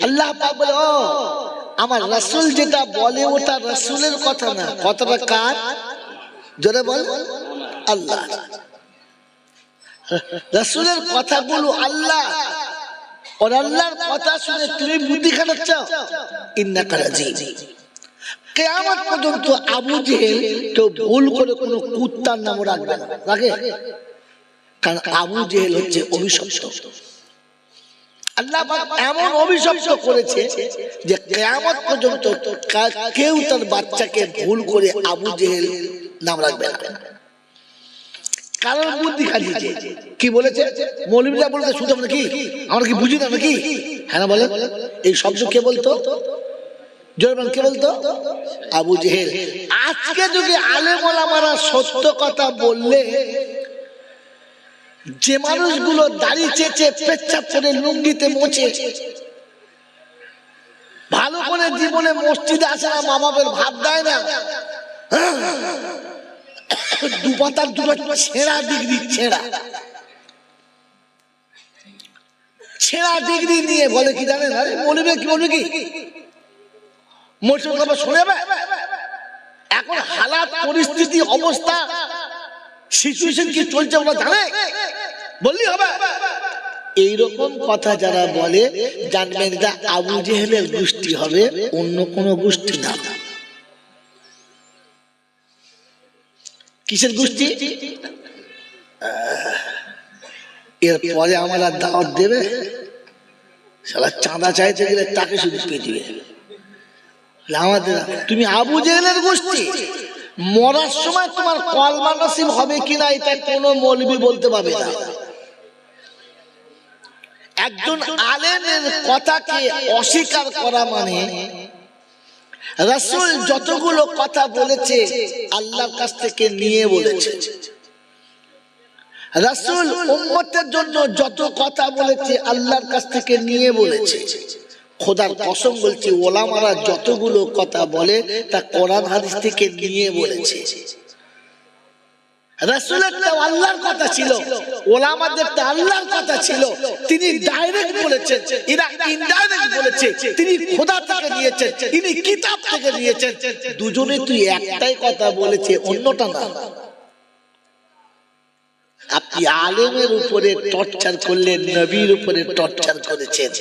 আল্লাহ পাক বলে ও আমার রাসূল যেটা বলে ওটা রাসূলের কথা না, কথাটা কার? জোরে বল আল্লাহ। রাসূলের কথাগুলো আল্লাহ, আর আল্লাহর কথা শুনে তুমি বুদ্ধি খাটাচ্ছ, ইন্নাকা রাজিম। কিয়ামত পর্যন্ত আবু জেহেল কেউ ভুল করে কোনো কুত্তার নাম রাখবে না, রাখে? কারণ আবু জেহেল হচ্ছে অভিশপ্ত। আল্লাহ পাক এমন অভিশপ্ত করেছে যে কিয়ামত পর্যন্ত কেউ তার বাচ্চাকে ভুল করে আবু জেহেল নাম রাখবে না। কারণ বুদ্ধি খাটিয়েছে। কি বলেছে? মৌলবীরা বলেছে শুনতে নাকি আমরা কি বুঝি না নাকি? হ্যাঁ না বলে। এই শব্দ কে বলতো? জোরবান কে বলতো? আবু জেহেল। আজকে যদি আলেম ওলামারা সত্য কথা বললে, যে মানুষগুলো দাড়ি চেঁচে পেচ্ছাপ করে লুঙ্গিতে মোছে, ভালো করে জীবনে মসজিদে আসে না, মা বাপের ভাত দেয় না, দুপাতার দুটো ছেঁড়া ডিগ্রি ছেঁড়া ডিগ্রি নিয়ে বলে কি জানেন? আরে বলবে কি বলবে কি মসজিদ শুনে এখন হালাত পরিস্থিতি অবস্থা সিচুয়েশন কি চলছে ওরা জানে, বললি হবে। এইরকম কথা যারা বলে জানবেন এটা আবু জেহেলের গোষ্ঠী হবে, অন্য কোন গোষ্ঠী না। কিসের গোষ্ঠী? এরপরে আমরা দাওয়াত দেবে, শালা চাঁদা চাইতে গেলে তাকে শুধু পিটিয়ে আমাদের। তুমি আবু জেহেলের গোষ্ঠী, মরার সময় তোমার কলমা নসিব হবে কিনা এটা কোনো মৌলবি বলতে পারবে না। একজন আলেমের কথাকে অস্বীকার করা মানে রাসূল যতগুলো কথা বলেছে আল্লাহর কাছ থেকে নিয়ে বলেছে। রাসূল উম্মতের জন্য যত কথা বলেছে আল্লাহর কাছ থেকে নিয়ে বলেছে। খোদার কসম বলছি, ওলামারা যতগুলো কথা বলে তা কোরআন হাদিস থেকে নিয়ে বলেছে। রাসূলেরটাও আল্লাহর কথা ছিল, ওলামাদেরটা আল্লাহর কথা ছিল। তিনি ডাইরেক্ট বলেছেন, এরা ইনডাইরেক্ট বলেছে। তিনি খোদা থেকে নিয়েছেন, তিনি কিতাব থেকে নিয়েছেন। দুজনে তুই একটাই কথা বলেছে, অন্যটা না। আপনি আলেমের উপরে টর্চার করলে নবীর উপরে টর্চার করেছেন,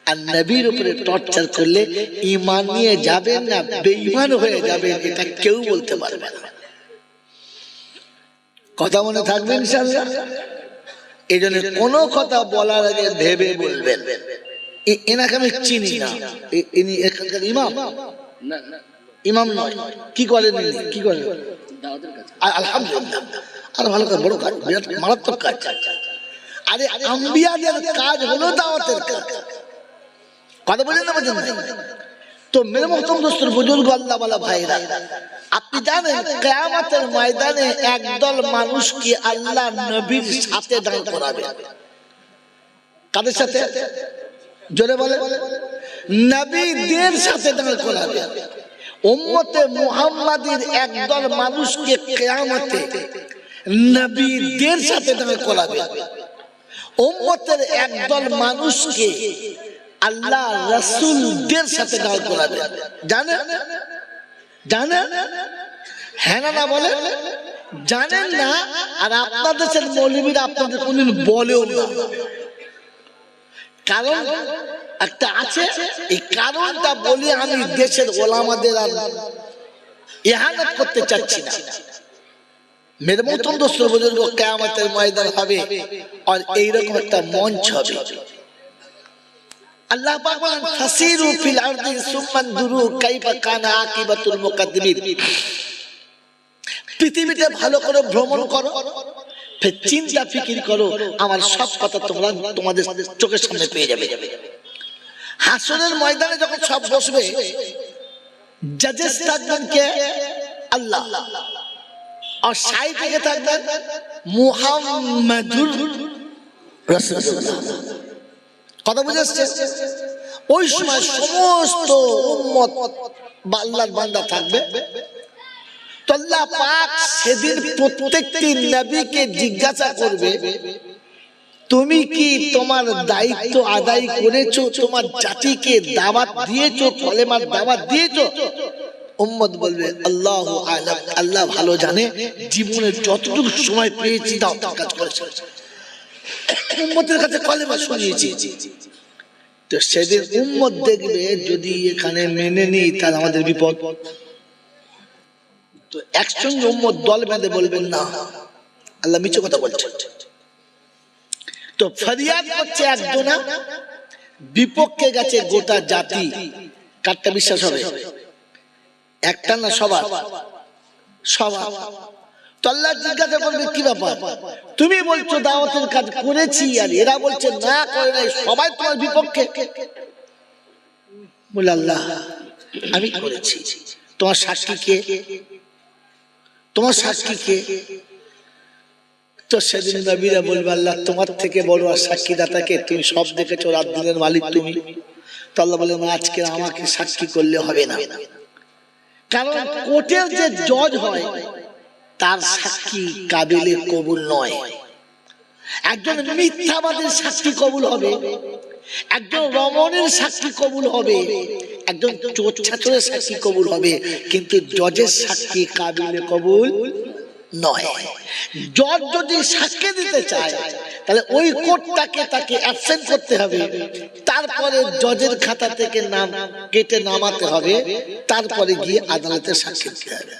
আর নবীর উপরে টর্চার করলে ঈমান নিয়ে যাবেন না বেঈমান হয়ে যাবেন, এটা কেউ বলতে পারবে না। কথা মনে থাকবে ইনশাআল্লাহ। এই জন্য কোনো কথা বলার আগে ভেবে বলবেন। এনাকে আমি চিনি না, ইনি এখানকার ইমাম না, ইমাম নয়। কি করেন? কি করেন? আলহামদুলিল্লাহ, আর ভালো কাজ, বড় কাজ, বিরাট মারাত্মক কাজ। আরে আম্বিয়াদের কাজ হলো দাওয়াতের কাজ। কথা বলেন না বলেন? তো মেরে মোহতরম দোস্তর বুজুর্গ আল্লাহ ওয়ালা ভাইরা, আপনি জানেন কিয়ামতের ময়দানে একদল মানুষকে আল্লাহ নবীর সাথে দাঁড় করাবে। কাদের সাথে? জোরে বলে। নবীদের সাথে দাঁড় করাবে। উম্মতে মুহাম্মাদীর একদল মানুষকে কিয়ামতে নবীদের সাথে দাঁড় করাবে। উম্মতের একদল মানুষকে আল্লাহ রাসূলদের সাথে দাঁড় করাবে। জানেন? জানেন? হ্যাঁ না বলে? জানেন না? আর আপনাদের দেশের মৌলবীরা আপনাদের কোনদিন বলেও না। কারণ একটা আছে, এই কারণটা বলি আমি দেশের ওলামাদের আর ইহানাত করতে চাচ্ছি না। মেরে মোহতরম দোস্ত বুজুর্গ, কিয়ামতের ময়দান হবে আর এইরকম একটা মঞ্চ হবে। আল্লাহ পাক বলেন ফাসিরু ফিল আরদি সুম্মা দুরু কাইফা কানা আকিবাতুল মুকাদ্দিমিন। পৃথিবীতে ভালো করে ভ্রমণ করো, ফির চিন্তা ফিকির করো, আমার সব কথা তোমরা তোমাদের চোখের সামনে পেয়ে যাবে। হাসরের ময়দানে যখন সব বসবে, জাজেস থাকবেন কে? আল্লাহ। আর সাইড থেকে থাকবেন মুহাম্মাদুর রাসূলুল্লাহ। কথা বুঝে আসছে? ওই সময় সমস্ত উম্মত বা আল্লাহর বান্দা থাকবে। তো আল্লাহ পাক সেদিন প্রত্যেকটি নবীকে জিজ্ঞাসা করবে, তুমি কি তোমার দায়িত্ব আদায় করেছো? তোমার জাতিকে দাওয়াত দিয়েছো, কলেমার দাওয়াত দিয়েছো? উম্মত বলবে আল্লাহু আ'লাম, আল্লাহ ভালো জানে, জীবনে যতটুকু সময় পেয়েছি দাওয়াতের কাজ করেছি, উম্মতের কাছে কলেমা শুনিয়েছি। তো সেদিন উম্মত দেখবে যদি এখানে মেনে নিই তাহলে আমাদের বিপদ। তো একসঙ্গে উম্মত দল বেঁধে বলবেন না আল্লাহ মিছে কথা বলছে। তো ফরিয়াদ করছে একজনা, বিপক্ষে গেছে গোটা জাতি। কারটা বিশ্বাস হবে? একটা না সবার? সবার। তো আল্লাহ জিজ্ঞাসা করবে কি ব্যাপার, তুমি বলছো দাওয়াতের কাজ করেছি আর এরা বলছে না করে নাই, সবাই তোমার বিপক্ষে। বলে আল্লাহ আমি করেছি। তোমার সাক্ষী কে? তোমার সাক্ষী কে? তো সেদিন নবীরা বলবে আল্লাহ তোমার থেকে বড় আর সাক্ষীদাতাকে? তুমি সব দেখেছো, রাত দিনের মালিক তুমি। তো আল্লাহ বলে আজকে আমাকে সাক্ষী করলে হবে না, কারণ কোর্টের যে জজ হয় তার সাক্ষী কাবিলে কবুল নয়। একজন মিথ্যাবাদীর সাক্ষী কবুল হবে, একজন রমণের সাক্ষী কবুল হবে, একজন চোর ছাত্রের সাক্ষী কবুল হবে, কিন্তু জজের সাক্ষী কাবিলে কবুল নয়। জজ যদি সাক্ষী দিতে চায় তাহলে ওই কোর্টটাকে তাকে অ্যাবসেন্ট করতে হবে, তারপরে জজের খাতা থেকে নাম কেটে নামাতে হবে, তারপরে গিয়ে আদালতে সাক্ষী দিতে হবে।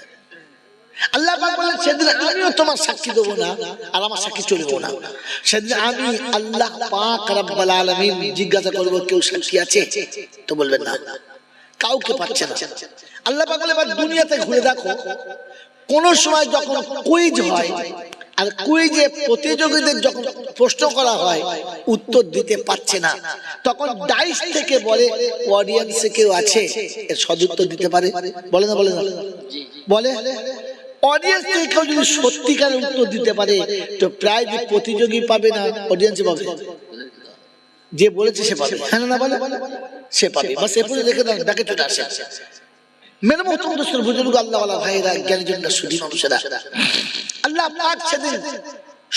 আল্লাহ পাক বলেন সেদিন আমিও তোমার সাক্ষী দেবো না আর আমার সাক্ষী চলবো না। সেদিন আমি আল্লাহ পাক রব্বুল আলামিন জিজ্ঞাসা করব কেউ সাক্ষী আছে? তো বলবেন না, কাউকে পাচ্ছে না। আল্লাহ পাক বলে এবার দুনিয়াতে ঘুরে দেখো, কোন সময় যখন কুইজ হয় আর কুইজে প্রতিযোগীদের যখন প্রশ্ন করা হয় উত্তর দিতে পারছে না, তখন ডাইস থেকে বলে অডিয়েন্সে কেউ আছে এর সদুত্তর দিতে পারে? বলে না? বলে না? বলে। অডিয়েন্স থেকে কেউ যদি সত্যিকারের উত্তর দিতে পারে তো প্রাইজ প্রতিযোগী পাবে না অডিয়েন্স পাবে? যে বলেছে সে পাবে, হ্যাঁ না বলে? সে পাবে। বাস এরপরে দেখে ডাকে চলে আসে। মেরে মোহতরম দোস্ত বুজুর্গ আল্লাহ ওয়ালা ভাইরা, জ্ঞানীজনরা, সুধী মানুষেরা, আল্লাহ পাক সেদিন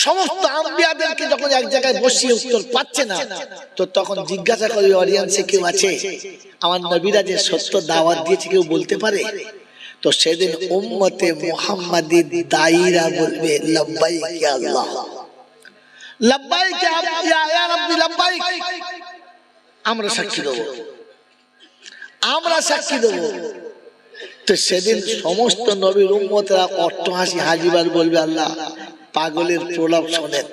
সমস্ত আম্বিয়াদেরকে যখন এক জায়গায় বসিয়ে উত্তর পাচ্ছে না, তো তখন জিজ্ঞাসা করে অডিয়েন্সে কেউ আছে? আমার নবীরা যে সত্য দাওয়াত দিয়েছে কেউ বলতে পারে? তো সেদিন উম্মতে মুহাম্মাদীর দায়ীরা বলবে লাব্বাইক ইয়া আল্লাহ, লাব্বাইক ইয়া রাব্বি, লাব্বাইক, আমরা সাক্ষী দেব, আমরা সাক্ষী দেব। তো সেদিন সমস্ত নবীর উম্মতেরা অট্টহাসি হাজিবার বলবে আল্লাহ পাগলের প্রলাপ শোনেন।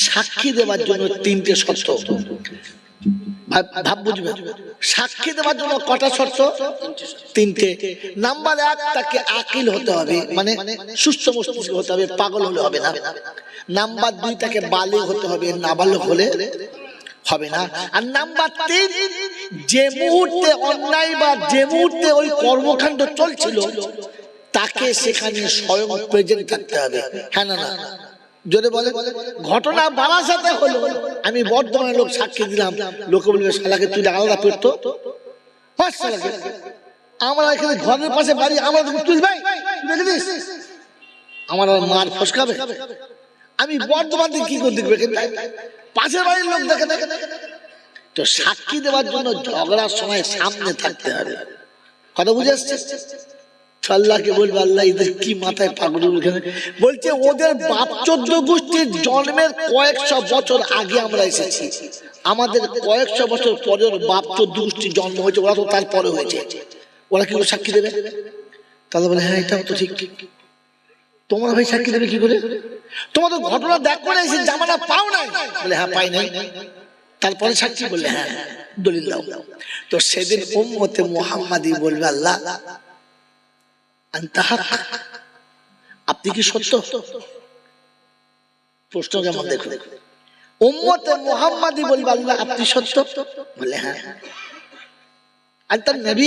সাক্ষী দেওয়ার জন্য তিনটে শর্ত, ভাব বুঝবে। সাক্ষী দেওয়ার জন্য কটা শর্ত? তিনটে। নাম্বার 1, তাকে আকিল হতে হবে, মানে সুস্থ মস্তিষ্ক হতে হবে, পাগল হলে হবে না। নাম্বার 2, তাকে বালিগ হতে হবে, নাবালক হলে হবে না। আর নাম্বার 3, যে মুহূর্তে অন্যায় বা যে মুহূর্তে ওই কর্মকাণ্ড চলছিল তাকে সেখানে স্বয়ং প্রেজেন্ট থাকতে হবে, হ্যাঁ না? না জোরে বলে। ঘটনা বারাসাতে হলো, আমি বর্ধমানের লোক সাক্ষী দিলাম, লোকে বলবে শালাকে তুই আলাদা পেতো, আমরা এখানে ঘরের পাশে বাড়ি, আমরা তুই ভাই দেখেছিস আমার মার ফসকাবে। আমি বর্ধমান কি করে দেখবে, পাশের বাড়ির লোক দেখে দেখে। তো সাক্ষী দেওয়ার জন্য ঝগড়ার সময় সামনে থাকতে হবে, কথা বুঝে আসছে? আল্লাহকে বলবে আল্লাহ এদের কি মাথায় পাগল, বলছে ওদের বাপ 14 গোষ্ঠীর জন্মের কয়েকশো বছর আগে আমরা এসেছি, আমাদের কয়েকশো বছর পরে ওর বাপ 14 গোষ্ঠীর জন্ম হয়েছে, ওরা তো তারপরে হয়েছে, ওরা কি সাক্ষী দেবে? তাহলে বলে হ্যাঁ এটাও তো ঠিক, তোমার ভাই সাক্ষী দেবে কি করে? তোমার তো ঘটনা দেখো না, এসে জামানা পাও নাই, বলে হ্যাঁ পাই নাই, তারপরে সাক্ষী বললে হ্যাঁ দলিল দাও। তো সেদিন উম্মতে মুহাম্মাদি বলবে আল্লাহ আপনি কি সত্য? প্রশ্ন কেমন দেখুন, উম্মতে মুহাম্মাদি বলবে আল্লাহ আপনি সত্য? বলে হ্যাঁ। আনতা নবী,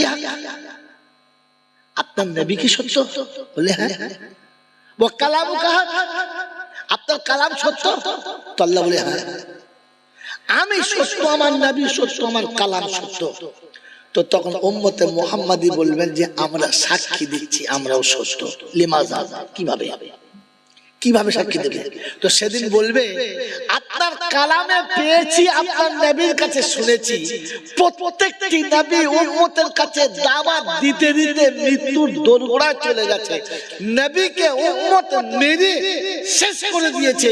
আপনার নবী কি সত্য? বলে হ্যাঁ। ও কালামু কাহা, আপনার কালাম সত্য? তো আল্লাহ বলে হ্যাঁ আমি সত্য, আমার নবী সত্য, আমার কালাম সত্য। তো তখন উম্মতে মুহাম্মাদি বলবেন যে আমরা সাক্ষী দিচ্ছি আমরাও সত্য। লিমাযা, কিভাবে? কিভাবে সাক্ষী দেবে? তো সেদিন বলবে আপনার কালামে পেয়েছি, আপনার নবীর কাছে শুনেছি, প্রত্যেকটি নবী উম্মতের কাছে দাওয়াত দিতে দিতে মৃত্যুর দোরগোড়ায় চলে গেছে, নবীকে উম্মত মেরে শেষ করে দিয়েছে,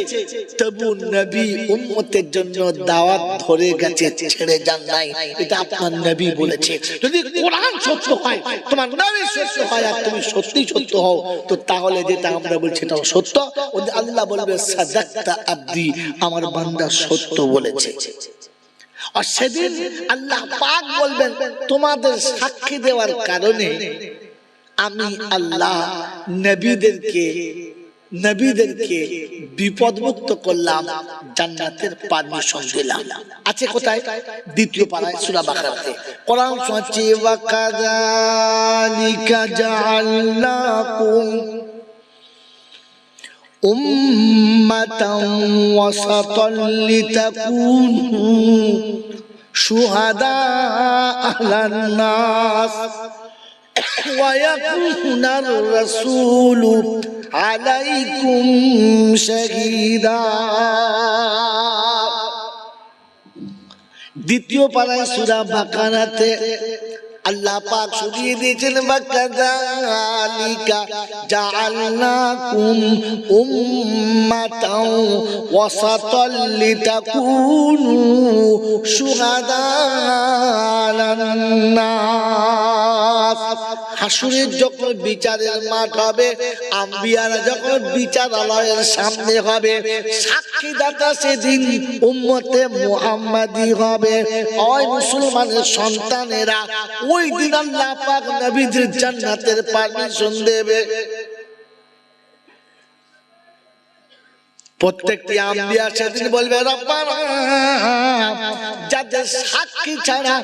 তবু নবী উম্মতের জন্য দাওয়াত ধরে গেছে, ছেড়ে যান নাই। এটা আপনার নবী বলেছে। যদি কোরআন সত্য হয়, তোমার নবী সত্য হয়, আর তুমি সত্যি সত্য হও, তো তাহলে যেটা আমরা বলছি এটাও সত্য। আল্লাহ বলবে সাদাক্তা আব্দি, আমার বান্দা সত্য বলেছে। আর সেদিন আল্লাহ পাক বলবেন তোমাদের সাক্ষী দেওয়ার কারণে আমি আল্লাহ নবীদেরকে বিপদমুক্ত করলাম, জান্নাতের পারমিশন দিলাম। আছে কোথায়? দ্বিতীয় পারায় সূরা বাকারাতে কোরআন শোনাচ্ছে ওয়া কাযালিকা জাআলনাকুম উম্মাতান ওয়াসাতান লিতাকুনু শুহাদা আলান নাস ওয়া ইয়াকুনার রাসূলু আলাইকুম শাহীদা। দ্বিতীয় পারায় সূরা বাকারাতে আল্লাহ পাক শুনিয়ে দিয়েছেন ওয়াকাযালিকা জাআলনাকুম উম্মাতান ওয়াসাতাল লিতাকুনু শুহাদা আলান নাস। হাসরের যখন বিচারের মাঠ হবে, আম্বিয়ারা যখন বিচারালয়ের সামনে হবে, সাক্ষীদাতা সেদিন উম্মতে মুহাম্মাদি হবে। ওই মুসলমানের সন্তানেরা ওই দিন আল্লাহ পাক নবীদের জান্নাতের পারমিশন দেবে। প্রত্যেকটি আম্বিয়া সেদিন বলবে রব্বানা, যাদের সাক্ষী ছাড়া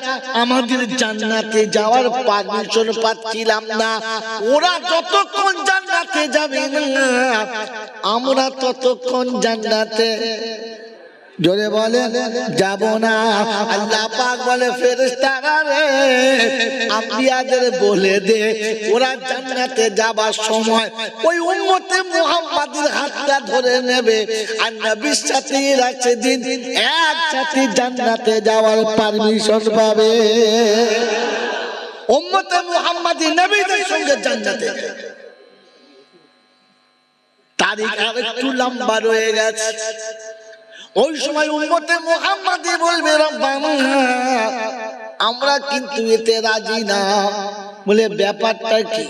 আমাদের জান্নাতে যাওয়ার পারমিশন পাচ্ছিলাম না, ওরা যতক্ষণ জান্নাতে যাবে না আমরা ততক্ষণ জান্নাতে জোরে বলে যাব না। আল্লাহ পাক বলে ফেরেশতারা রে, আম্বিয়াদের বলে দে ওরা জান্নাতে যাবার সময় ওই উম্মতে মুহাম্মাদের হাতটা ধরে নেবে, আর নবীর সাথে এরা সেদিন একসাথে জান্নাতে যাওয়ার পারমিশন পাবে। উম্মতে মুহাম্মাদি নবীদের সঙ্গে জান্নাতে। তারিখ আরেকটু লম্বা রয়ে গেছে। ওই সময় উম্মতে মুহাম্মাদি বলবে রব্বানা, আমরা কিন্তু এতে রাজি না। বলে ব্যাপারটা কি?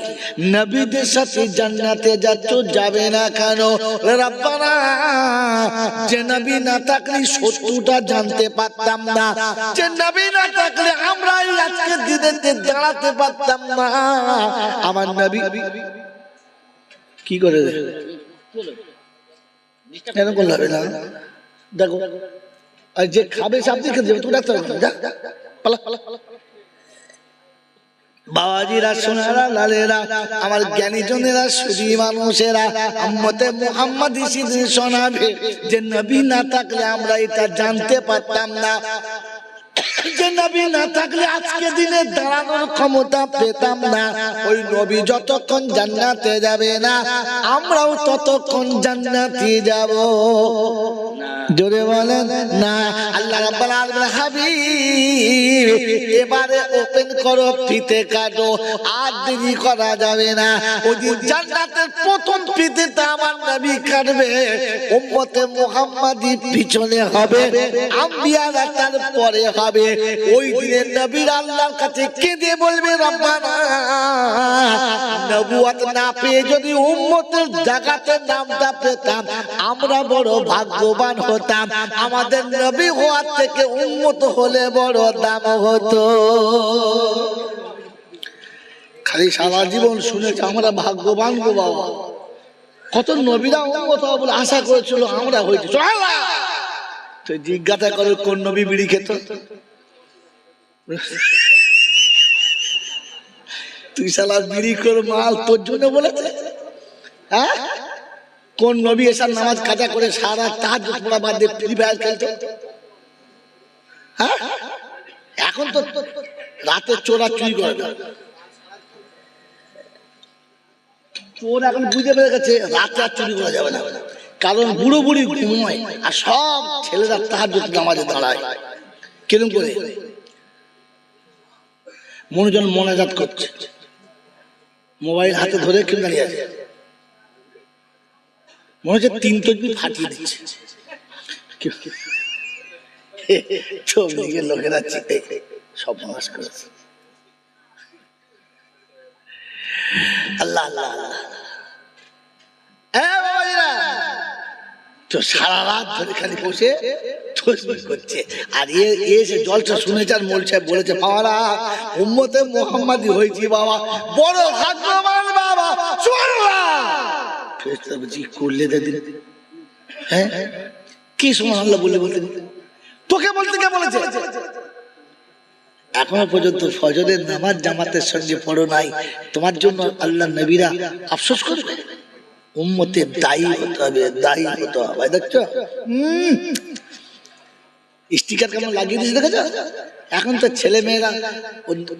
নবীদের সাথে জান্নাতে যাচ্ছ, যাবে না কেন? রব্বানা, যে নবী না থাকলে সত্যটা জানতে পারতাম না, যে নবী না থাকলে আমরা আজকে দিনেতে দাঁড়াতে পারতাম না। আমার নবী কি করে কেন করলাম না? দেখো, আর যে খাবে সামনে খেতে যাবে, তুমি ডাক্তার বাবাজিরা, সোনারা, লালেরা, আমার জ্ঞানী জনেরা, সুধী মানুষেরা, উম্মতে মুহাম্মাদি সেদিন শোনাবে যে নবী না থাকলে আমরা এটা জানতে পারতাম না, যে নবী না থাকলে আজকে দিনে দাঁড়ানোর ক্ষমতা পেতাম না। ওই নবী যতক্ষণ জান্নাতে যাবে না আমরাও ততক্ষণ জান্নাতে যাব। জোরে বলেন না। আল্লাহ রাব্বুল আলামিন হাবিব এবারে ওপেন করো, ফিতে কাটো, আর দেরি করা যাবে না। ওই দিন জান্নাতের প্রথম ফিতেটা আমার নবী কাটবে, উম্মতে মুহাম্মাদি পিছনে হবে, আম্বিয়ারা তার পরে হবে। ওই দিনের নবীর আল্লাহর কাছে কেঁদে বলবে রব্বানা, নবুয়ত না পেয়ে যদি উম্মতের জায়গাতে নামটা পেতাম আমরা বড় ভাগ্যবান হতাম। আমাদের নবী হওয়ার থেকে উম্মত হলে বড় দাম হতো। খালি সারা জীবন শুনেছি আমরা ভাগ্যবান গো বাবা, কত নবীরা উম্মত হবে বলে আশা করেছিল, আমরা হইতে তো জিজ্ঞাসা করে কোন নবী বিড়ি খেত? তুই শালা বিড়ি কর মাল তোর জন্য বলেছে? হ্যাঁ, কোন নবী এসার নামাজ কাজা করে সারা তাহাজ্জুদ পড়া বাদ দিয়ে ফ্রি ফায়ার খেলতো? হ্যাঁ, এখন তো রাতে চোরা চুরি করে না। চোর এখন বুঝে পেয়ে গেছে রাতে আর চুরি করা যাবে না। কারণ বুড়ো বুড়ি ঘুমোয় আর সব ছেলেরা তাহাজ্জুদ নামাজে দাঁড়ায়। কিরকম করে? মনোজন মোনাজাত করছে, মোবাইল হাতে ধরে কেউ দাঁড়িয়ে আছে, মনে হচ্ছে 3 তসবিহ ফাটিয়ে দিচ্ছে। লোকেরা সব নামাজ করেছে। আল্লাহ আল্লাহ আল্লাহ। তো সারা রাত ধরে খালি বসে তসবিহ করছে। আর এসে জলসা শুনেছে আর বলেছে বাবারা উম্মতে মুহাম্মাদি হয়েছি বাবা, বড় ভাগ্যবান বাবা। করলে দাদি হ্যাঁ কি সুবহানাল্লাহ বলে বলতে তোকে বলতে কে বলেছে? এখনো পর্যন্ত ফজরের নামাজ জামাতের সঙ্গে পড়ো নাই, তোমার জন্য আল্লাহ নবীরা আফসোস করবে। উম্মতের দায়ী হতে হবে, দায়ী হতে হবে। দেখছো স্টিকার কেমন লাগিয়ে দিয়েছে দেখেছো? এখন তো ছেলে মেয়েরা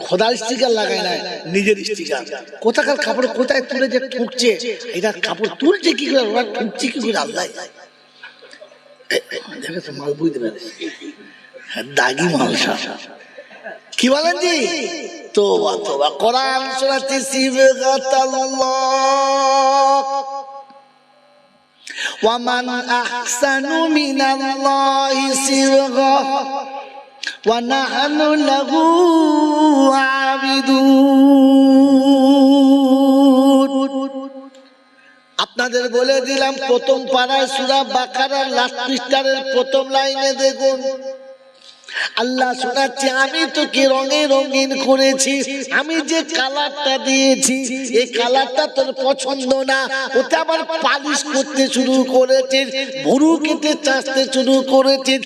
খোদার স্টিকার লাগায় না, নিজের স্টিকার। কোথাকার কাপড় কোথায় তুলে যে ঠুকছে, এটা কাপড় তুলছে কি করে, ওরা ঠুকছে কি করে আল্লাহ। দেখেছো মাল বুঝতে পারে, দাগি মাল সব। কি বলেন জি? তোবা তোবা। কোরআন শোনাচ্ছি সিবগাতাল্লাহ ওয়া মান আহসানু মিনাল্লাহি সিবগা ওয়া নাহনু লাহু আবিদুন। আপনাদের বলে দিলাম প্রথম পারায় সূরা বাকারার লাস্ট পৃষ্ঠার প্রথম লাইনে দেখুন আল্লাহ শোনাচ্ছে আমি তোকে রঙে রঙিন করেছি, আমি যে কালারটা দিয়েছি এই কালারটা তোর পছন্দ না, ওতে আবার পালিশ করতে শুরু করেছিস, ভুরু কেটে চাষতে শুরু করেছিস।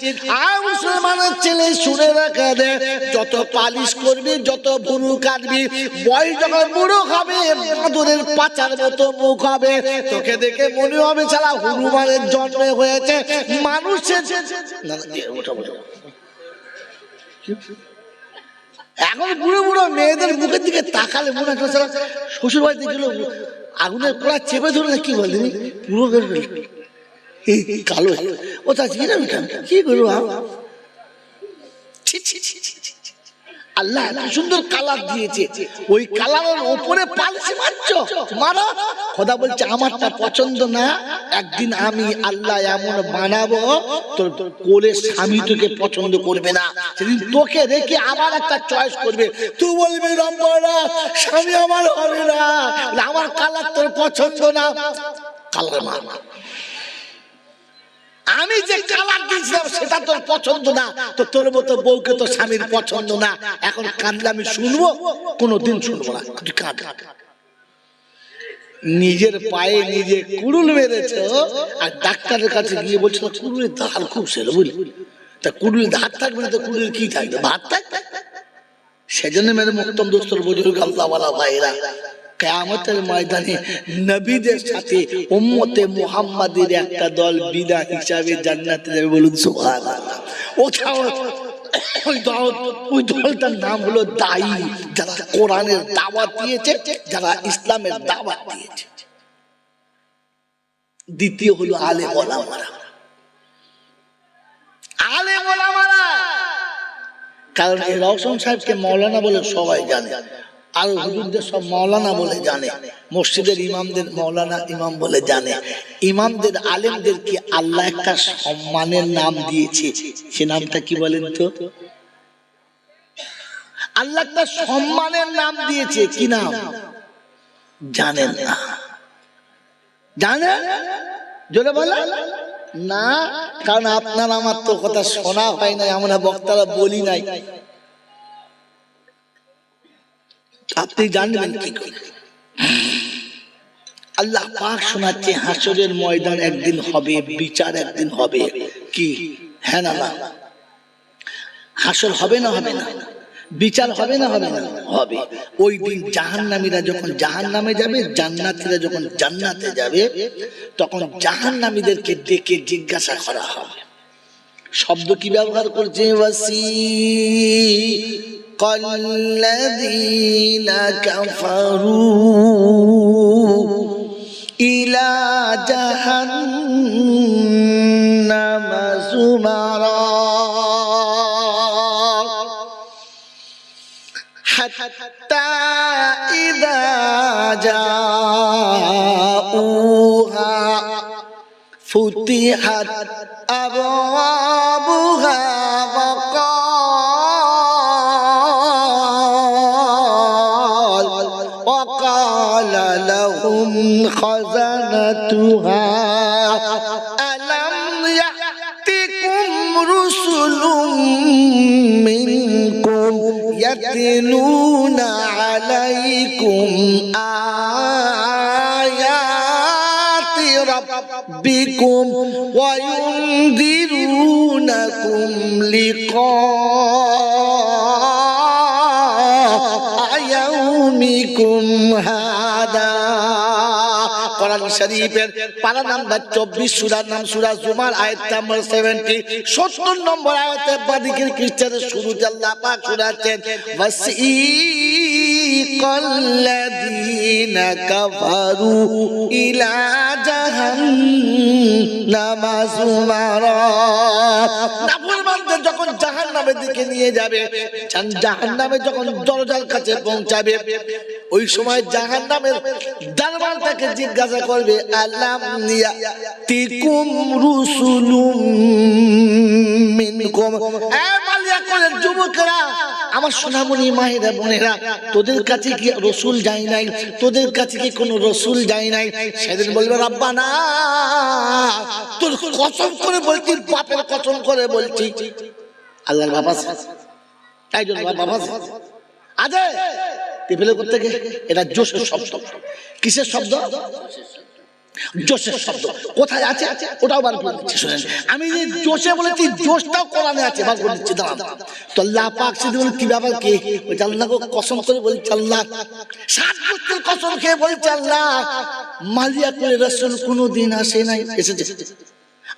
আর মুসলমানের ছেলে শুনে রাখা দে, যত পালিশ করবি যত ভুরু কাটবি, বয়স যখন বুড়ো হবে বাঁদরের পাচার মতো মুখ হবে, তোকে দেখে মনে হবে সারা হনুমানের জন্মে হয়েছে মানুষের। এখন বুড়ো বুড়ো মেয়েদের মুখের দিকে তাকালে মনে হয় শ্বশুর বাড়িতে গেল আগুনের পোড়া চেপে ধরলে কি বলে পুরো কালো ও তা কি করবো। আল্লাহ এত সুন্দর কালার দিয়েছে, ওই কালারের উপরে পালিশ মারছো মারো। খোদা বলছে আমারটা পছন্দ না, একদিন আমি আল্লাহ এমন বানাবো তোর কোলের স্বামী তোকে পছন্দ করবে না, সেদিন তোকে রেখে আবার একটা চয়েস করবে। তুই বলবি রম্বরা স্বামী আমার হবে না, আমার কালার তোর পছন্দ না, কালার মার। আমি যে কালার দিয়েছিলাম সেটা তোর পছন্দ না, তো তোর মতো বউকে তো স্বামীর পছন্দ না। এখন কাঁদলে আমি শুনবো? কোনোদিন শুনবো না। নিজের পায়ে নিজে কুড়ুল মেরেছ আর ডাক্তারের কাছে গিয়ে বলছিল কুড়ুলের ধার খুব ছিল বুঝলি, তা কুড়ুলের ধার থাকবে না তো কুড়ুলের কি থাকবে, ভাত থাকবে। সেজন্য মেরে মুক্তম দোস্তর বুজুর্গ আল্লাহওয়ালা ভাইরা কিয়ামতের ময়দানে নবীদের সাথে উম্মতে মুহাম্মাদের একটা দল বিনা হিসাবে জান্নাতে যাবে। বলুন সুবহানাল্লাহ। ওই দলটার নাম হলো দায়ী, যারা কোরআনের দাওয়াত দিয়েছে, যারা ইসলামের দাওয়াত দিয়েছে। দ্বিতীয় হলো আলেম ওলামারা। আলেম ওলামারা, কারণ এই রওশন সাহেবকে মাওলানা বলে সবাই জানে, আর হুজুরদের সব মাওলানা বলে জানে, মসজিদের ইমামদের মাওলানা ইমাম বলে জানে। ইমামদের আলেমদেরকে আল্লাহ একটা সম্মানের নাম দিয়েছে, সে নামটা কি বলেন তো? আল্লাহ একটা সম্মানের নাম দিয়েছে, কি নাম জানেন না? জানেন? জোরে বলেন না, কারণ আপনার আমার তো কথা শোনা হয় নাই, আমরা বক্তারা বলি নাই, আপনি জানবেন কি করে? আল্লাহ পাক শোনাচ্ছে হাসরের ময়দান একদিন হবে, বিচার একদিন হবে। কি হ্যাঁ না? হাসর হবে না হবে না? বিচার হবে না হবে না? হবে। ওই দিন জাহান্নামীরা যখন জাহান্নামে যাবে, জান্নাতীরা যখন জান্নাতে যাবে, তখন জাহান্নামীদেরকে ডেকে জিজ্ঞাসা করা হবে। শব্দ কি ব্যবহার করছে? الذين كفروا ইলা জাহান্নাম যুমারা হাত্তা ইযা জাউহা ফুতিহাত আবওয়াবুহা وقال لهم خزنتها ألم يأتكم رسل منكم يتلون عليكم آيات ربكم وينذرونكم لقاء يومكم هذا কোরআন শরীফের পারা নাম্বার 24 সূরার নাম সূরা জুমার আয়াত নাম্বার 70 70 নম্বর আয়াতে বাদিকের খ্রিস্টানের শুরুতে আল্লাহ পাক শোনাচ্ছেন ওয়াসিকাল্লাযীনা কাফারু ইলা জাহান্নাম যুমারা নাফরমানদের যখন জাহান্নামের দিকে নিয়ে যাবে জাহান্নামে যখন দরজার কাছে পৌঁছাবে ওই সময় জাহান্নামের দরজাটাকে জিজ্ঞাসা করবে আলাম ইয়াতিকুম রুসুলুম মিনকুম এ মালিয়াকুলের যুবকেরা আমার সোনামণি মায়েরা বোনেরা তোদের কাছে কি রাসূল যায় নাই তোদের কাছে কি কোনো রাসূল যায় নাই সেদিন বলবে রাব্বানা তোর কসম করে বলছি বাপের কসম করে বলছি আল্লাহর বাবা তাই জন্য বাবা আজে টিপলে করতে গিয়ে এটা জোশের শব্দ কিসের শব্দ জোশের শব্দ কোথায় আছে ওটাও বার করে দিচ্ছি শুনেন আমি যে জোশে বলেছি জোশটাও কোরআনে আছে বার করে দিচ্ছি দাঁড়ান তো আল্লাহ পাক সেদিন বলে কি ব্যাপার কি ওই আল্লাহকে কসম করে বলছে আল্লাহ সাত গোত্রের কসম খেয়ে বলছে আল্লাহ মালিয়াকুলের রাসূল কোনোদিন আসে নাই এসেছে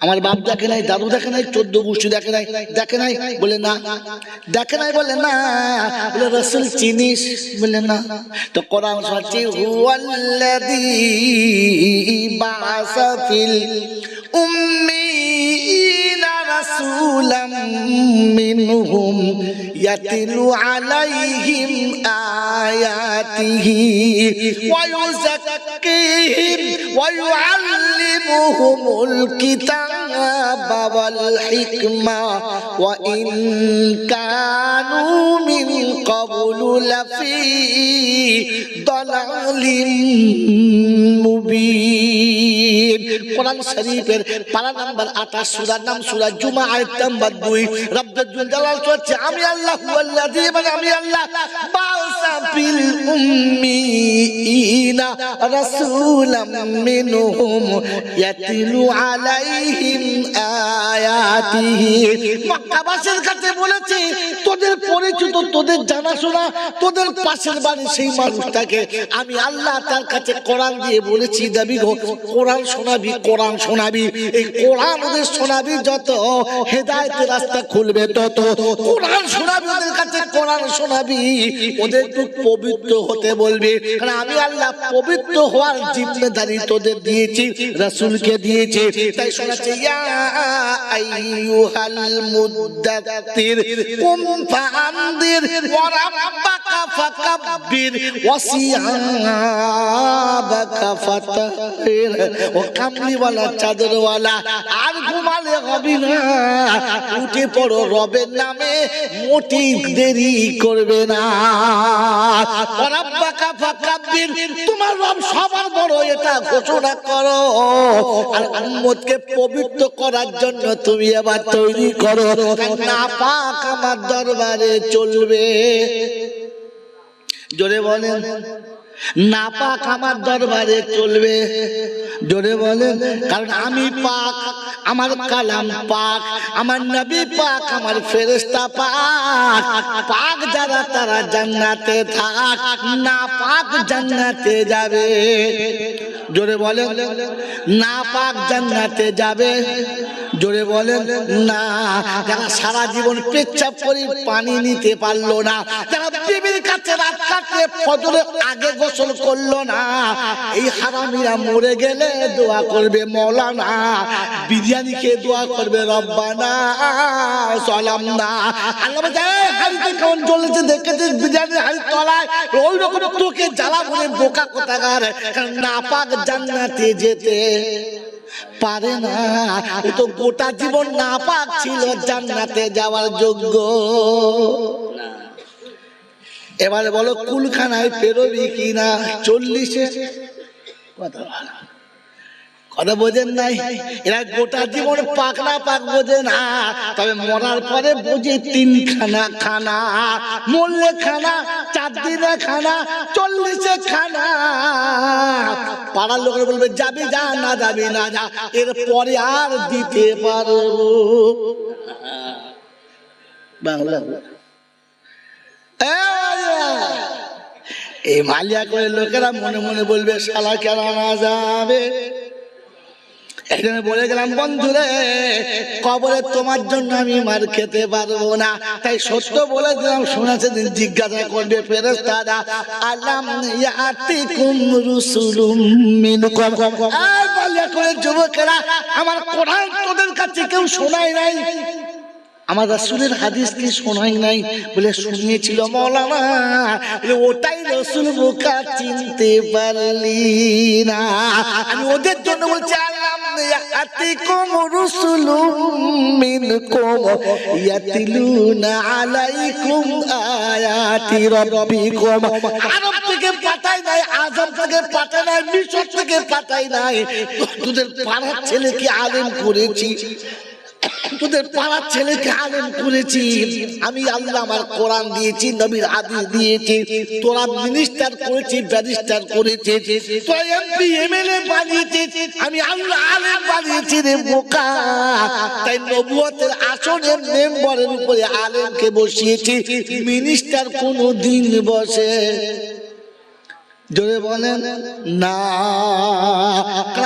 আমার বাপ দেখে নাই দাদু দেখে নাই 14 গোষ্ঠী দেখে নাই বলে না দেখে নাই বলে না বলে রাসূল চিনিস বলে না তো কোরআন শোনাচ্ছে হুয়াল্লাযী বাআসা ফিল উম্মিয়িনা রাসূলাম মিনহুম ইয়াতলু আলাইহিম আয়াতিহি ওয়া ইউযাক্কিহিম ওয়া ইউআল্লিমুহুমুল কিতাবা ওয়াল হিকমা ওয়া ইন কানু মিন ক্বাবলু লাফি দালালিম মুবিন কোরআন শরীফের পারা নাম্বার 28 সূরার নাম সূরা জুমা আয়াত নাম্বার 2 রব্বুল জালাল বলছে আমি আল্লাহ হুয়াল্লাযী মানে আমি আল্লাহ বাআসা ফিল উম্মিয়িনা রাসূলাম মিনহুম ইয়াতলু আলাইহিম আয়াতিহি মক্কাবাসীর কাছে বলেছে তোদের পরিচিত তোদের জানাশোনা তোদের পাশের বাড়ি সেই মানুষটাকে আমি আল্লাহ তার কাছে কোরআন দিয়ে বলেছি দাবি কোরআন শোনাবি এই কোরআন ওদের শোনাবি যত হেদায়েতের রাস্তা খুলবে তত কোরআন শোনাবি ওদের কাছে কোরআন শোনাবি ওদের একটু পবিত্র হতে বলবি কারণ আমি আল্লাহ পবিত্র হওয়ার জিম্মেদারি তোদের দিয়েছি রাসূলকে দিয়েছি তাই শোনাচ্ছে ইয়া আইয়ুহাল মুদ্দাত্তির কুম ফাআনদির ওয়া রাব্বাকা ফাকাব্বির ওয়া সিয়াবাকা ফাতাহির ও কামলিওয়ালা চাদরওয়ালা আর ঘুমালে হবে না উঠে পড়ো রবের নামে মোটি দেরি করবে না ওয়া রাব্বাকা ফাকাব্বির তোমার রব সবার বড় এটা ঘোষণা করো আর উম্মতকে পবিত্র করার জন্য তুমি আবার তৈরি করো না পাক আমার দরবারে চলবে জোরে বলেন না পাক আমার দরবারে চলবে জোরে বলেন কারণ আমি পাক আমার কালাম পাক আমার নবী পাক আমার ফেরেশতা পাক পাক যারা তারা জান্নাতে থাক না পাক জান্নাতে যাবে জোরে বলেন না পাক জান্নাতে যাবে জোরে বলেন না। যারা সারা জীবন পেচ্ছাপ করে পানি নিতে পারলো না, যারা বিবির কাছে রাত কাটিয়ে ফজরের আগে গোসল করলো না, এই হারামিরা মরে গেলে দোয়া করবে মওলানা, বিরিয়ানি খেয়ে দোয়া করবে রব্বানা সালামনা। আল্লাহ বলে হাড়িতে কেমন জ্বলেছে দেখেছিস বিরিয়ানির হাড়ি তলায়, ওই রকম তোকে জ্বালা বলে বোকা কোথাকার, নাপাক জান্নাতে যেতে পারে না। ও তো গোটা জীবন নাপাক ছিল, জান্নাতে যাওয়ার যোগ্য না। এবারে বলো কুলখানায় পেরোবি কিনা 40-এ? কথা বোঝেন নাই? এরা গোটা জীবন পাক না পাক বোঝে না, তবে মরার পরে বোঝে 3 খানা খানা, মরলে খানা, 4 দিনে খানা, 40-এ খানা। পাড়ার লোকের বলবে যাবি যা, না যাবি না যা, এরপরে আর দিতে পারবো বাংলা। এই মালিয়া করে লোকেরা মনে মনে বলবে শালা কেন না যাবে। এখানে বলে গেলাম বন্ধুরে, কবরে তোমার জন্য আমি মার খেতে পারবো না, তাই সত্য বলে দিলাম। শোনাছে দিন জিজ্ঞাসা করবে ফেরেশতারা, আলাম ইয়াতিকুম রুসুলুম মিনকুম। এই মালিয়া করে যুবকেরা, আমার কোরআন তোদের কাছে কেউ শোনায় নাই, আমার রাসূলের হাদিস কি শোনাই নাই? বলে শুনিয়েছিল মওলানা। বলে ওটাই রাসূল বোকা, চিনতে পারলি না। আমি ওদের জন্য বলছি আল্লাহ ইয়াতিকুম রুসুলুম মিনকুম ইয়াতিলুনা আলাইকুম আয়াতি রাব্বিকুম। আরব থেকে পাঠাই নাই, আজম থেকে পাঠাই নাই, মিশর থেকে পাঠাই নাই। তোদের পাড়ার ছেলেকে আলেম করেছি, তোদের পাড়ার ছেলেকে আলেম করেছি আমি। আল্লাহ আমার কোরআন দিয়েছি, নবীর হাদিস দিয়েছি, তোরা মিনিস্টার করেছি, ব্যারিস্টার করেছি, তোরা এমপি এমএলএ বানিয়েছিস, আমি আল্লাহ আলেম বানিয়েছি রে বোকা। তাই নবুয়তের আসনের মেম্বারের উপরে আলেমকে বসিয়েছি, মিনিস্টার কোনো দিন বসে জোরে বলেন না।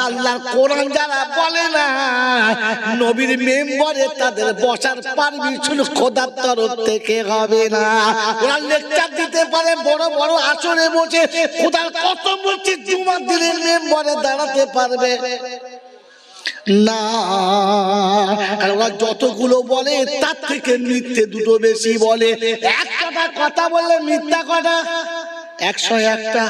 আল্লাহর কোরআন যারা বলে না, নবীর মেম্বারে তাদের বসার পারমিশন খোদার তরফ থেকে হবে না। ওরা লেকচার দিতে পারে বড় বড় আসনে বসে, খোদার কসম বলছি জুমার দিনের মেম্বারে দাঁড়াতে পারবে না। আর ওরা যতগুলো বলে তার থেকে মিথ্যে দুটো বেশি বলে। একটা কথা বললে মিথ্যা কথা 101টা।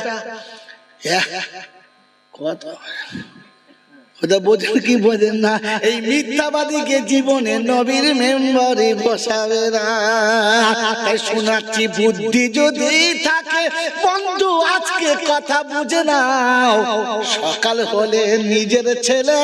ওটা বোঝেন কি বোঝেন না? এই মিথ্যাবাদীকে জীবনে নবীর মেম্বারে বসাবে না। তাই শোনাচ্ছি, বুদ্ধি যদি থাকে বন্ধু আজকে কথা বুঝে নাও। সকাল হলে নিজের ছেলে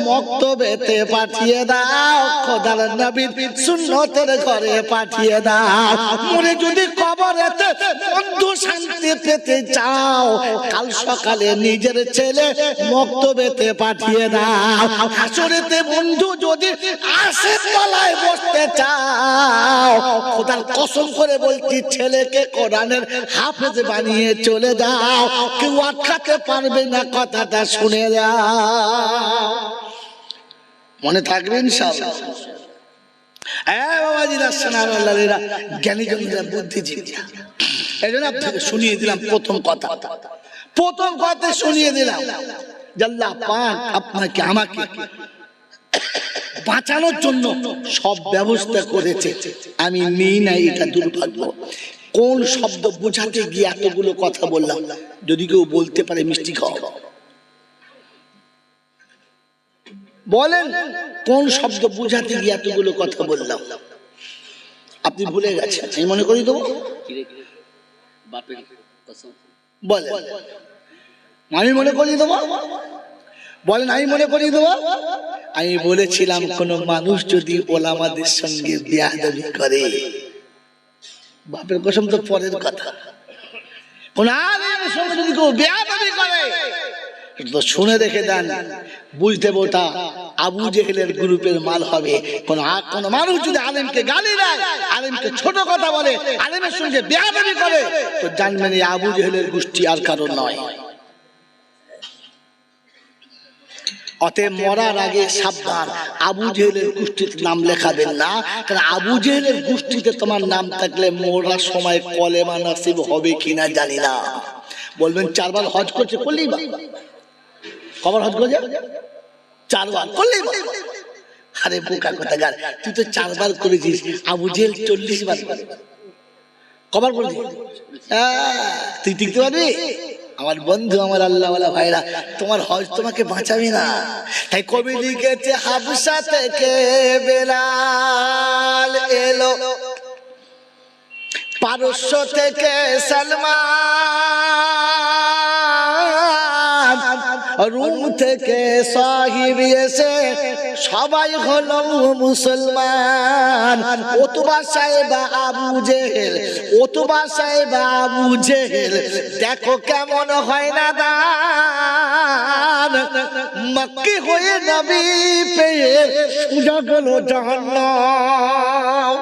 মক্তবেতে পাঠিয়ে দাও, খোদার নবীর সুন্নতের ঘরে পাঠিয়ে দাও। মনে যদি কবরেতে বন্ধু শান্তি পেতে চাও, কাল সকালে নিজের ছেলে মক্তবেতে পাঠিয়ে দাও। হাসরেতে বন্ধু যদি আশের তলায় বসতে চাও, খোদার কসম করে বলছি ছেলেকে কোরআনের হাফেজ বানিয়ে চলে যাও, কেউ আটকাতে পারবে না, কথাটা শুনে যাও। মনে থাকবে ইনশাআল্লাহ। বাবাজিরা সোনার জ্ঞানী জনেরা বুদ্ধিজীবীরা, এই জন্য আপনাকে শুনিয়ে দিলাম প্রথম কথা শুনিয়ে দিলাম। আল্লাহ পাক আপনাকে আমাকে বাঁচানোর জন্য সব ব্যবস্থা করেছে, আমি নেই না, এটা দুর্ভাগ্য। কোন শব্দ বোঝাতে গিয়ে এতগুলো কথা বললাম? যদি কেউ বলতে পারে মিষ্টি খাওয়া, বলেন কোন শব্দ বোঝাতে গিয়ে এতগুলো কথা বললাম? আপনি ভুলে গেছেন, আমি মনে করি দেবো। বলেন আমি মনে করিয়ে দেবো, বলেন আমি মনে করিয়ে দেবো। আমি বলেছিলাম কোন মানুষ যদি ওলামাদের সঙ্গে বেয়াদবি করে, বাপের কসম তো পরের কথা, কোন আলেমের সঙ্গে যদি কেউ বেয়াদবি করে তো শুনে দেখে দেন, বুঝতে ওটা আবু জেহেলের গ্রুপের মাল হবে। কোন মানুষ যদি আলেমকে গালি দেয়, আলেমকে ছোট কথা বলে, আলেমের সঙ্গে বেয়াদবি করে, তো জানবেন এই আবু জেহেলের গোষ্ঠী আর কারণ নয়। অতএব মরার আগে সাবধান, আবু জেহেলের গোষ্ঠীতে নাম লেখাবেন না, কারণ আবু জেহেলের গোষ্ঠীতে তোমার নাম থাকলে মরার সময় কলেমা নসিব হবে কিনা জানি না। বলবেন 4 বার হজ করছে, করলেই বা কবার হজ করেছে? 4 বার, করলেই বা। আরে বোকা কোথাকার, তুই তো 4 বার করেছিস, আবু জেহেল 40 বার কবার করেছিস? তুই টিকতে পারবি? আমার বন্ধু, আমার আল্লাহওয়ালা ভাইরা, তোমার হজ তোমাকে বাঁচাবে না। তাই কবি লিখেছে, হাবশা থেকে বেলাল এলো, পারস্য থেকে সালমান, রুম থেকে সাহিব এসে সবাই হলো মুসলমান। ওতবা সাহেব আবু জেহেল, ওতবা সাহেব আবু জেহেল, দেখো কেমন হয় না দান, মক্কি হয়ে নবী পেয়ে সোজা গেল জাহান্নাম।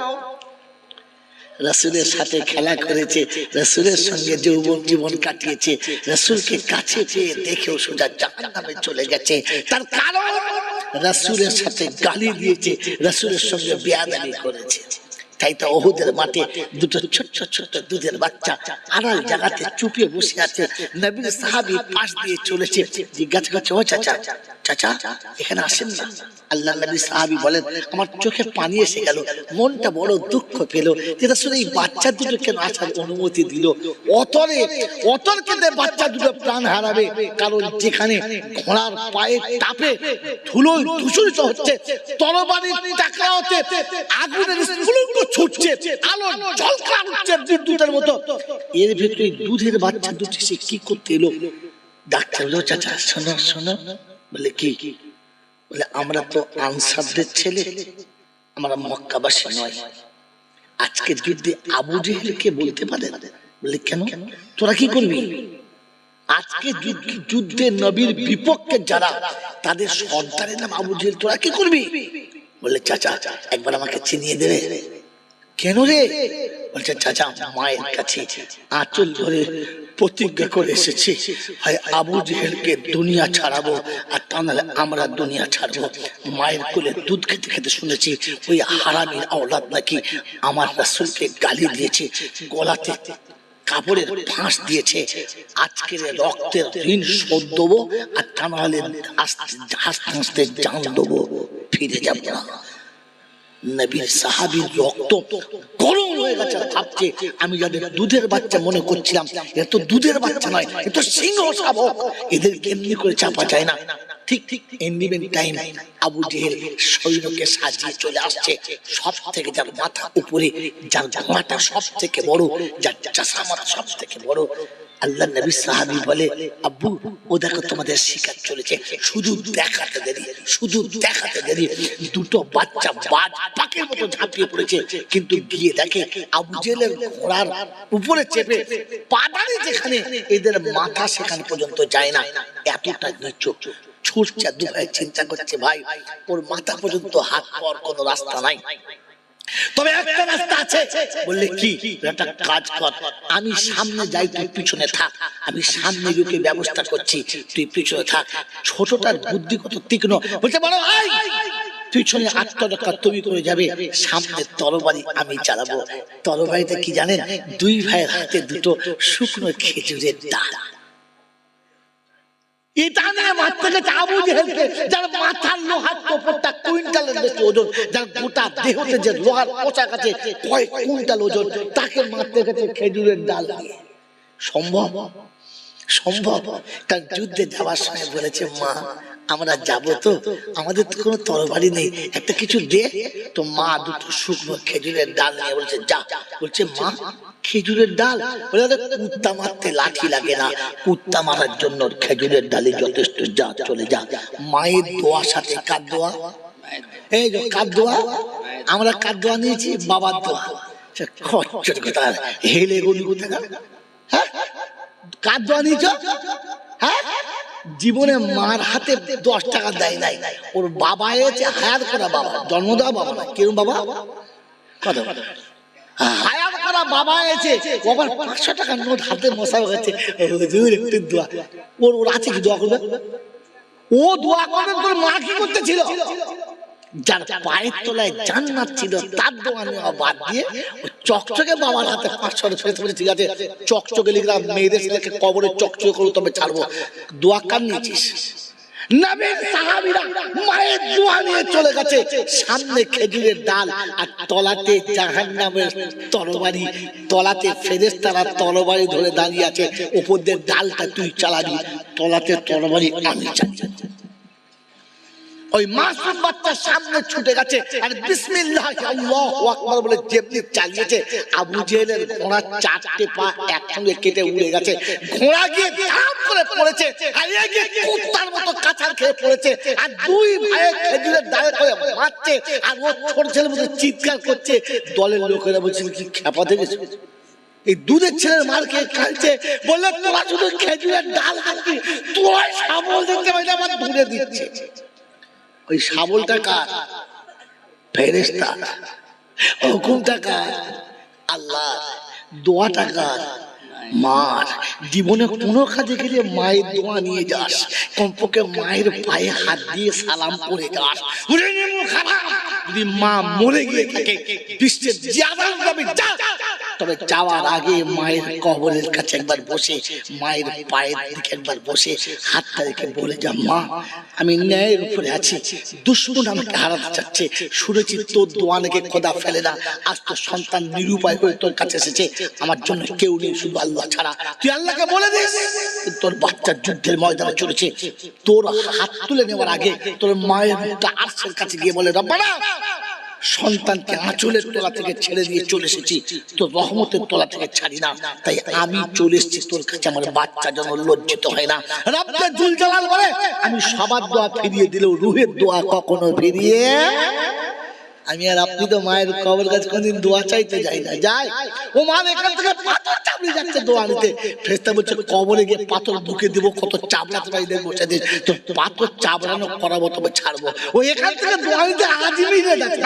রাসূলের সাথে খেলা করেছে, রাসূলের সঙ্গে যৌবন জীবন কাটিয়েছে, রাসূলকে কাছে পেয়ে দেখেও সোজা জাহান্নামে চলে গেছে। তার কারণ রাসূলের সাথে গালি দিয়েছে, রাসূলের সঙ্গে বেয়াদবি করেছে। তাই তো ওহুদের মাঠে দুটো ছোট্ট ছোট্ট দুধের বাচ্চা আড়াল জায়গাতে চুপিয়ে বসে আছে। নবীর সাহাবী পাশ দিয়ে চলেছে, জিজ্ঞাসা করছে, ও চাচা, চাচা এখানে আসেন না। আল্লাহ নবী সাহাবী বলেন, আমার চোখে পানি এসে গেল, মনটা বড় দুঃখ পেল যে রাসূল এই বাচ্চা দুটো কেন আসার অনুমতি দিল। অতর কেঁদে বাচ্চা দুটো প্রাণ হারাবে, কারণ যেখানে ঘোড়ার পায়ের তাপে ধুলোয় দূষিত হচ্ছে, তরবারির টাকরাওতে আগুনের স্ফুলিঙ্গ ছুটছে, আলো ঝলকা উঠছে বিদ্যুতের মতো, এর ভিতরে দুধের বাচ্চা দুটি সে কি করতে এলো? ডাক্তার বলল, চাচা শোনো শোনো। বলে কি? বলে আমরা তো আনসারদের ছেলে, আমরা মক্কাবাসী নয়। আজকে যুদ্ধে আবু জেহেলকে বলতে পারে? বলে কেন, তোরা কি করবি? আজকে যুদ্ধে নবীর বিপক্ষে যারা, তাদের সর্দারের নাম আবু জেহেল, তোরা কি করবি? বলে চাচা একবার আমাকে চিনিয়ে দেবে। কেন রে? বলছে চাচা মায়ের কাছে আঁচল ধরে প্রতিজ্ঞা করে এসেছি, হয় আবু জেহেলকে দুনিয়া ছাড়াবো, আর তা নাহলে আমরা দুনিয়া ছাড়বো। মায়ের কোলে দুধ খেতে খেতে শুনেছি ওই হারামির আওলাদ নাকি আমার রাসূলকে গালি দিয়েছে, গলাতে কাপড়ের ফাঁস দিয়েছে। আজকের রক্তের ঋণ শোধ দেবো, আর তা নাহলে হাসতে হাসতে জান দেবো, ফিরে যাবো না। নবীর সাহাবীর রক্ত গরম হয়ে গেছে, ভাবছে আমি যাদের দুধের বাচ্চা মনে করছিলাম, এত দুধের বাচ্চা নয়, এত সিংহ শাবক, এদের এমনি করে চাপা যায় না। ঠিক ঠিক এন্ডিমেন্ট টাইম আবু জেহেল সৈন্যকে সাজিয়ে চলে আসছে। সব থেকে যার মাথা উপরে, যার জামাটা সব থেকে বড়, যার চাষামাত সব থেকে বড়। আল্লাহ নবী সাহাবী বলে, আব্বু ও দেখো তোমাদের শিকার চলেছে, শুধু দেখাতে দেরি, শুধু দেখাতে দেরি। দুটো বাচ্চা বাজ পাখির মতো ঝাঁপিয়ে পড়েছে, কিন্তু গিয়ে দেখে আবু জেহেলের ঘোড়ার উপরে চেপে পাদানি যেখানে, এদের মাথা সেখানে পর্যন্ত যায় না, এতটা নিচু ছুটছে। দু ভাই চিন্তা করছে, ভাই ওর মাথা পর্যন্ত হাত পাওয়ার কোনো রাস্তা নাই, তবে একটা রাস্তা আছে। বললে কি? একটা কাজ কর, আমি সামনে যাই, তুই পিছনে থাক, আমি সামনে গিয়ে ব্যবস্থা করছি, তুই পিছনে থাক। ছোটটার বুদ্ধি কত তীক্ষ্ণ, বলতে বড় ভাই পিছনে আত্মরক্ষা তুমি করে যাবে, সামনে তরবারি আমি চালাবো। তরবারিটা কি জানেন? দুই ভাইয়ের হাতে দুটো শুকনো খেজুরের ডাল। এটা নিয়ে মারতে গেছে আবু জেহেলকে, যার মাথার লোহার টোপরটা কুইন্টালের বেশি ওজন, যার গোটা দেহতে যে লোহার পোশাক আছে কয়েক কুইন্টাল ওজন, তাকে মারতে গেছে খেজুরের ডাল দিয়ে। সম্ভব? সম্ভব। তার যুদ্ধে যাওয়ার সময় বলেছে, মা আমরা যাবো তো, আমাদের তো কোনো তরবারি নেই, একটা কিছু দে। তো মা দুটো শুকনো খেজুরের ডাল নিয়ে বলছে যা। বলছে মা খেজুরের ডাল? কুত্তা মারতে লাঠি লাগে না, কুত্তা মারার জন্য খেজুরের ডালে যথেষ্ট, যা চলে যা। মায়ের দোয়া সাথে কার দোয়া? এই যে কার দোয়া? আমরা কার দোয়া নিয়েছি? বাবার দোয়া। হেলে গলি কোথায়? হ্যাঁ কার দোয়া নিয়েছ? হ্যাঁ জীবনে মার হাতে 10 টাকা দেয় নাই, ওর বাবা এসে হায়ার করা বাবা, জন্ম দেওয়া বাবা না, কিরম বাবা? কত হায়ার করা বাবা এসে বাবার 500 টাকার নোট হাতে মশা হয়েছে, হুজুর একটু দোয়া। ওর আছে কি দোয়া করবে? ও দোয়া করবে তোর মা কি করতেছিল? যার পায়ের তলায় জান্নাত ছিল তার দোয়া নেওয়া বাদ দিয়ে চকচকে বাবার হাতে 500 ফেলে ঠিক আছে, চকচকে লিখলাম মেয়েদের ছেলেকে কবরে চকচকে করে তবে ছাড়বো। দোয়া কার নিয়েছিস? নবীর সাহাবীরা মায়ের দোয়া নিয়ে চলে গেছে, সামনে খেজুরের ডাল আর তলাতে জাহান্নামের তরবারি, তলাতে ফেরেশতারা তরবারি ধরে দাঁড়িয়ে আছে, উপর দিয়ে ডালটা তুই চালাবি, তলাতে তরবারি আমি চালিয়ে। ওই মাসুম বাচ্চা সামনে ছুটে গেছে আর বিসমিল্লাহ আল্লাহু আকবার বলে যেমনি চালিয়েছে, আবু জেহেলের ঘোড়া 4টে পা একসঙ্গে কেটে উড়ে গেছে। ঘোড়া গিয়ে ধাপ করে পড়েছে আর এগিয়ে কুত্তার মতো কাঁচার খেয়ে পড়েছে। আর দুই ভাই খেজুরের ডালে করে মারছে আর ও ছোট ছেলের মতো চিৎকার করছে। দলের লোকেরা বলছে কি খেপা দেখেছে, এই দুধের ছেলের মার খেয়ে কাঁদছে। বললে তোরা শুধু খেজুরের ডাল খাচ্ছি, তোরা শাবল দেখতে পাই না, আমার দূরে দিচ্ছে। ওই শাবলটা কার? ফেরেশতা। হুকুমটা কার? আল্লাহ। দোয়াটা কার? মার। জীবনে কোনো কাজে গেলে মায়ের দোয়া নিয়ে যাস, কমপক্ষে মায়ের পায়ে হাত দিয়ে সালাম করে যাস। যদি মা মরে গিয়ে থাকে বিশ্বের তবে যাওয়ার আগে মায়ের কবরের কাছে একবার বসে, মায়ের পায়ের দিকে একবার বসে হাতটা রেখে বলে যা, মা আমি ন্যায়ের উপরে আছি, দুশমন আমাকে হারাতে চাচ্ছে, শুনেছি তোর দোয়া নাকি খোদা ফেলে না, আজ তোর সন্তান নিরুপায় হয়ে তোর কাছে এসেছে, আমার জন্য কেউ নেই শুধু আল্লাহ ছাড়া, তুই আল্লাহকে বলে দিস তোর বাচ্চা যুদ্ধের ময়দানে চলেছে। তোর হাত তুলে নেওয়ার আগে তোর মায়ের মুখটা আরশের কাছে গিয়ে বলে, রব্বানা সন্তানকে আঁচলের তলা থেকে ছেড়ে দিয়ে চলে এসেছি, তোর রহমতের তলা থেকে ছাড়ি না, তাই আমি চলে এসেছি তোর কাছে, আমার বাচ্চা যেন লজ্জিত হয় না। রব্বে জুল জালাল বলে, আমি সবার দোয়া ফিরিয়ে দিলেও রুহের দোয়া কখনো ফিরিয়ে। আমি আর আপনি তো মায়ের কবর কাছে কোনদিন দোয়া চাইতে যাই না, যাই ও মা এখান থেকে পাথর চাপড়ে যাচ্ছে দোয়া নিতে। ফেরেশতা বলছে কবরে গিয়ে পাথর বুকে দিব, কত চাপড়াতে পারি দেখ বসে দিস, তো পাথর চাপড়ানো করাবো তবে ছাড়বো। ও এখান থেকে দোয়া নিতে আজমিরে যাচ্ছে,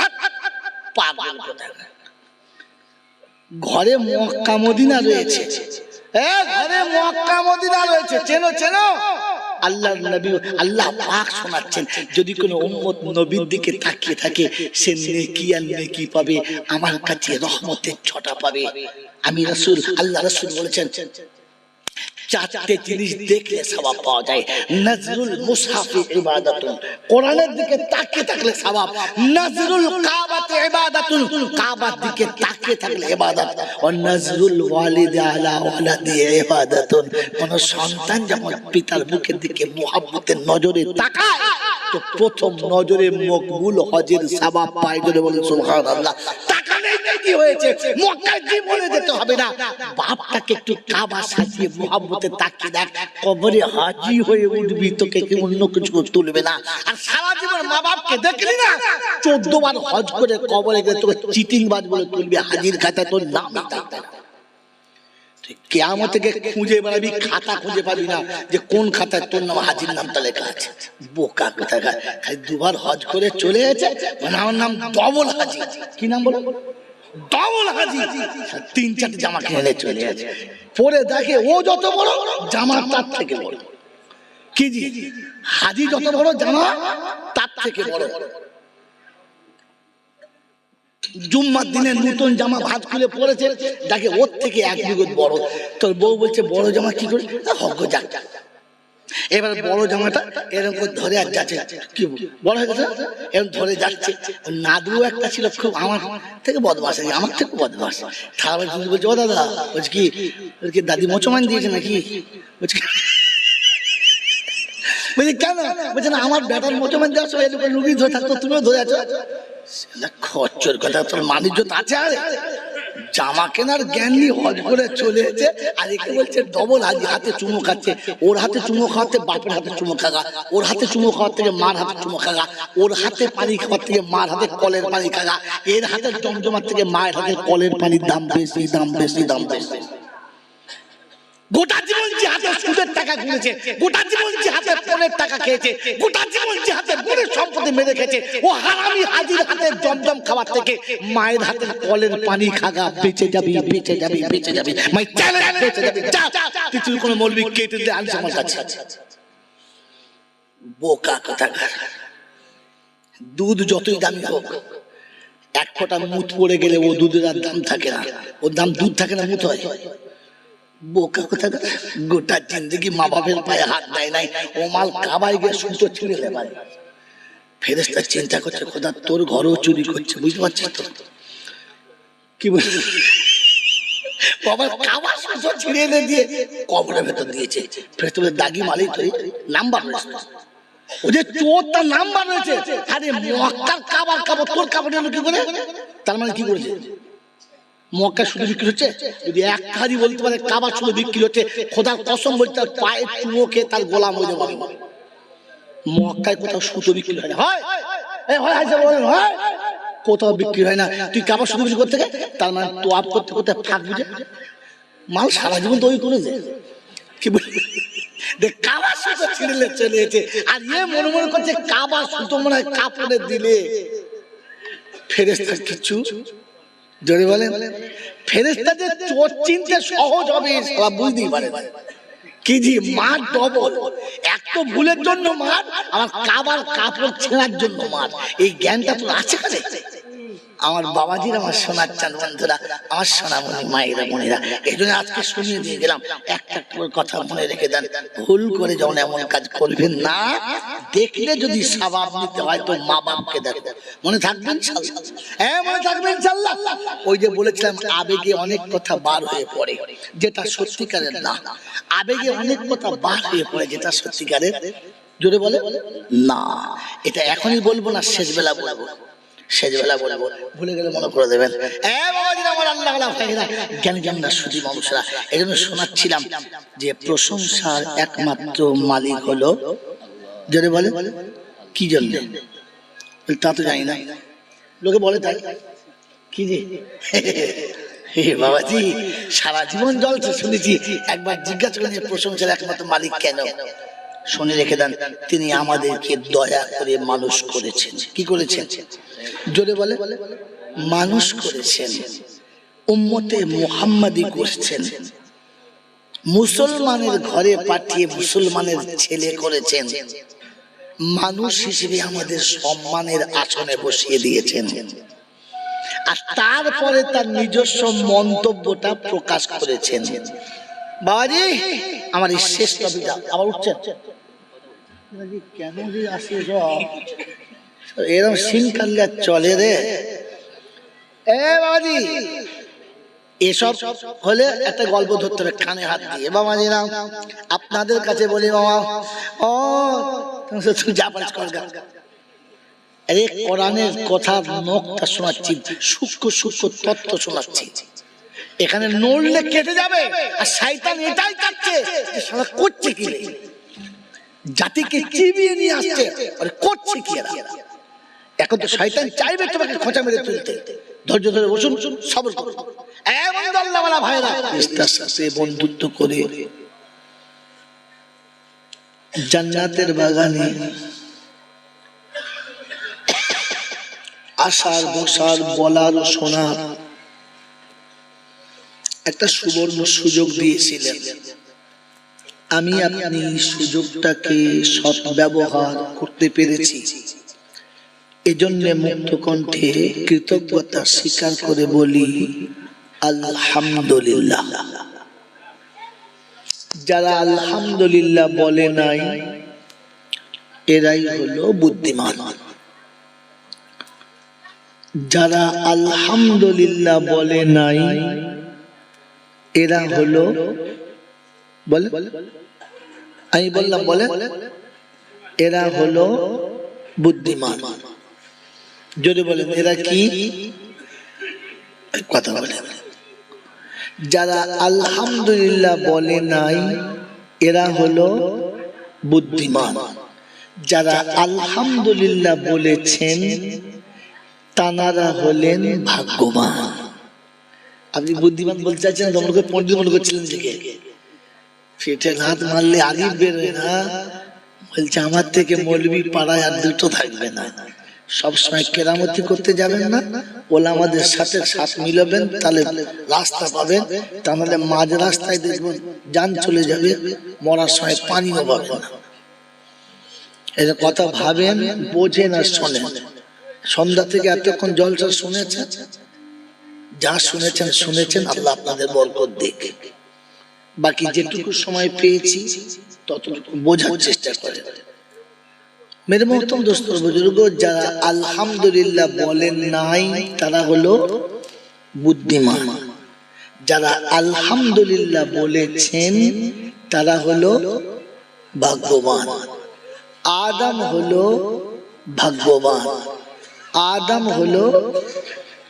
পাগল কোথাকার। ঘরে মক্কা মদিনা রয়েছে, ঘরে মক্কা মদিনা রয়েছে, চেনো চেনো? আল্লাহর নবী আল্লাহ পাক শোনাচ্ছেন, যদি কোনো উম্মত নবীর দিকে তাকিয়ে থাকে সে নেকি আর নেকি পাবে, আমার কাছে রহমতের ছটা পাবে। আমি রাসূল, আল্লাহ রাসূল বলেছেন 4টে জিনিস দেখলে সওয়াব পাওয়া যায়। নজরুল মুসহাফি ইবাদাতুন, কোরআনের দিকে তাকিয়ে থাকলে সওয়াব। নজরুল কাবাতে ইবাদাতুন, কাবার দিকে তাকিয়ে থাকলে ইবাদত। ওয়া নজরুল ওয়ালিদি আলা ওয়ালাদি ইবাদাতুন, কোন সন্তান যেমন পিতার মুখের দিকে মুহাব্বতের নজরে তাকায় তো প্রথম নজরে মকবুল হজের সওয়াব পায়। জোরে বলেন সুবহানাল্লাহ। তাকালেই কি হয়েছে, মক্কায় জীবনে যেতে হবে না, বাপটাকে একটু কাবা সাজিয়ে মুহাব্বতে তাকিয়ে দেখ, কবরে হাজি হয়ে উঠবি, তোকে কি অন্য কিছু তুলবে না। আর সারা জীবন মা বাপকে দেখলি না, 14 বার হজ করে কবরে গেলে তোকে চিটিংবাজ বলে তুলবে, হাজির খাতা তোর নাম থাকবে না। কিয়ামত থেকে খুঁজে বেড়াবি, খাতা খুঁজে পাবি না যে কোন খাতায় তোর নাম হাজির নামটা লেখা আছে। বোকা কোথাকার, খালি 2 বার হজ করে চলে গেছে, আমার নাম ডবল হাজি। কি নাম বলো? ডবল হাজি। 3-4 জামা কিনে চলে গেছে, পরে দেখে ও যত বড় জামা তার থেকে বড়। কি জি, হাজি যত বড় জামা তার থেকে বড়। জুম্মার দিনে নতুন জামা ভাঁজ খুলে পড়েছে, দেখে ওর থেকে 1 বিঘত বড়। তোর বউ বলছে বড় জামা কি করে, হক যাক। এবার বড় জামাটা এরকম করে ধরে আর যাচ্ছে, কি বড় হয়ে গেছে এরকম ধরে যাচ্ছে। নাদু একটা ছিল খুব আমার থেকে বদমাশ, আমার থেকে বদমাশ। তারপর বলছে ও দাদা, বলছে কি দাদি মোচমান দিয়েছে নাকি? বলছে কেন? বলছে না আমার বেটার মোচমান দেওয়ার সময় এরকম রুগী ধরে থাকতো, তুমিও ধরে আছো। খরচের কথা, তোর মানিজ্যত আছে? আরে জামা কেনার জ্ঞান নিয়ে হজ করে চলে এসেছে, আর একে বলছে ডবল হাজি। হাতে চুমো খাচ্ছে, ওর হাতে চুমো খাওয়াতে বাপের হাতে চুমো খাগা, ওর হাতে চুমো খাওয়ার থেকে মার হাতে চুমো খাগা, ওর হাতে পানি খাওয়ার থেকে মার হাতে কলের পানি খাগা, এর হাতে জমজমার থেকে মায়ের হাতে কলের পানির দাম বেশি, দাম বেশি, দাম বেশি। গোটা জীবন যে হাতে সুদের টাকা গুনেছে, গোটা জীবন যে হাতে পনের টাকা খেয়েছে, গোটা জীবন যে হাতে বোনের সম্পত্তি মেরে খেয়েছে, ও হারামি হাজির হাতে জমজম খাবার থেকে মায়ের হাতে কলের পানি খাগা বেঁচে যাবি, বেঁচে যাবি, বেঁচে যাবি। মাই চ্যালেঞ্জ বেঁচে যাবি। যা কিছু কোনো মৌলবি কেটে দিয়ে আনছে আমার কাছে। বোকা কোথাকার। দুধ যতই দামি হোক, এক ফোঁটা মুত পড়ে গেলে ও দুধের আর দাম থাকে না, ওর দাম দুধ থাকে না, মুত হয়। বোকা কোথাকার, গোটা জিন্দগি মা বাপের পায়ে হাত দেয় নাই, ও মাল কাবাই গিয়ে সুতো ছিঁড়ে নেয়। ফেরেশতা চিন্তা করছে, খোদা তোর ঘরেও চুরি করছে, বুঝতে পারছিস তো কি বলছিস? বাবা কাবা সুতো ছিঁড়ে এনে দিয়ে কবরের ভেতর দিয়েছে। ফেরেশতা দাগি মালিক তুই নাম্বার রয়েছে, ও যে চোর তার নাম্বার রয়েছে। আরে মক্কার কাবার কাবা তোর কাবার হলো কি করে? তার মানে কি করেছে? মক্কা শুধু বিক্রি হচ্ছে, যদি এক হাজি বলতে পারে কাবা শুধু বিক্রি হচ্ছে, খোদার কসম বলতে তার পায়ের চুমোকে তার গোলাম হয়ে যাবে। মক্কায় কোথাও সুতো বিক্রি হয় না, হয় কোথাও বিক্রি হয় না। তুই কাবা শুধু বিক্রি করতে গেলে তার মানে তো আপ করতে করতে ফাঁক বুঝে মাল সারা জীবন তো ওই করেছে। কি বলবি, দেখ কাবা সুতো ছিঁড়লে চলে যেতে, আর ইয়ে মনে মনে করছে কাবা সুতো মনে হয় কাপড়ে দিলে ফেরেশতা কিছু জোরে বলেন। ফেরেশতা যে চোর চিনতে সহজ হবে সব বুঝতেই পারে কি জি মার ডবল, এক তো ভুলের জন্য মার, আমার কাবার কাপড় ছেঁড়ার জন্য মার। এই জ্ঞানটা তোর আছে কাছে? আমার বাবাজির, আমার সোনার চাঁদ বন্ধুরা, আমার সোনামণি মায়েরা বোনেরা, এই জন্য আজকে শুনিয়ে দিয়ে গেলাম, একটা কথা মনে রেখে দেন, ভুল করে যখন এমন কাজ করবেন না, দেখলে যদি সওয়াব নিতে হয় তো মা বাপকে দেখো। মনে থাকবেন মনে থাকবেন ইনশাআল্লাহ। ওই যে বলেছিলাম আবেগে অনেক কথা বার হয়ে পড়ে যেটা সত্যিকারের না, আবেগে অনেক কথা বার হয়ে পড়ে যেটা সত্যিকারের জোরে বলে না। এটা এখনই বলবো না, শেষ বেলা বলবো, শেষবেলা বলবো, ভুলে গেলে মনে করে দেবেন। শুধু মানুষরা এই জন্য শোনাচ্ছিলাম যে প্রশংসার একমাত্র মালিক হলো, যদি বলে কি জন্য তা তো জানি না, লোকে বলে তাই কি যে বাবাজি সারা জীবন জলছে শুনেছি, একবার জিজ্ঞাসা করেন যে প্রশংসার একমাত্র মালিক কেন? শুনে রেখে দেন, তিনি আমাদেরকে দয়া করে মানুষ করেছেন। কি করেছেন? জোরে বলে মানুষ করেছেন, উম্মতে মুহাম্মাদি করছেন, মুসলমানের ঘরে পাঠিয়ে মুসলমানের ছেলে করেছেন, মানুষ হিসেবে আমাদের সম্মানের আসনে বসিয়ে দিয়েছেন। আর তারপরে তার নিজস্ব মন্তব্যটা প্রকাশ করেছেন। বাবাজি আমার এই শেষ কবিতা আবার উঠছেন কেন যে আসে এরকম সিন কাল্লা চলে রে। বাবাজি এসব হলে একটা গল্প ধরতে হবে কানে হাত দিয়ে। বাবাজি না আপনাদের কাছে বলি বাবা, ও যা পারিস কর, আরে কোরআনের কথা নকটা শোনাচ্ছি, সূক্ষ্ম সূক্ষ্ম তত্ত্ব শোনাচ্ছি, এখানে নড়লে কেটে যাবে। আর শয়তান এটাই কাটছে যে সারা করছে কি, জাতিকে চিবিয়ে নিয়ে আসছে, আরে করছে কি এরা। এখন তো শয়তান চাইবে তোমাকে খোঁচা মেরে তুলতে, ধৈর্য ধরে বসুন, সবর করুন। এমন আল্লাহওয়ালা ভাইরা ইস্তার সাথে বন্ধুত্ব করে জান্নাতের বাগানে আসার বসার বলার শোনার একটা সুবর্ণ সুযোগ দিয়েছিলেন। আমি আপনি সুযোগটাকে সৎ ব্যবহার করতে পেরেছি, এজন্য মুক্ত কণ্ঠে কৃতজ্ঞতা স্বীকার করে বলি আলহামদুলিল্লাহ। যারা আলহামদুলিল্লাহ বলে নাই এরাই হলো বুদ্ধিমান। যারা আলহামদুলিল্লাহ বলে নাই এরা হলো বলে, আমি বললাম বলে, এরা হলো বুদ্ধিমান। যদি বলেন এরা কি কথা বলে, যারা আলহামদুলিল্লাহ বলে নাই এরা হলো বুদ্ধিমান, যারা আলহামদুলিল্লাহ বলেছেন তানারা হলেন ভাগ্যবান। আপনি বুদ্ধিমান বলতে চাচ্ছেন, তোমাকে পণ্ডিত মনে করছিলেন দিকে পেটে হাত মারলে আলিফ বেরোয় না, বলছে আমার থেকে মৌলবী পাড়ায় আর দুটো থাকবে না। সবসময় কেরামতি করতে যাবেন না, ওলামাদের সাথে সাথ মিলাবেন, তাহলে রাস্তা পাবেন, তাহলে মাঝ রাস্তায় দেখবেন যান চলে যাবে, মরার সময় পানিও পাবেন না। এই কথা ভাবেন, বোঝেন আর শোনেন। সন্ধ্যা থেকে এতক্ষণ জলসা শুনেছেন, যা শুনেছেন শুনেছেন, আল্লাহ আপনাদের বরকত দিক। বাকি যেটুকু সময় পেয়েছি ততটুকু বোঝার চেষ্টা করেন। মেরে মোহতরম দোস্ত বুজুর্গ, যারা আলহামদুলিল্লাহ বলেন নাই তারা হলো বুদ্ধিমান, যারা আলহামদুলিল্লাহ বলেছেন তারা হলো ভাগ্যবান। আদম হলো ভাগ্যবান, আদম হলো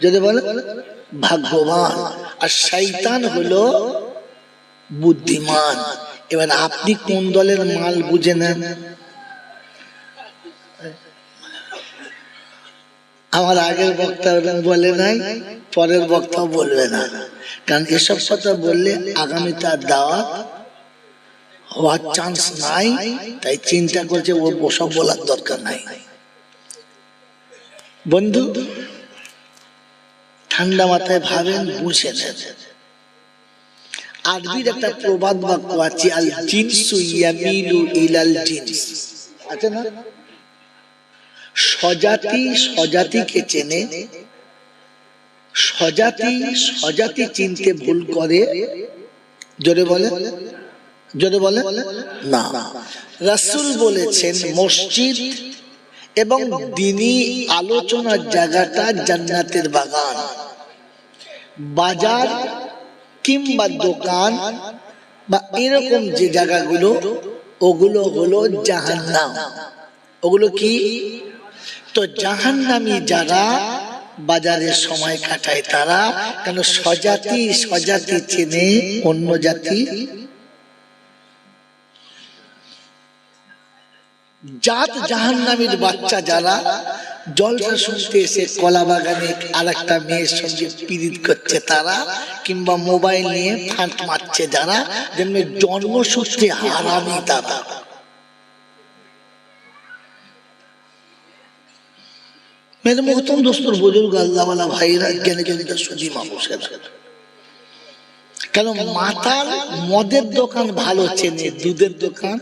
যদি বলে ভাগ্যবান, আর শয়তান হলো বুদ্ধিমান। এবার আপনি কোন দলের মাল বুঝে নেন? আমার আগের বক্তা বলে নাই, পরের বক্তাও বলবে না, কারণ এসব কথা বললে আগামী তার দাওয়াত হওয়ার চান্স নাই। তাই চিন্তা করছে ওসব বলার দরকার নাই। বন্ধু, ঠান্ডা মাথায় ভাবেন, বুঝে নেন। আরবির একটা প্রবাদ বাক্য আছে, আল জিনসু ইয়ামিলু ইলাল জিনস, আছে না? স্বজাতি স্বজাতিকে চেনে, স্বজাতি স্বজাতি চিনতে ভুল করে। জোরে বলে, জোরে বলে না। রাসূল বলেছেন মসজিদ এবং দ্বীনি আলোচনার জায়গাটা জান্নাতের বাগান। বাজার কিংবা দোকান বা এরকম যে জায়গাগুলো, ওগুলো হলো জাহান্নাম। ওগুলো কি? তো জাহান্নামী যারা বাজারে সময় কাটায় তারা, কেন স্বজাতি স্বজাতি চেনে, অন্য জাতি জাত জাহান্নামীর বাচ্চা যারা জলসা শুনতে এসে কলা বাগানে আর একটা মেয়ের সঙ্গে পীড়িত করছে তারা, কিংবা মোবাইল নিয়ে ফাঁট মারছে যারা, যেমনি জন্মসূত্রে হারামি তারা। মেরে মোহতরম দোস্তর বুজুর্গ, আল্লাহওয়ালা ভাইরা, জ্ঞানী জনিত সুধী মানুষের, কেন মাতাল মদের দোকান ভালো চেনে, দুধের দোকান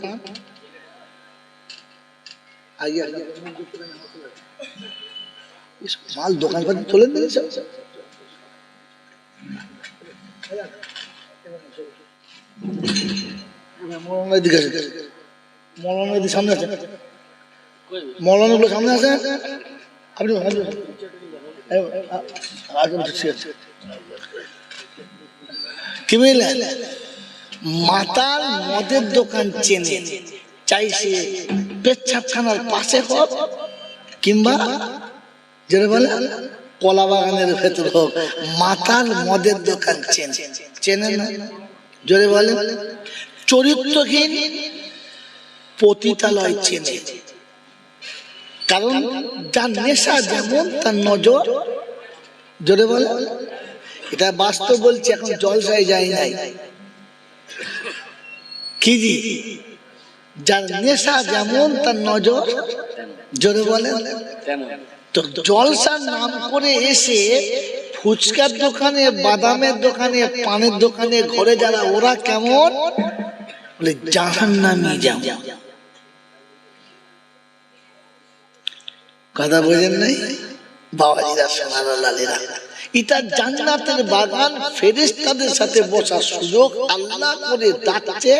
মাল দোকান পাতি তোলেন দিয়েছে। মৌলানা সামনে আছে, মৌলানা গুলো সামনে আছে। আপনি কি বুঝলেন? মাতাল মদের দোকান চেনে, চাই সে পেচ্ছাপখানার পাশে হোক কিংবা যেটা বলে কলা বাগানের ভেতর হোক, মাতাল মদের দোকান চেনে। চেনে না? জোরে বলে। চরিত্রহীন পতিতালয় চেনে, কারণ যার নেশা যেমন তার নজর। জোরে বলে। এটা বাস্তব বলছি, এখন জলসায় যায় নাই। কি জি? যার নেশা যেমন তার নজর। জোরে বলে। তো জলসার নাম করে এসে ফুচকার দোকানে, বাদামের দোকানে, পানের দোকানে ঘরে যারা, ওরা কেমন? বলে জাহান্নামী। যেমন কথা বোঝেন নাই বাবাজিরা, সোনারা, লালেরা? এটা জান্নাতের বাগান। ফেরেশতাদের সাথে বসার সুযোগ আল্লাহ করে ডাকছে।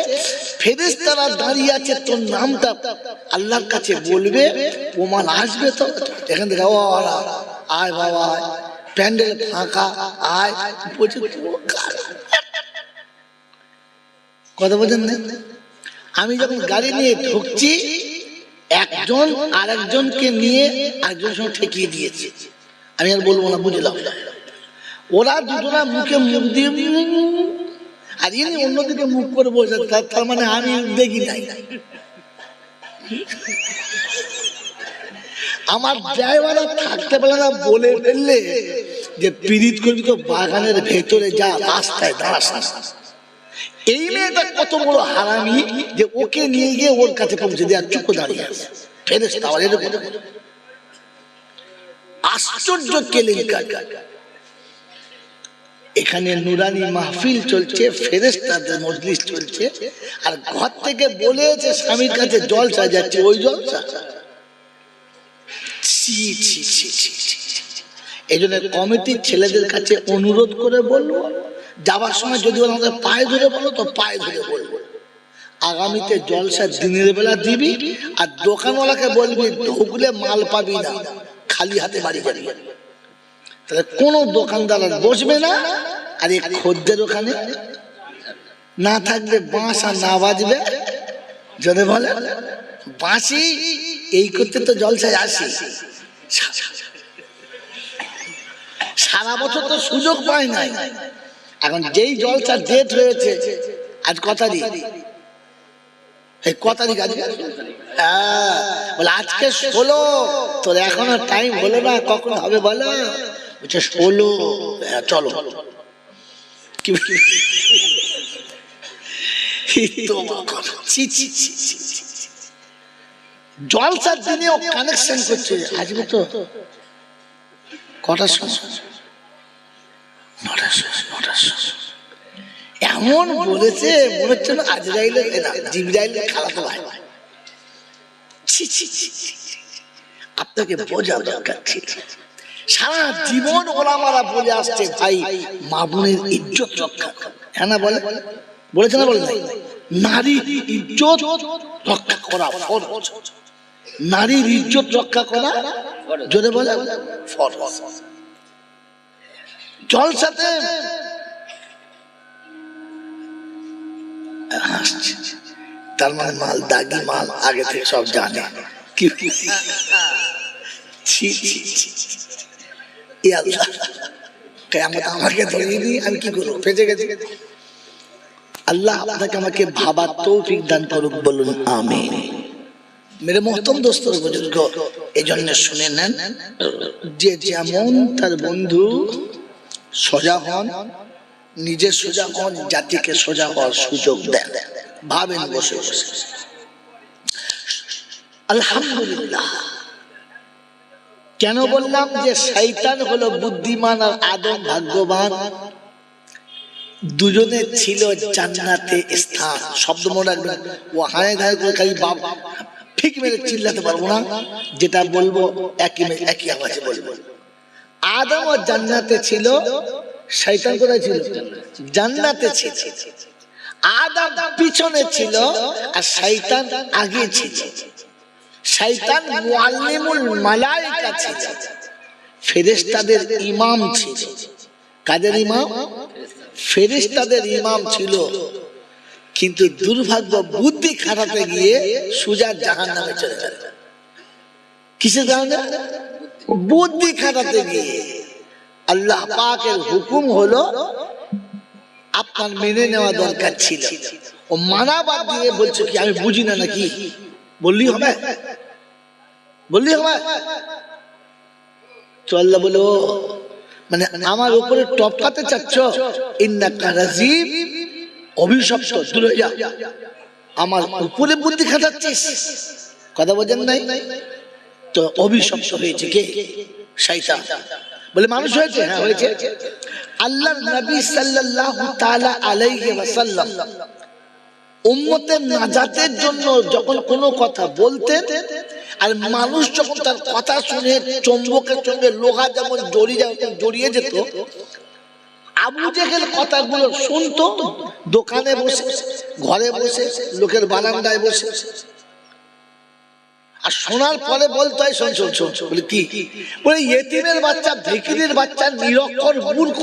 ফেরেশতারা দাঁড়িয়ে আছে, তোর নামটা আল্লাহর কাছে বলবে, ওমান আসবে। তো এখান থেকে আয় বাবা, প্যান্ডেল ফাঁকা, আয়। কথা বোঝেন না? আমি যখন গাড়ি নিয়ে ঢুকছি, একজন আরেকজনকে নিয়ে আরেকজনের সঙ্গে ঠেকিয়ে দিয়েছে। আমি আর বলবো না, বুঝলাম। ওরা দুজনা মুখে মুখ দিয়ে, আর ইনি অন্যদিকে মুখ করে বসে, তার মানে আমি দেখি নাই। আমার ড্রাইভাররা থাকতে পারে না, বলে ফেললে যে পীড়িত করবি তো বাগানের ভেতরে যা, রাস্তায় দাঁড়াস না। এই মেয়েটা কত বড় হারামি যে ওকে নিয়ে গিয়ে ওর কাছে পৌঁছে দেওয়ার চুপ দাঁড়িয়ে আছে। ফেরেশতা আশ্চর্য কেলেঙ্কারি। এখানে নুরানি মাহফিল চলছে, ফেরেশতাদের মজলিস চলছে, আর ঘর থেকে বলেছে স্বামীর কাছে জলসা যাচ্ছে, ওই জলসা। এই জন্য কমিটির ছেলেদের কাছে অনুরোধ করে বলবো, যাবার সময় যদি আমাদের পায়ে ধরে বলো তো পায়ে ধরে বলবো, আগামীতে জলসা দিনের বেলা দিবি, আর দোকানওয়ালাকে বলবি ঢুকলে মাল পাবি না, খালি হাতে বাড়ি যাবি। তাহলে কোনো দোকানদার বসবে না, আর এই খদ্দের ওখানে না থাকলে বাঁশ আর না বাজবে, যদি বলে বাঁশি এই করতে তো জলসায় আসি, সারা বছর তো সুযোগ পায় নাই। এখন যেই জলসার ডেট হয়েছে, আজ ক তারিখ? এই ক তারিখ আজকে? বলে আজকে 16, তোর এখনো টাইম হলো না, কখন হবে বলো? বলছে 16। চলো। জলসার দিনেও কানেকশন করছে, আসবে তো কটার সময়? 9টার সময়। এমন বলেছে মনে হচ্ছে না আজরাইলের জিবরাইলের খালাতো ভাই। আপনাকে বোঝা দরকার ছিল। সারা জীবন ওলামারা বলে আসছে ভাই মা বোনের ইজ্জত রক্ষা, হ্যাঁ না বলে? বলেছে না বলে? নারীর ইজ্জত রক্ষা করা ফরজ, নারীর ইজ্জত রক্ষা করা জোরে বলে ফরজ। জলসাতে তার মানে মাল দাগি মাল আগে থেকে সব জানে। কি আমাকে ধরিয়ে দিই, আমি কি করবো? ফেঁসে গেছি। আল্লাহ আপনাকে আমাকে ভাবার তৌফিক দান করুক, বলুন আমিন। মেরে মোহতরম দোস্ত বুজুর্গ, এই জন্য শুনে নেন, যে যেমন তার বন্ধু সোজা হন, নিজে সোজা হন, জাতিকে সোজা হওয়ার সুযোগ দেন। ভাবেন বসে বসে। আলহামদুলিল্লাহ। কেন বললাম যে শয়তান হলো বুদ্ধিমান আর আদম ভাগ্যবান? দুজনে ছিল জান্নাতে স্থান। শব্দ মনে রাখবেন, ও হায় ধায় করে খালি বাপ ঠিক মেরে চিল্লাতে পারবো না, যেটা বলবো একই আওয়াজে বলবো। আদম ও জান্নাতে ছিল, শয়তান কোথায় ছিল? জান্নাতে ছিল। আদম পিছনে ছিল আর শয়তান আগে ছিল। শয়তান মুআল্লিমুল মালায়েকা ছিল, ফেরেশতাদের ইমাম ছিল। কাদের ইমাম? ফেরেশতাদের ইমাম ছিল। কিন্তু দুর্ভাগ্য, বুদ্ধি খাটাতে গিয়ে সুজা জাহান্নামে চলে গেল। কিসের কারণে? বুদ্ধি খাটাতে গিয়ে। আল্লাহ পাকের হুকুম হলো আপনার মেনে নেওয়া দরকার ছিল, ও মানা বাদ দিয়ে বলছে কি আমি বুঝি না নাকি? বললি হবে? বললি হবে? তো আল্লাহ বলো মানে আমার উপরে টপকাতে চাচ্ছ? ইন্নাকা রাজিম, অভিশপ্ত, দূর হয়ে যা। আমার উপরে বুদ্ধি খাটাচ্ছিস, কথা বোঝেন নাই? তো অভিশপ্ত হয়েছে কে? শয়তান। বলে মানুষ হয়েছে? হ্যাঁ হয়েছে। আল্লাহর নবী সাল্লাল্লাহু তাআলা আলাইহি ওয়াসাল্লাম উম্মতের নাজাতের জন্য যখন কোনো কথা বলতেন, আর মানুষ যখন তার কথা শুনে চুম্বকের সঙ্গে লোহা যেমন জড়িয়ে যেত, আবু জেহেল কথাগুলো শুনতো দোকানে বসে, ঘরে বসে, লোকের বারান্দায় বসে, আর শোনার পরে বলতো শোন শোন শোন। বলে কি? বলে ইয়েতিমের বাচ্চা, ভিখিরির বাচ্চা, নিরক্ষর মূর্খ,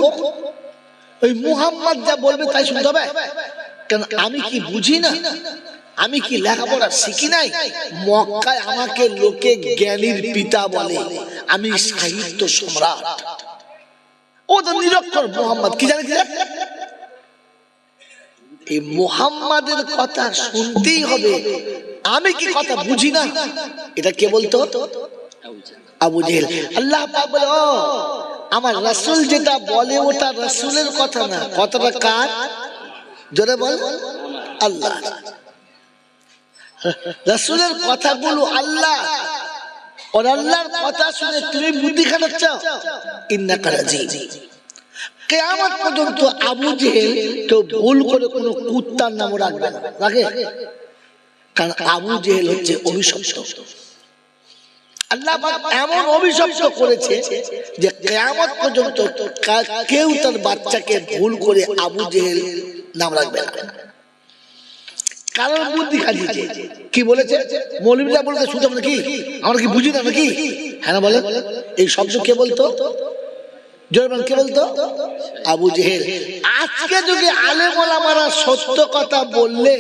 ওই মুহাম্মদ যা বলবে তাই শুনতে হবে। কেন আমি কি বুঝি না? আমি কি লেখাপড়া শিখি নাই? মক্কায় আমাকে লোকে জ্ঞানীর পিতা বলে, আমি সাহিত্য সম্রাট। ও তো নিরক্ষর মুহাম্মদ, কি জানে? এই মুহাম্মাদের কথা শুনতেই হবে। আমি কি কথা বুঝি না? এটা কে বলতো? আবু জেহেল। আল্লাহ পাক বলে ও আমার রাসূল যেটা বলে ওটা রাসূলের কথা না, কথাটা কার? জোরে বল। আল্লাহ। রাসূলের কথাগুলো আল্লাহ, আর আল্লাহর কথা শুনে তুমি বুদ্ধি খাটাচ্ছ। ইন্নাকা রাজিম। কিয়ামত পর্যন্ত আবু জেহেল কেউ ভুল করে কোনো কুত্তার নাম রাখবে না, রাখে? কারণ আবু জেহেল হচ্ছে অভিশপ্ত। আল্লাহ পাক এমন অভিশপ্ত করেছে যে কিয়ামত পর্যন্ত কেউ তার বাচ্চাকে ভুল করে আবু জেহেল নাম রাখবে না। কারণ বুদ্ধি খাটিয়েছে। কি বলেছে? মৌলভীরা বলতে শুনতাম নাকি? আমরা কি বুঝি না নাকি? হ্যাঁ বলে। এই শব্দ কে বলতো? জোরবান কে বলতো? আবু জেহেল। আজকে যদি আলেম ওলামারা সত্য কথা বললে,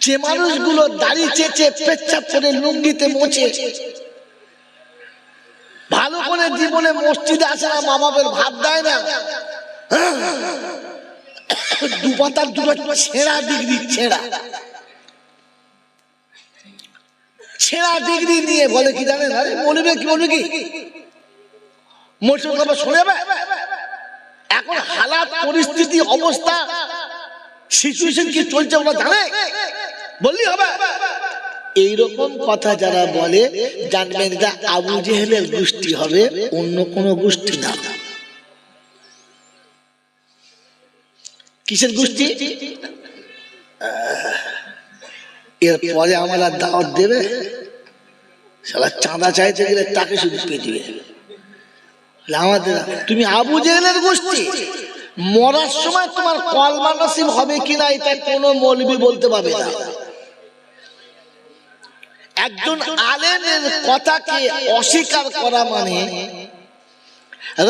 যে মানুষগুলো দাড়ি চেঁচে পেচ্ছাপ করে লুঙ্গিতে মোছে, ভালো করে জীবনে মসজিদে আসে না, মা বাপের ভাত দেয় না, দুপাতার দুটো ছেঁড়া ডিগ্রি ছেঁড়া ডিগ্রি নিয়ে বলে কি জানেন? আরে বলবে কি, বলবে কি মসজিদ কথা শুনেবে? এখন হালাত পরিস্থিতি অবস্থা সিচুয়েশন কি চলছে ওরা জানে? বললি হবে? এইরকম কথা যারা বলে জানবেন এটা আবু জেহেলের গোষ্ঠী হবে, অন্য কোন গোষ্ঠী না। কিসের গোষ্ঠী? এরপরে আমরা দাওয়াত দেবে, সারা চাঁদা চাইতে গেলে তাকে শুধু পেটিবে। আমাদের তুমি আবু জেহেলের গোষ্ঠী, মরার সময় তোমার কলমা নসিব হবে কিনা এটা কোনো মৌলবি বলতে পারবে না। একজন আলেমের কথাকে অস্বীকার করা মানে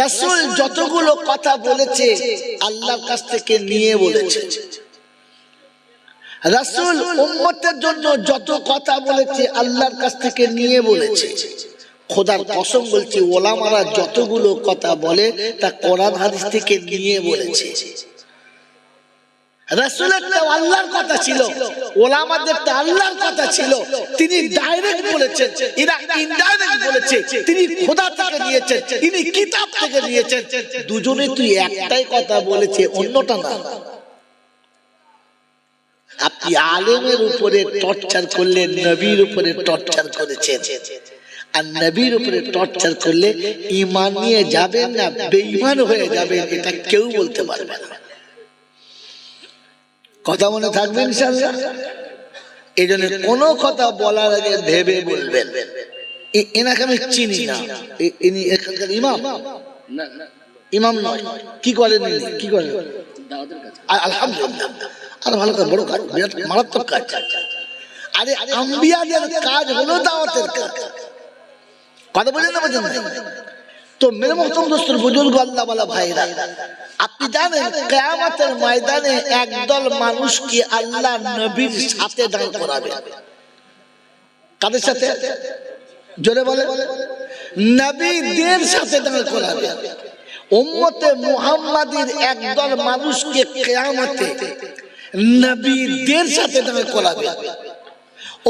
রাসূল যতগুলো কথা বলেছে আল্লাহর কাছ থেকে নিয়ে বলেছে। রাসূল উম্মতের জন্য যত কথা বলেছে আল্লাহর কাছ থেকে নিয়ে বলেছে। খোদার কসম বলছি, ওলামারা যতগুলো কথা বলে তা কোরআন হাদিস থেকে নিয়ে বলেছে। রাসূলেরটা আল্লাহর কথা ছিল, ওলামাদেরটা আল্লাহর কথা ছিল। তিনি ডাইরেক্ট বলেছেন, এরা ইনডাইরেক্ট বলেছে। তিনি খোদা থেকে নিয়েছেন, তিনি কিতাব থেকে নিয়েছেন। দুজনে তুই একটাই কথা বলেছে, অন্যটা না। আপনি আলেমের উপরে টর্চার করলে নবীর উপরে টর্চার করেছেন, আর নবীর উপরে টর্চার করলে ঈমান নিয়ে যাবেন না বেঈমান হয়ে যাবেন, এটা কেউ বলতে পারবে না। কথা মনে থাকবে ইনশাআল্লাহ। এই জন্য কোনো কথা বলার আগে ভেবে বলবেন। এনাকে আমি চিনি না, ইনি এখানকার ইমাম না, ইমাম নয়। কি করেন? কি করেন? আলহামদুলিল্লাহ, আর ভালো কাজ, বড় কাজ, বিরাট মারাত্মক কাজ। আরে আম্বিয়াদের কাজ হলো দাওয়াতের কাজ। কথা বলেন না? বলেন তো মেরে মোহতরম দোস্তর, বুজুর্গ, আল্লাহ ওয়ালা ভাইরা, আপনি জানেন কিয়ামতের ময়দানে একদল মানুষকে আল্লাহ নবীর সাথে দাঁড় করাবে। কাদের সাথে? জোরে বলে। নবীদের সাথে দাঁড় করাবে। উম্মতে মুহাম্মাদীর একদল মানুষকে কিয়ামতে নবীদের সাথে দাঁড় করাবে।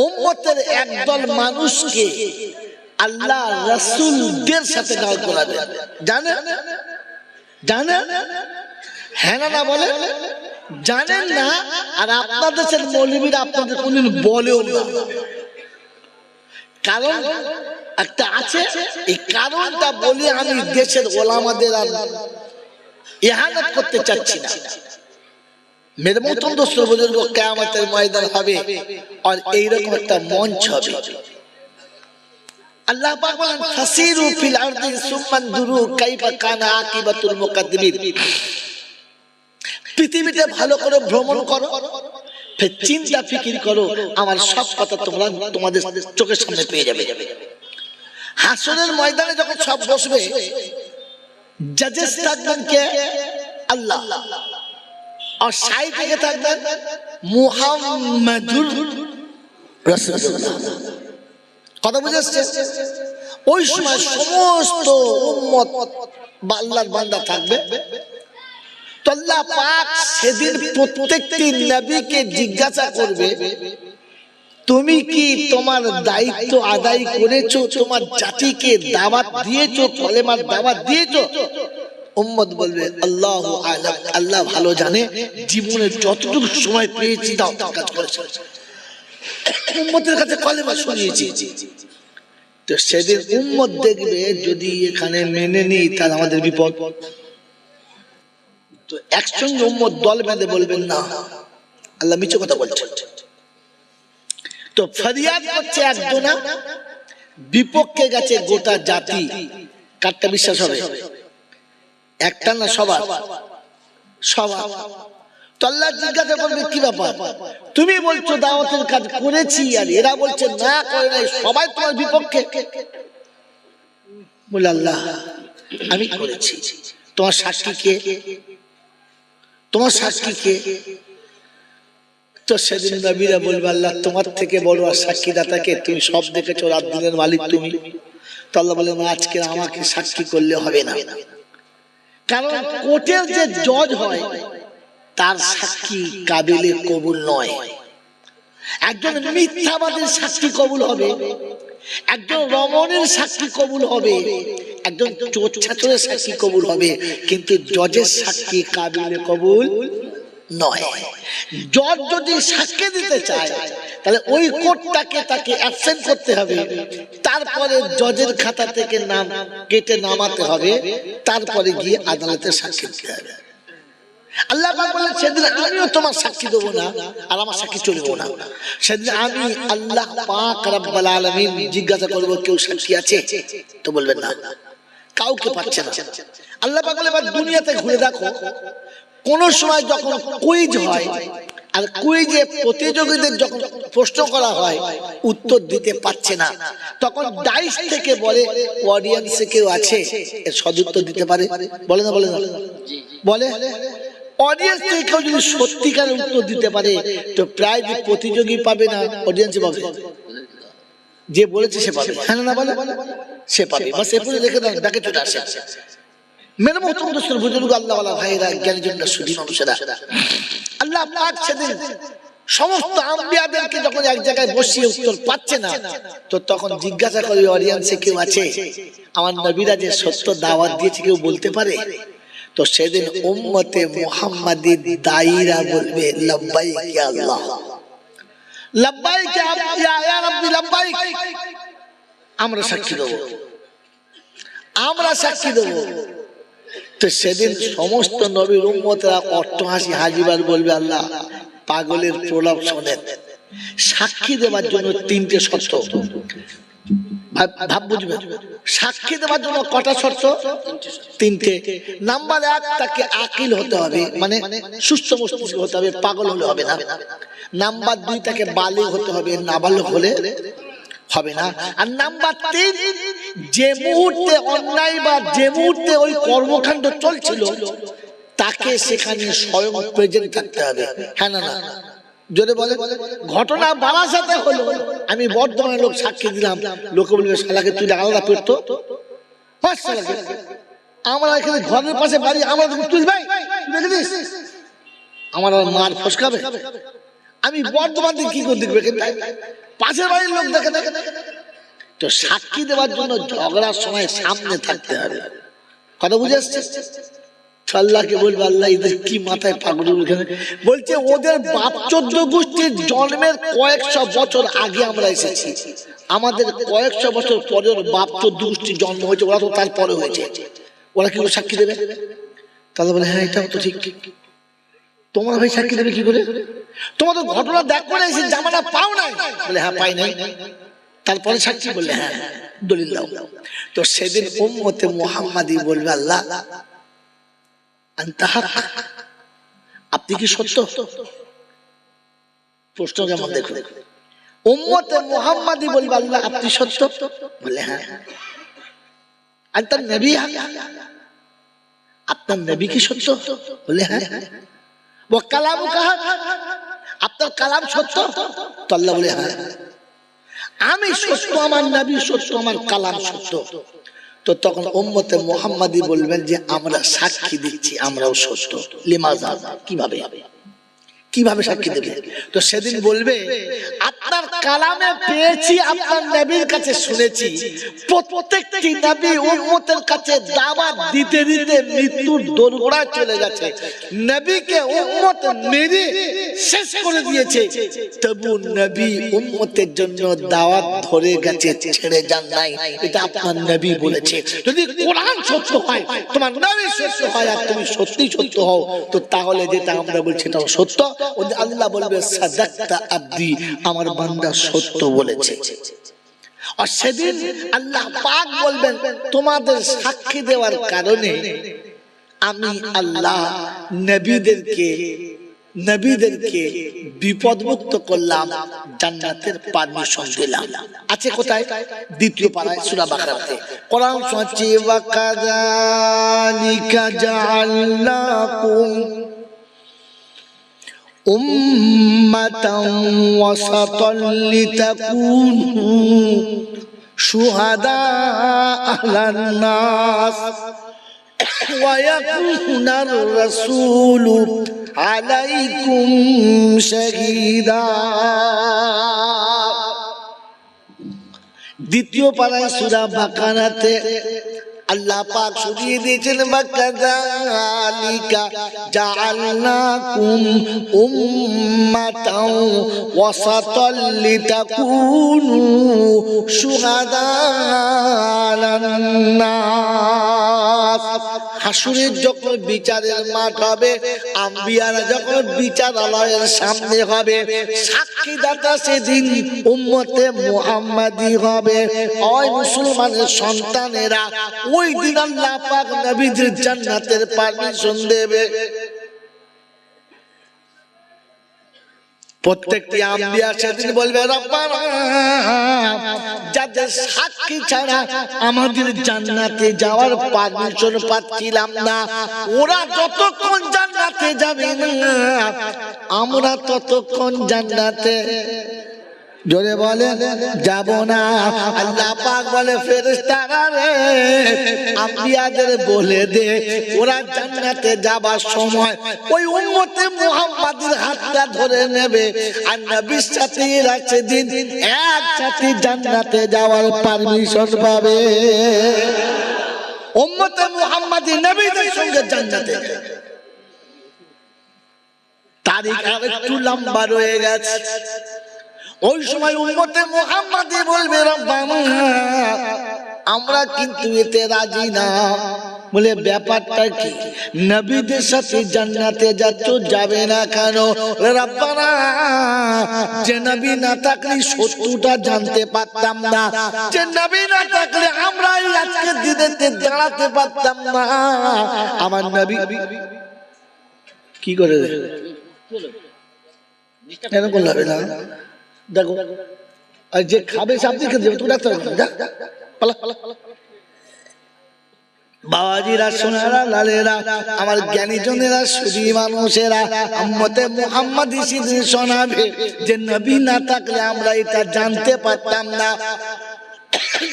উম্মতের একদল মানুষকে আল্লাহ রাসূলদের সাথে দাঁড় করাবে। জানেন? জানেন? হ্যাঁ না বলে? জানেন না? আর আপনাদের দেশের মৌলবীরা আপনাদের কোনদিন বলেও না। কারণ একটা আছে, এই কারণটা বলি আমি দেশের ওলামাদের আর ইহানাত করতে চাচ্ছি না। মেরে মোহতরম দোস্ত বুজুর্গ, কিয়ামতের ময়দান হবে আর এইরকম একটা মঞ্চ হবে। আল্লাহ পাক বলেন ফাসিরু ফিল আরদি সুম্মা দুরু কাইফা কানা আকিবাতুল মুকাদ্দিমিন। পৃথিবীতে ভালো করে ভ্রমণ করো, ফির চিন্তা ফিকির করো, আমার সব কথা তোমরা তোমাদের চোখের সামনে পেয়ে যাবে। হাসরের ময়দানে যখন সব বসবে, জাজেস থাকবেন কে? আল্লাহ। আর সাইড থেকে থাকবেন মুহাম্মাদুর রাসূলুল্লাহ। কথা বুঝেছে? ওই সময় সমস্ত উম্মত বা আল্লাহর বান্দা থাকবে। তো আল্লাহ পাক সেদিন প্রত্যেকটি নবীকে জিজ্ঞাসা করবে, তুমি কি তোমার দায়িত্ব আদায় করেছো? তোমার জাতিকে দাওয়াত দিয়েছো, কলেমার দাওয়াত দিয়েছো? উম্মত বলবে আল্লাহু আ'লাম, আল্লাহ ভালো জানে, জীবনে যতটুকু সময় পেয়েছি দাওয়াতের কাজ করেছি, উম্মতের কাছে কলেমা শুনিয়েছি। তো তো সেদিন উম্মত দেখবে যদি এখানে মেনে নিই তাহলে আমাদের বিপদ। তো একসঙ্গে উম্মত দল বেঁধে বলবেন না আল্লাহ মিছে কথা বলছেন। তো ফরিয়াদ করছে একজনা, বিপক্ষে গেছে গোটা জাতি। কারটা বিশ্বাস হবে? একটা না সবার? সবার। তো আল্লাহ জিজ্ঞাসা করবে কি ব্যাপার, তুমি বলছো দাওয়াতের কাজ করেছি আর এরা বলছে না করে নাই, সবাই তোমার বিপক্ষে। বলে আল্লাহ আমি করেছি, তোমার সাক্ষী কে? তোমার সাক্ষী কে? তো সেদিন নবীরা বলবে আল্লাহ তোমার থেকে বড় আর সাক্ষীদাতাকে? তুমি সব দেখেছো, রাত দিনের মালিক তুমি। তো আল্লাহ বলে আজকে আমাকে সাক্ষী করলে হবে না, কারণ কোর্টের যে জজ হয় তার সাক্ষী কাবিলে কবুল নয়। একজন মিথ্যাবাদীর সাক্ষী কবুল হবে, একজন রমণের সাক্ষী কবুল হবে, একজন চোর ছাত্রের সাক্ষী কবুল হবে, কিন্তু জজের সাক্ষী কাবিলে কবুল নয়। জজ যদি সাক্ষী দিতে চায় তাহলে ওই কোর্টটাকে তাকে অ্যাবসেন্ট করতে হবে, তারপরে জজের খাতা থেকে নাম কেটে নামাতে হবে, তারপরে গিয়ে আদালতে সাক্ষী দিতে হবে। আল্লাহ পাক বলেন সেদিন আমিও তোমার সাক্ষী দেবো না আর আমার সাক্ষী চলবে না। সেদিন আমি আল্লাহ পাক রব্বুল আলামিন জিজ্ঞাসা করবো কেউ সাক্ষী আছে? তো বলবেন না, কাউকে পাচ্ছে না। আল্লাহ পাক বলে এবার দুনিয়াতে ঘুরে দেখো, কোন সময় যখন কুইজ হয় আর কুইজে প্রতিযোগীদের যখন প্রশ্ন করা হয় উত্তর দিতে পারছে না, তখন ডাইস থেকে বলে অডিয়েন্সে কেউ আছে এর সদুত্তর দিতে পারে? বলে না? বলে না? বলে। অডিয়েন্স থেকে কেউ যদি সত্যিকারের উত্তর দিতে পারে তো প্রায় যে প্রতিযোগী পাবে না অডিয়েন্স পাবে? যে বলেছে সে পাবে, হ্যাঁ না বলে? সে পাবে। বাস এরপরে রেখে দেন, ডাকে চলে আসে। মেরে মহতরম দোস্ত বুজুর্গ আল্লাহ ওয়ালা ভাইরা, জ্ঞানীজন সুধী মানুষেরা, আল্লাহ পাক সেদিন সমস্ত আম্বিয়াদেরকে যখন এক জায়গায় বসিয়ে উত্তর পাচ্ছে না তো তখন জিজ্ঞাসা করে অডিয়েন্সে কেউ আছে আমার নবীরা যে সত্য দাওয়াত দিয়েছে কেউ বলতে পারে? তো সেদিন উম্মতে মুহাম্মাদী দায়ীরা বলবে লাব্বাইক ইয়া আল্লাহ, লাব্বাইক ইয়া রাব্বি, লাব্বাইক। আমরা সাক্ষী দেব, আমরা সাক্ষী দেব। তো সেদিন সমস্ত নবীর উম্মতরা অট্টহাসি হাজিবার বলবে আল্লাহ পাগলের প্রলাপ শোনেন। সাক্ষী দেওয়ার জন্য তিনটে শর্ত, ভাব বুঝবে। সাক্ষী দেওয়ার জন্য কটা শর্ত? তিনটে। নাম্বার এক, তাকে আকিল হতে হবে, মানে সুস্থ মস্তিষ্ক হতে হবে, পাগল হলে হবে না। নাম্বার দুই, তাকে বালিগ হতে হবে, নাবালক হলে হবে না। আর নাম্বার তিন, যে মুহূর্তে অন্যায় বা যে মুহূর্তে ওই কর্মকাণ্ড চলছিল তাকে সেখানে স্বয়ং প্রেজেন্ট থাকতে হবে, হ্যাঁ না? না জোরে বলে। ঘটনা বারাসাতে হলো, আমি বর্ধমানের লোক সাক্ষী দিলাম, লোকে বলবে শালাকে তুই আলাদা পেতো। আমরা এখানে ঘরের পাশে বাড়ি, আমরা তুই ভাই দেখেছিস আমার মার ফসকাবে। আমি বর্ধমান থেকে কি করে দেখবে, পাশের বাড়ির লোক দেখে দেখে। তো সাক্ষী দেওয়ার জন্য ঝগড়ার সময় সামনে থাকতে হবে, কথা বুঝে আসছে? আল্লাহকে বলবে আল্লাহ এদের কি মাথায় পাগল বলছে, ওদের বাপ 14 গোষ্ঠীর জন্মের কয়েকশো বছর আগে আমরা এসেছি, আমাদের কয়েকশো বছর পরে ওর বাপ 14 গোষ্ঠীর জন্ম হয়েছে, ওরা তো তারপরে হয়েছে, ওরা কি করে সাক্ষী দেবে? তাহলে বলে হ্যাঁ এটাও তো ঠিক, তোমরা ভাই সাক্ষী দেবে কি করে? তোমাদের ঘটনা দেখো না, এসে জামানা পাও নাই? বলে হ্যাঁ পাই নাই। তারপরে সাক্ষী বললে হ্যাঁ দলিল দাও। তো সেদিন উম্মতে মুহাম্মাদী বলবে আল্লাহ আনতা হক, আপনি কি সত্য? প্রশ্ন কেমন দেখুন। উম্মতে মুহাম্মাদী বলবে আল্লাহ আপনি সত্য? বলে হ্যাঁ। আনতা নবী হক, আপনার নবী কি সত্য? বলে হ্যাঁ। ও কালামুকা হক, আপনার কালাম সত্য? তো আল্লাহ বলে হ্যাঁ আমি সত্য, আমার নবী সত্য, আমার কালাম সত্য। তো তখন উম্মতে মুহাম্মাদী বলবেন যে আমরা সাক্ষী দিচ্ছি আমরাও সত্য। লিমাযা, কিভাবে কিভাবে সাক্ষী দেবে? তো সেদিন বলবে আপনার কালামে পেয়েছি, আপনার নবীর কাছে শুনেছি, প্রত্যেকটি নবী উম্মতের কাছে দাওয়াত দিতে দিতে মৃত্যুর দোরগোড়ায় চলে গেছে, নবীকে উম্মত মেরে শেষ করে দিয়েছে, তবু নবী উম্মতের জন্য দাওয়াত ধরে গেছে, ছেড়ে যান নাই। এটা আপনার নবী বলেছে। যদি কোরআন সত্য হয়, তোমার নবী সত্য হয়, আর তুমি সত্যি সত্য হও, তো তাহলে যেটা আমরা বলছি এটাও সত্য। আল্লাহ বলবে সাদাক্তা আব্দি, আমার বান্দা সত্য বলেছে। আর সেদিন আল্লাহ পাক বলবেন তোমাদের সাক্ষী দেওয়ার কারণে আমি আল্লাহ নবীদেরকে বিপদমুক্ত করলাম, জান্নাতের পারমিশন দিলাম। আছে কোথায়? দ্বিতীয় পারায় সূরা বাকারাতে কোরআন শোনাচ্ছে, ওয়া কাযালিকা জাআলনাকুম উম্মাতান ওয়াসাতান লিতাকুনু শুহাদা আলান নাস ওয়া ইয়াকুনার রাসূলু আলাইকুম শাহীদা। দ্বিতীয় পারায় সূরা বাকারাতে আল্লাহ পাক শুনিয়ে দিয়েছেন, ওয়াকাযালিকা জাআলনাকুম উম্মাতান ওয়াসাতান লিতাকুনু শুহাদা আলান নাস। হাসরের যখন বিচারের মাঠ হবে, আম্বিয়ারা যখন বিচারালয়ের সামনে হবে, সাক্ষীদাতা সেদিন উম্মতে মুহাম্মাদি হবে। ওই মুসলমানের সন্তানেরা ওই দিন আল্লাহ পাক নবীদের জান্নাতের পারমিশন দেবে। প্রত্যেকটি আম্বিয়া সেদিন বলবে, রব্বানা যাদের সাক্ষী ছাড়া আমাদের জান্নাতে যাওয়ার পারমিশন পাচ্ছিলাম না, ওরা যতক্ষণ জান্নাতে যাবে না আমরা ততক্ষণ জান্নাতে জোরে বলে যাব না। আল্লাহ পাক বলে, ফেরেশতারা রে আম্বিয়াদের বলে দে, ওরা জান্নাতে যাবার সময় ওই উম্মতে মুহাম্মাদের হাতটা ধরে নেবে, আর নবীর সাথে রাখছে দিন একসাথে জান্নাতে যাওয়ার পারমিশন পাবে। উম্মতে মুহাম্মাদি নবীদের সঙ্গে জান্নাতে। তারিখ একটু লম্বা রয়ে গেছে। ওই সময় উম্মতে মুহাম্মাদি বলবে, রব্বানা আমরা কিন্তু এতে রাজি না। বলে ব্যাপারটা কি? নবীদের সাথে জান্নাতে যাচ্ছ, যাবে না কেন? রব্বানা যে নবী না থাকলে শত্রুটা জানতে পারতাম না, যে নবী না থাকলে আমরা আজকে দিনেতে দাঁড়াতে পারতাম না। আমার নবী কি করে এরকম হবে না? দেখো, আর যে খাবে সামনে খেতে যাবে, তুমি ডাক্তার বাবাজিরা, সোনারা, লালেরা, আমার জ্ঞানীজনেরা, সুধী মানুষেরা, উম্মতে মুহাম্মাদি সেদিন শোনাবে যে নবী না থাকলে আমরা এটা জানতে পারতাম না,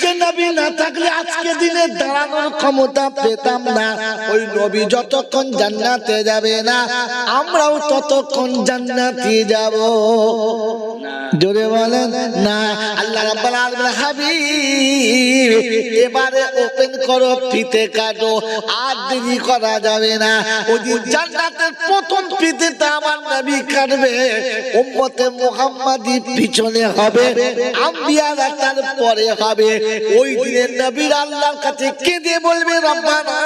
যে নবী না থাকলে আজকে দিনে দাঁড়ানোর ক্ষমতা পেতাম না। ওই নবী যতক্ষণ জান্নাতে যাবে না আমরাও ততক্ষণ জান্নাতে যাব। জোরে বলেন না। আল্লাহ রাব্বুল আলামিন হাবিব এবারে ওপেন করো, ফিতে কাটো, আর দেরি করা যাবে না। ওই দিন জান্নাতের প্রথম ফিতেটা আমার নবী কাটবে, উম্মতে মুহাম্মাদি পিছনে হবে, আম্বিয়ারা তার পরে হবে। ওই দিনে নবীর আল্লাহর কাছে কেঁদে বলবে, রব্বানা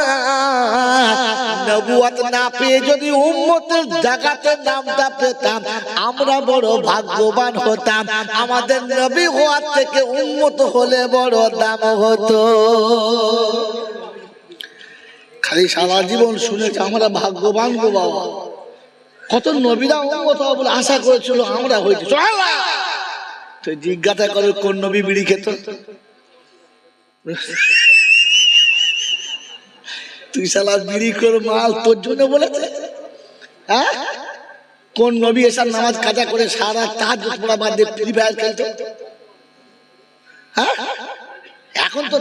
নবুয়ত না পেয়ে যদি উম্মতের জায়গাতে নামটা পেতাম আমরা বড় ভাগ্যবান হতাম। আমাদের নবী হওয়ার থেকে উম্মত হলে বড় দাম হতো। খালি সারা জীবন শুনেছি আমরা ভাগ্যবান গো বাবা। কত নবীরা উম্মত হবে বলে আশা করেছিল, আমরা হয়েছি। তো জিজ্ঞাসা করে কোন নবী বিড়ি খেত? তুই শালা বিড়ি কর মাল তোর জন্য বলেছে? হ্যাঁ, কোন নবী এসব নামাজ কাজা করে সারা তাহাজ্জুদ পড়া বাদ দিয়ে ফ্রি ফায়ার খেলতো? হ্যাঁ, এখন তো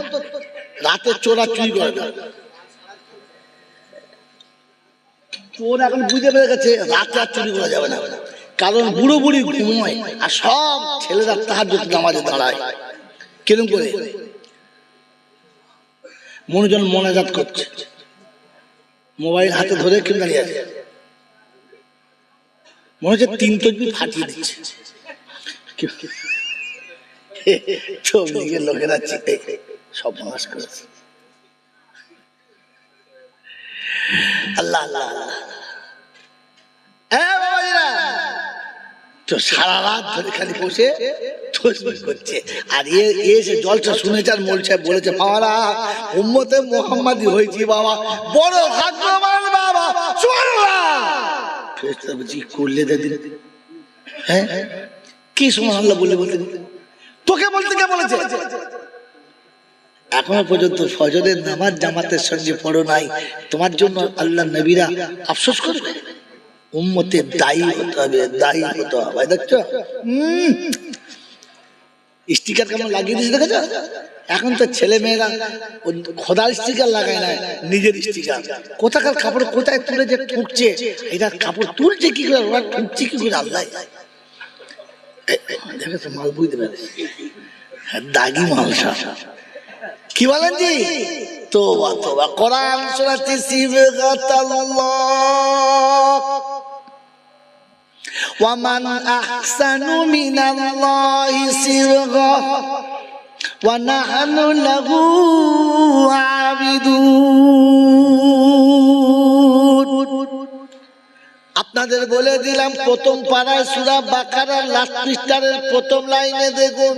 রাতে চোরা চুরি করে না। চোর এখন বুঝে পেরে গেছে রাতে আর চুরি করা যাবে না, কারণ বুড়ো বুড়ি ঘুমোয় আর সব ছেলেরা তাহাজ্জুদ নামাজে দাঁড়ায়। কিরম করে মনোজন মোনাজাত করছে, মোবাইল হাতে ধরে কেউ দাঁড়িয়ে আছে, মনে হচ্ছে 3 তসবিহ ফাটিয়ে দিচ্ছে। লোকেরা চিন্তা সব নাশ করেছে। আল্লাহ আল্লাহ তো সারা রাত ধরে খালি বসে তসবিহ করছে। আর এসে জলসা শুনেছে আর মোল সাহেব বলেছে, বাবারা উম্মতে মুহাম্মাদি হয়েছি বাবা, বড় ভাগ্যবান বাবা, সুবহানাল্লাহ। করলে দিন, হ্যাঁ কি সুবহানাল্লাহ বলে বলতে, তোকে বলতে কে বলেছে? এখনো পর্যন্ত ফজরের নামাজ জামাতের সঙ্গে পড়ো নাই, তোমার জন্য আল্লাহ নবীরা আফসোস করবে। উম্মতের দায়ী হতে হবে, দায়ী হতে হবে। দেখছো স্টিকার কেমন লাগিয়ে দিয়েছে দেখেছো? এখন তো ছেলে মেয়েরা খোদার স্টিকার লাগায় না, নিজের স্টিকার। কোথাকার কাপড় কোথায় তুলে যে ঠুকছে, এটা কাপড় তুলছে কি করে, ওরা ঠুকছে কি করে? আল্লাহ দেখেছো, মাল বুঝতে পারে দাগি মাল সব। কি বলেন জি? তোবা তোবা, কোরআন শোনাচ্ছি সিবগাতাল্লাহ ওয়া মান আহসানু মিনাল্লাহি সিবগা ওয়া নাহনু লাহু আবিদুন। আপনাদের বলে দিলাম, প্রথম পারায় সূরা বাকারার লাস্ট পৃষ্ঠার প্রথম লাইনে দেখুন,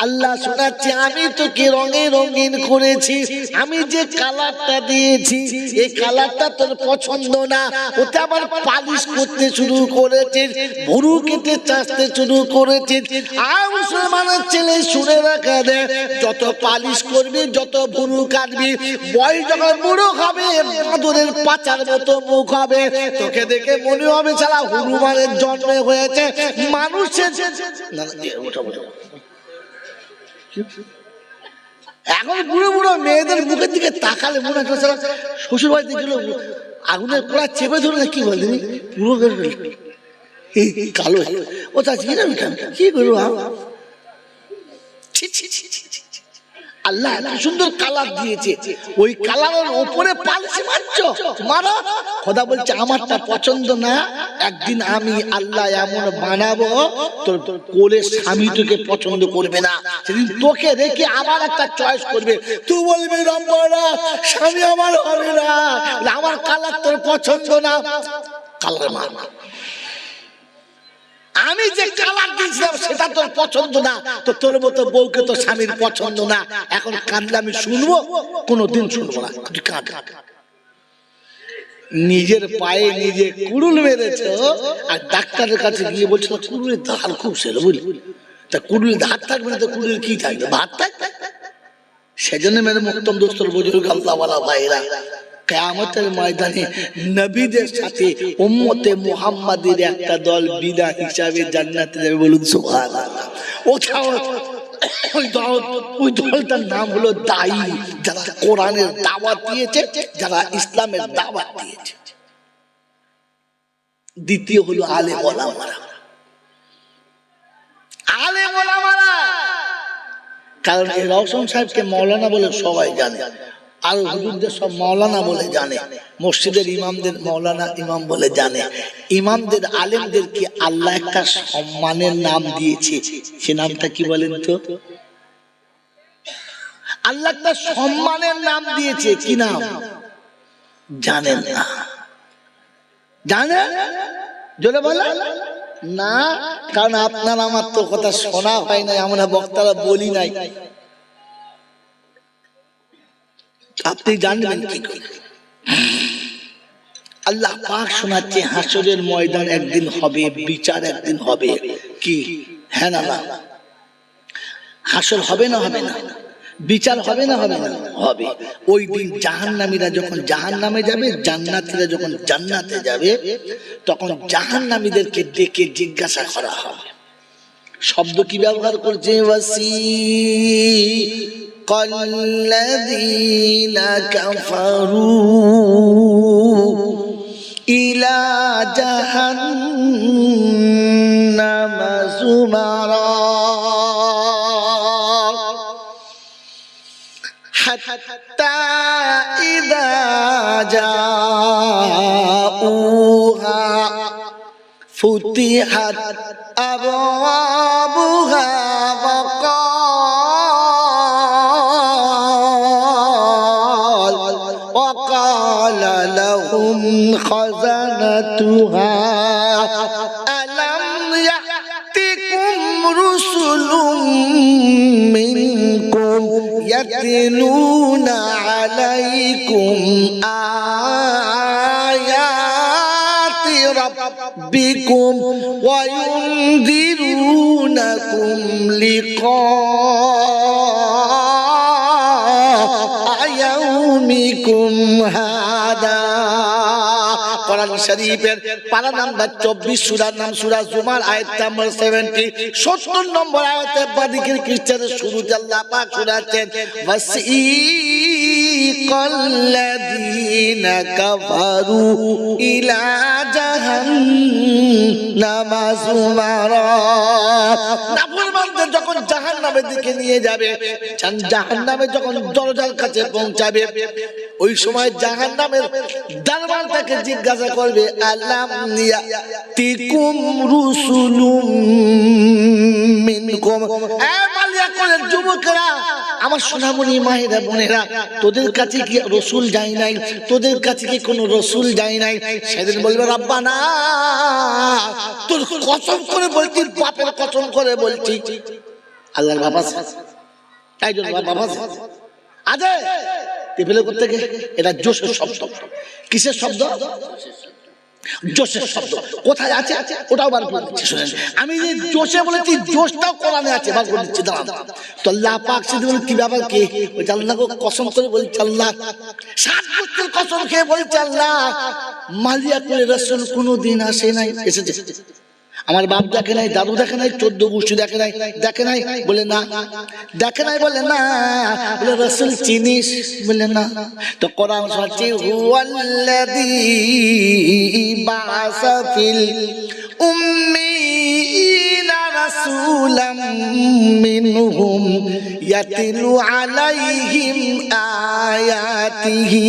আল্লাহ শোনাচ্ছে, আমি তোকে রঙে রঙিন করেছি, আমি যে কালারটা দিয়েছি এই কালারটা তোর পছন্দ না, ওটা আবার পালিশ করতে শুরু করেছিস, ভুরু কেটে চাষতে শুরু করেছিস। আর মুসলমানের ছেলে শুনে রাখা দে, যত পালিশ করবি, যত ভুরু কাটবি, বয়স যখন বুড়ো হবে, বাদরের পাচার মতো মুখ হবে, তোকে দেখে মনে হবে সারা হনুমানের জন্ম হয়েছে মানুষের। এখন বুড়ো বুড়ো মেয়েদের মুখের দিকে তাকালে মনে হচ্ছে শ্বশুর বাড়িতে গেল আগুনের পোড়া চেপে ধরে, কি বল পুরো কালো। ও তা কি করবো, আল্লাহ এত সুন্দর কালার দিয়েছে, ওই কালারের উপরে পালিশ মারছো, মারো। খোদা বলছে আমারটা পছন্দ না, একদিন আমি আল্লাহ এমন বানাবো তোর কোলে স্বামী তোকে পছন্দ করবে না, সেদিন তোকে রেখে আবার একটা চয়েস করবে, তুই বলবি রম্বরা স্বামী আমার হবে না, আমার কালার তোর পছন্দ না, কালার মার। আমি যে কালার দিয়েছিলাম সেটা তোর পছন্দ না, তো তোর মতো বউকে তো স্বামীর পছন্দ না, এখন কাঁদলে আমি শুনবো? কোনোদিন শুনবো না, তুই কাঁদ। নিজের পায়ে নিজে কুড়ুল মেরেছ, আর ডাক্তারের কাছে গিয়ে বলছিল কুড়ুলের ধার খুব ছিল, বুঝলি? তা কুড়ুলের ধার থাকবে না তো কুড়ুলের কি থাকবে, ভাত থাকবে। সেজন্য মেরে মুক্তম দোস্তর বুজুর্গ আল্লাহওয়ালা ভাইরা, কিয়ামতের ময়দানে নবীদের সাথে উম্মতে মুহাম্মাদের একটা দল বিনা হিসাবে জান্নাতে যাবে, বলুন সুবহানাল্লাহ। ওই দলটার নাম হলো দায়ী, যারা কোরআনের দাওয়াত দিয়েছে, যারা ইসলামের দাওয়াত দিয়েছে। দ্বিতীয় হলো আলেম ওলামারা। আলেম ওলামারা, কারণ এই রওশন সাহেবকে মাওলানা বলে সবাই জানে, আর হুজুরদের সব মাওলানা বলে জানে, মসজিদের ইমামদের মাওলানা ইমাম বলে জানে। ইমামদের আলেমদেরকে আল্লাহ একটা সম্মানের নাম দিয়েছে, সে নামটা কি বলেন তো? আল্লাহ একটা সম্মানের নাম দিয়েছে, কি নাম জানেন না? জানেন? জোরে বলেন না, কারণ আপনার আমার তো কথা শোনা হয় নাই, আমরা বক্তারা বলি নাই, আপনি জানবেন কি করে? আল্লাহ পাক শোনাচ্ছে, হাসরের ময়দান একদিন হবে, বিচার একদিন হবে। কি হ্যাঁ না? হাসর হবে না হবে না? বিচার হবে না হবে না? হবে। ওই দিন জাহান্নামীরা যখন জাহান্নামে যাবে, জান্নাতীরা যখন জান্নাতে যাবে, তখন জাহান্নামীদেরকে ডেকে জিজ্ঞাসা করা হবে। শব্দ কি ব্যবহার করছে? কাল্লাযীনা কাফারু ইলা জাহান্নামা যুমারা হাত্তা ইযা জাউহা ফুতিহাত আবওয়াবুহা وقال لهم خزنتها ألم يأتكم رسل منكم يتلون عليكم آيات ربكم وينذرونكم لقاء يومكم هذا কোরআন শরীফের পারা নাম্বার 24 সূরার নাম সূরা জুমার আয়াত নাম্বার 70 70 নম্বর আয়াতে বাদিকের খ্রিস্টানের শুরুতে আল্লাহ পাক শোনাচ্ছেন ওয়াসিকাল্লাযীনা কাফারু ইলা জাহান্নাম যুমারা নাফরমানদের যখন জাহান্নামের দিকে নিয়ে যাবে জাহান্নামে যখন দরজার কাছে পৌঁছাবে ওই সময় জাহান্নামের দরজাটাকে জিজ্ঞাসা করবে আলাম ইয়াতিকুম রুসুলুম মিনকুম এ মালিয়া কোলের যুবকেরা আমার সোনামণি মায়েরা বোনেরা তোদের কাছে কি রাসূল যায় নাই তোদের কাছে কি কোনো রাসূল যায় নাই সেদিন বলবে রাব্বানা তোর কসম করে বলছি বাপের কসম করে বলছি আল্লাহর বাবা তাই জন্য বাবা আজে টেবিলে করতে গিয়ে এটা জোশের শব্দ কিসের শব্দ জোশের শব্দ কোথায় আছে ওটাও বার করে দিচ্ছি শুনেন আমি যে জোশে বলেছি জোশটাও কোরআনে আছে বার করে দিচ্ছি দাঁড়ান তো আল্লাহ পাক সেদিন বলে কি ব্যাপার কি ওই আল্লাহকে কসম করে বলছে আল্লাহ সাত গোত্রের কসম খেয়ে বলছে আল্লাহ মালিয়া করে রাসূল কোনোদিন আসে নাই এসেছে আমার বাপ দেখে নাই দাদু দেখে নাই 14 গোষ্ঠী দেখে নাই বলে না দেখে নাই বলে না বলে রাসূল চিনিস বলে না তো কোরআন বলছে হুয়াল্লাযী বাআসা ফিল উম্মিয়িনা রাসূলাম মিনহুম ইয়াতলু আলাইহিম আয়াতিহি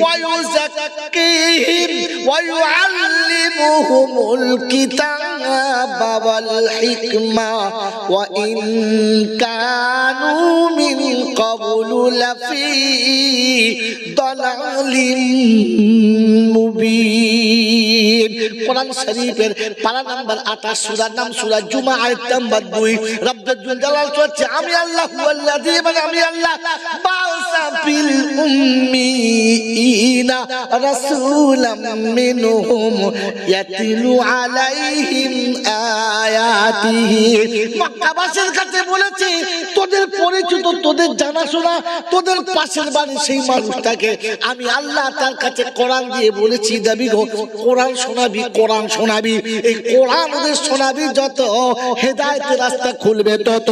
ওয়া ইউযাক্কিহিম ওয়া ইউআল্লিমুহুমুল কিতাবা ওয়াল হিকমা ওয়া ইন কানু মিন ক্বাবলু লাফি দালালিন মুবিন কোরআন শরীফের পারা নাম্বার 28 সূরার নাম সূরা জুমা আয়াত নাম্বার 2 রব্বুল জালাল বলছে আমি আল্লাহ হুয়াল্লাযী মানে আমি আল্লাহ বাআসা ফিল উম্মিয়িনা রাসূলাম মিনহুম ইয়াতলু আলাইহিম আয়াতিহি মক্কাবাসীর কাছে বলেছে তোদের পরিচিত তোদের জানাশোনা তোদের পাশের বাড়ি সেই মানুষটাকে আমি আল্লাহ তার কাছে কোরআন দিয়ে বলেছি দাবি কোরআন শোনাবি এই কোরআন ওদের শোনাবি যত হেদায়েতের রাস্তা খুলবে তত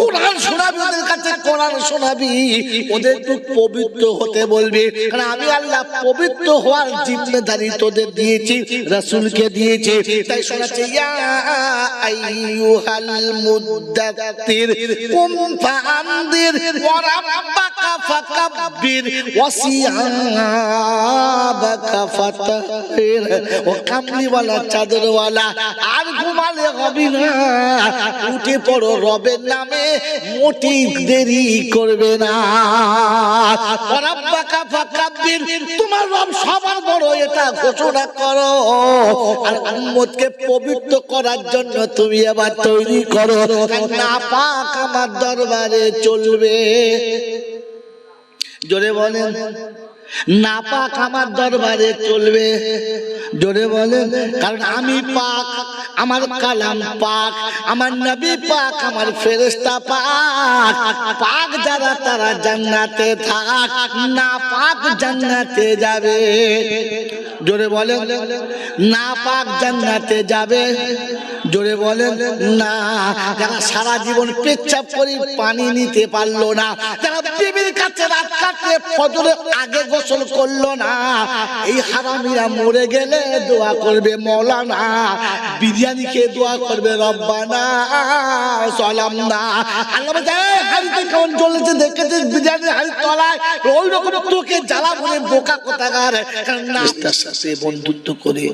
কোরআন শোনাবি ওদের কাছে কোরআন শোনাবি ওদের তো পবিত্র হতে বলবি কারণ আমি আল্লাহ পবিত্র হওয়ার জিম্মেদারি তোদের দিয়েছি রাসূলকে দিয়েছি তাই শোনাচ্ছে ইয়া আইয়ুহাল মুদ্দাত্তির কুম ফাআনদির ওয়া রাব্বাকা ফাকাব্বির ওয়া সিয়াবাকা ফাতাহির ও কামলিওয়ালা চাদরওয়ালা আর ঘুমালে হবে না উঠে পড়ো রবের নামে মোটি দেরি করবে না রাব্বাকা ফাকাব্বির তোমার রব সবার বড় এটা ঘোষণা করো আর উম্মতকে পবিত্র করার জন্য তুমি এবার তৈরি করো না পাক আমার দরবারে চলবে জোরে বলেন না পাক আমার দরবারে চলবে জোরে বলেন কারণ আমি পাক আমার কালাম পাক আমার নবী পাক আমার ফেরেশতা পাক পাক যারা তারা জান্নাতে থাক না পাক জান্নাতে যাবে জোরে বলেন না পাক জান্নাতে যাবে জোরে বলেন না যারা সারা জীবন পেচ্ছাপ করে পানি নিতে পারলো না যারা বিবির কাছে রাত কাটে ফজরের আগে গোসল করলো না এই হারামিরা মরে গেলে দোয়া করবে মওলানা বিরিয়ানি খেয়ে দোয়া করবে রব্বানা সালামনা আল্লাহ বলে হাড়িতে কেমন জ্বলছে দেখেছিস বিরিয়ানি হাড়ি তলায় ওই রকম তোকে জ্বালা বলে বোকা কোথাকার কারণ না আস্তে বন্ধুত্ব করে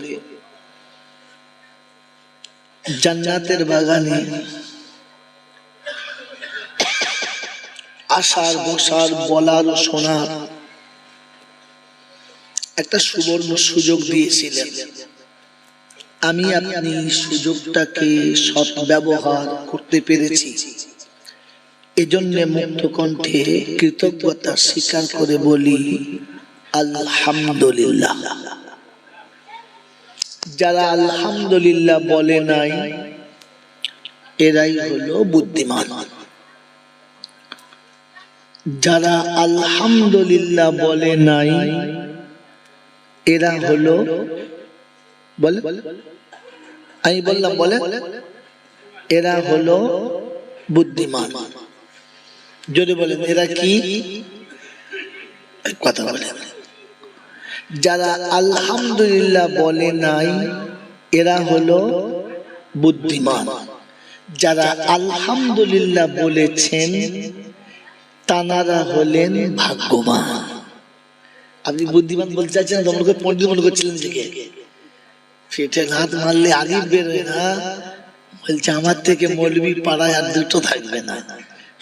জান্নাতের বাগানে আসার বসার বলার শোনার একটা সুবর্ণ সুযোগ দিয়েছিলেন। আমি আপনি সুযোগটাকে সৎ ব্যবহার করতে পেরেছি, এজন্য মুক্ত কণ্ঠে কৃতজ্ঞতা স্বীকার করে বলি আলহামদুলিল্লাহ। যারা আলহামদুলিল্লাহ বলে নাই এরাই হলো বুদ্ধিমান। যারা আলহামদুলিল্লাহ বলে নাই এরা হলো, বলে আমি বললাম বলে, এরা হলো বুদ্ধিমান। যদি বলেন এরা কি, কথা বলেন। যারা আলহামদুলিল্লাহ বলে নাই এরা হলো বুদ্ধিমান। যারা আলহামদুলিল্লাহ বলেছেন তানারা হলেন ভাগ্যবান। আপনি বুদ্ধিমান বলতে চাচ্ছেন, তোমাকে পণ্ডিত মনে করছিলেন থেকে পেটে হাত মারলে আগে বেরোয় না। বলছে আমার থেকে মৌলবি পাড়ায় আর দুটো থাকবে না।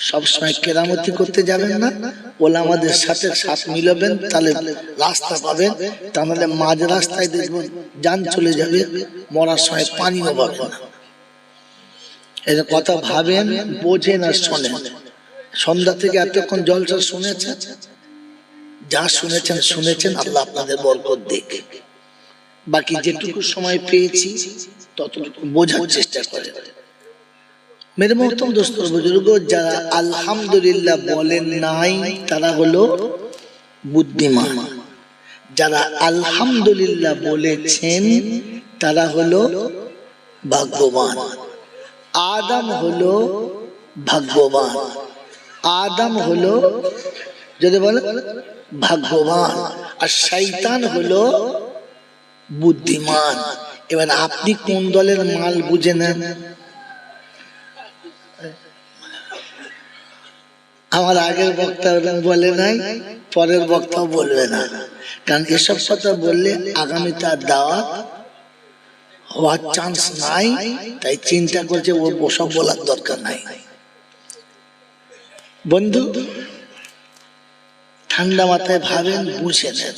সবসময় কেরামতি করতে যাবেন না, ওলা আমাদের সাথে সাথ মিলাবেন, তাহলে রাস্তা পাবেন। তা নাহলে মাঝ রাস্তায় দেখবেন যান চলে যাবে, মরার সময় পানিও পাবেন না। এই কথা ভাবেন, বোঝেন আর শোনেন। সন্ধ্যা থেকে এতক্ষণ জলসা শুনেছেন, যা শুনেছেন শুনেছেন, আল্লাহ আপনাদের বরকত দিক। বাকি যেটুকু সময় পেয়েছি ততটুকু বোঝার চেষ্টা করেন। মেরে মোহতরম দোস্ত বুজুর্গ, যারা আলহামদুলিল্লাহ বলেন নাই তারা হলো বুদ্ধিমান। যারা আলহামদুলিল্লাহ বলেছেন তারা হলো ভাগ্যবান। আদম হলো ভাগ্যবান, আদম হলো যদি বলে ভাগ্যবান, আর শয়তান হলো বুদ্ধিমান। এবার আপনি কোন দলের মাল বুঝে নেন। আমার আগের বক্তা বলে নাই, পরের বক্তাও বলবে না, কারণ এসব কথা বললে আগামী তার দাওয়াত হওয়ার চান্স নাই। তাই চিন্তা করছে ওসব বলার দরকার নাই। বন্ধু, ঠান্ডা মাথায় ভাবেন, বুঝে নেন।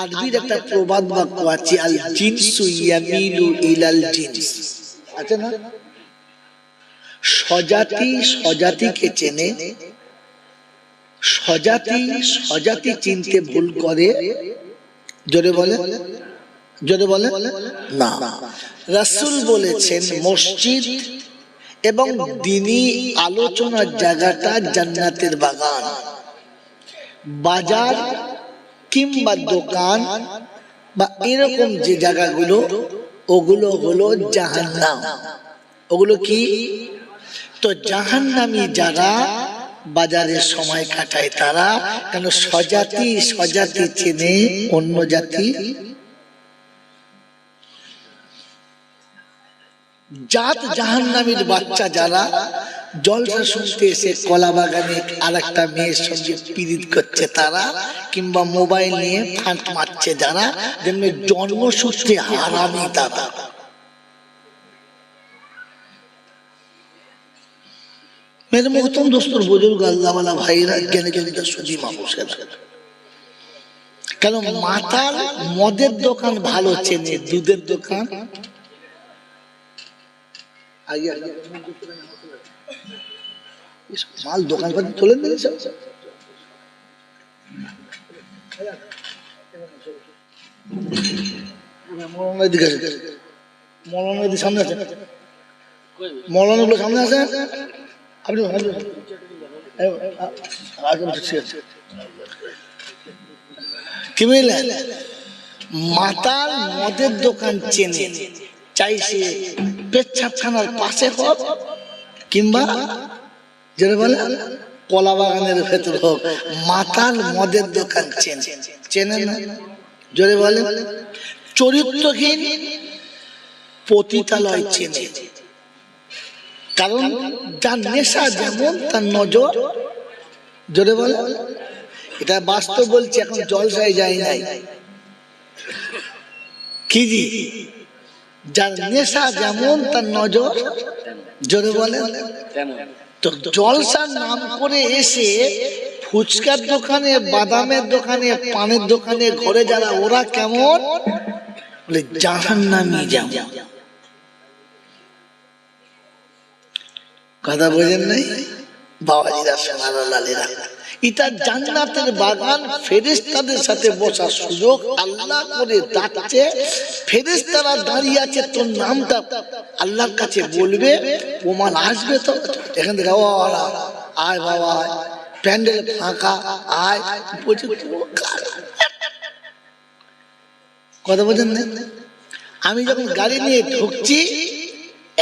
আরবির একটা প্রবাদ বাক্য আছে, আল জিনসু ইয়ামিলু ইলাল জিনস, আছে না? স্বজাতি স্বজাতিকে চেনে, স্বজাতি স্বজাতি চিনতে ভুল করে। জোরে বলে, জোরে বলে না। রাসূল বলেছেন মসজিদ এবং দ্বীনি আলোচনার জায়গাটা জান্নাতের বাগান। বাজার কিংবা দোকান বা এরকম যে জায়গাগুলো, ওগুলো হলো জাহান্নাম। ওগুলো কি? তো জাহান্নামী যারা বাজারে সময় কাটায় তারা, কেন স্বজাতি স্বজাতি চেনে অন্য জাতি। জাত জাহান্নামীর বাচ্চা যারা জলসা শুনতে এসে কলা বাগানে আর একটা মেয়ের সঙ্গে পীড়িত করছে তারা, কিংবা মোবাইল নিয়ে ফাঁট মারছে যারা, যেমনি জন্মসূত্রে হারামি তারা। মেরে মোহতরম দোস্তর বুজুর্গ, আল্লাহওয়ালা ভাইরা, জ্ঞানী জনিত সুধী মানুষেরা, কেন মাতাল মদের দোকান ভালো চেনে, দুধের দোকান মাল দোকান করে তোলেন না। মৌলানা দিকে সামনে আছে, মৌলানা গুলো সামনে আছে। আপনি কি বুঝলেন? মাতাল মদের দোকান চেনে, চাই সে পেচ্ছাপখানার পাশে হোক কিংবা যেটা বলে কলা বাগানের ভেতর হোক, মাতাল মদের দোকান চেনে। চেনে না? জোরে বলে। চরিত্রহীন পতিতালয় চেনে, কারণ যার নেশা যেমন তার নজর। জোরে বলে। এটা বাস্তব বলছি, এখন জলসায় যায় নাই। কি জি যার নেশা যেমন তার নজর জোরে বলে তো। জলসার নাম করে এসে ফুচকার দোকানে, বাদামের দোকানে, পানের দোকানে ঘরে যারা, ওরা কেমন বলে জাহান্নামী। যেমন কথা বোঝেন নাই বাবাজিরা, সোনার লালেরা, এটা জান্নাতের বাগান। ফেরেশতাদের সাথে বসার সুযোগ আল্লাহ করে ডাকছে। ফেরেশতারা দাঁড়িয়ে আছে, তোর নামটা আল্লাহর কাছে বলবে, ওমান আসবে তো এখান থেকে, আয় বাবা প্যান্ডেল ফাঁকা, আয় বলছে কথা বোঝেন না। আমি যখন গাড়ি নিয়ে ঢুকছি,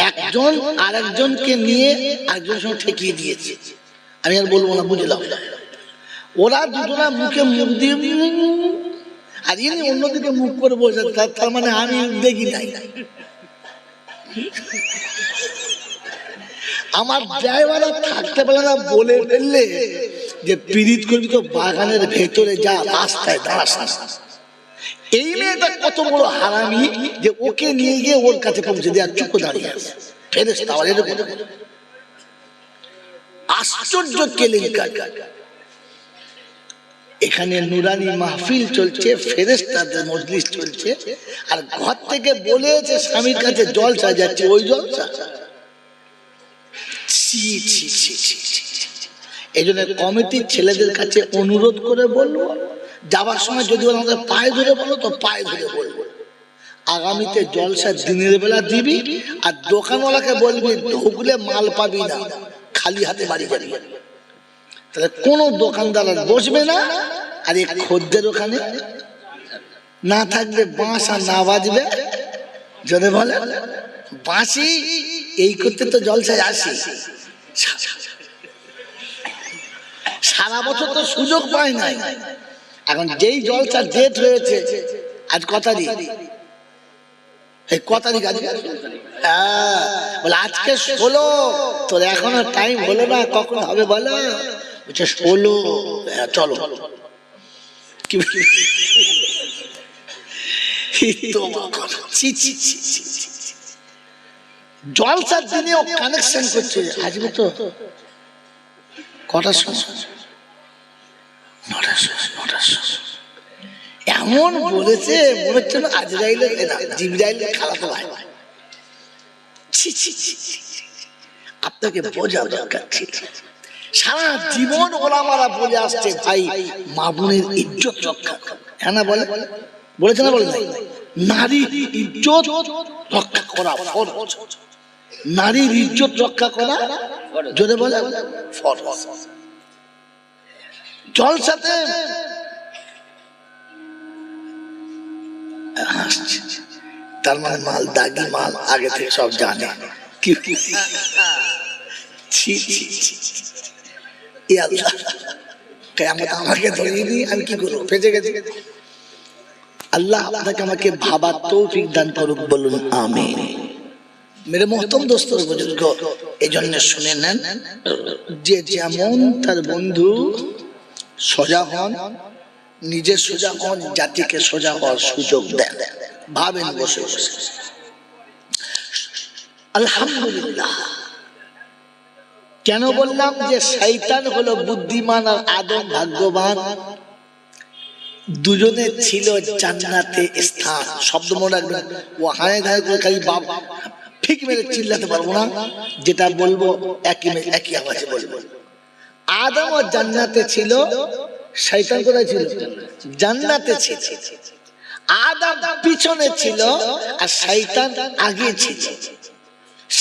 একজন আরেকজনকে নিয়ে একজনের সঙ্গে ঠেকিয়ে দিয়েছে। আমি আর বলবো না, বুঝলাম। ওরা দুজনা মুখে মুখ দিয়ে আর ইনি অন্যদিকে মুখ করে বসে, তার মানে আমি দেখি নাই। আমার ড্রাইভার থাকতে পারে না, বলে ফেললে যে পীড়িত করবি তো বাগানের ভেতরে যা, রাস্তায় দাঁড়াস। এই মেয়েটা কত বড় হারামি যে ওকে নিয়ে গিয়ে ওর কাছে পৌঁছে দেওয়ার চুপ দাঁড়িয়ে আছে। ফেরেশতা আশ্চর্য কেলেঙ্কারি। এখানে নুরানি মাহফিল চলছে, ফেরেশতাদের মজলিস চলছে, আর ঘর থেকে বলেছে স্বামীর কাছে জলসা যাচ্ছে, ওই জলসা। এই জন্য কমিটির ছেলেদের কাছে অনুরোধ করে বলবো, যাবার সময় যদি আমাদের পায়ে ধরে বলো তো পায়ে ধরে বলবো, আগামীতে জলসা দিনের বেলা দিবি, আর দোকানওয়ালাকে বলবি ঢুকলে মাল পাবি না, খালি হাতে বাড়ি যাবি। তাহলে কোনো দোকানদার বসবে না, আর এই খদ্দের ওখানে না থাকলে বাঁশ আর না বাজবে, যদি বলে বাঁশি এই করতে তো জলসায় আসি। সারা বছর তো সুযোগ পায় নাই, এখন যেই জলসার ডেট হয়েছে, আজ কত তারিখ? এই কত তারিখ আজকে? বলে আজকে 16, তোর এখনো টাইম হলো না, কখন হবে বলো? বলছে 16। চলো। জলসার দিনেও কানেকশন করছে, আসবে তো কটার সময়? 9টার সময়। এমন বলেছে মনে হচ্ছে না আজরাইলের, জিবরাইলের খালাতো ভাই। আপনাকে বোঝা দরকার ছিল। সারা জীবন ওলামারা বলে আসছে, ভাই মা বোনের ইজ্জত রক্ষা। হ্যাঁ না বলে, বলেছে না বলে? নারীর ইজ্জত রক্ষা করা ফরজ। নারীর ইজ্জত রক্ষা করা যদি বলে ফরজ। জলসাতে তার মানে মাল দাগি মাল আগে থেকে সব জানে। আমাকে ধরিয়ে দিই, আমি কি করবো? ফেঁসে গেছি। আল্লাহ আপনাকে আমাকে ভাবার তৌফিক দান করুক, বলুন আমিন। মেরে মোহতরম দোস্তর বুজুর্গ, এই জন্য শুনে নেন, যে যেমন তার বন্ধু সোজা হন, নিজে সোজা হন, জাতিকে সোজা হওয়ার সুযোগ দেন। ভাবেন বসে বসে। আলহামদুলিল্লাহ। কেন বললাম যে শয়তান হলো বুদ্ধিমান আর আদম ভাগ্যবান? দুজনে ছিল জান্নাতে স্থান। শব্দ মনে রাখবেন, ও হায় ধায় করে খালি বাপ ঠিক মেরে চিল্লাতে পারবো না, যেটা বলবো একই আওয়াজে বলবো। আদম ও জান্নাতে ছিল, শয়তান কোথায় ছিল? জান্নাতে ছিল। আদম পিছনে ছিল আর শয়তান আগে ছিল।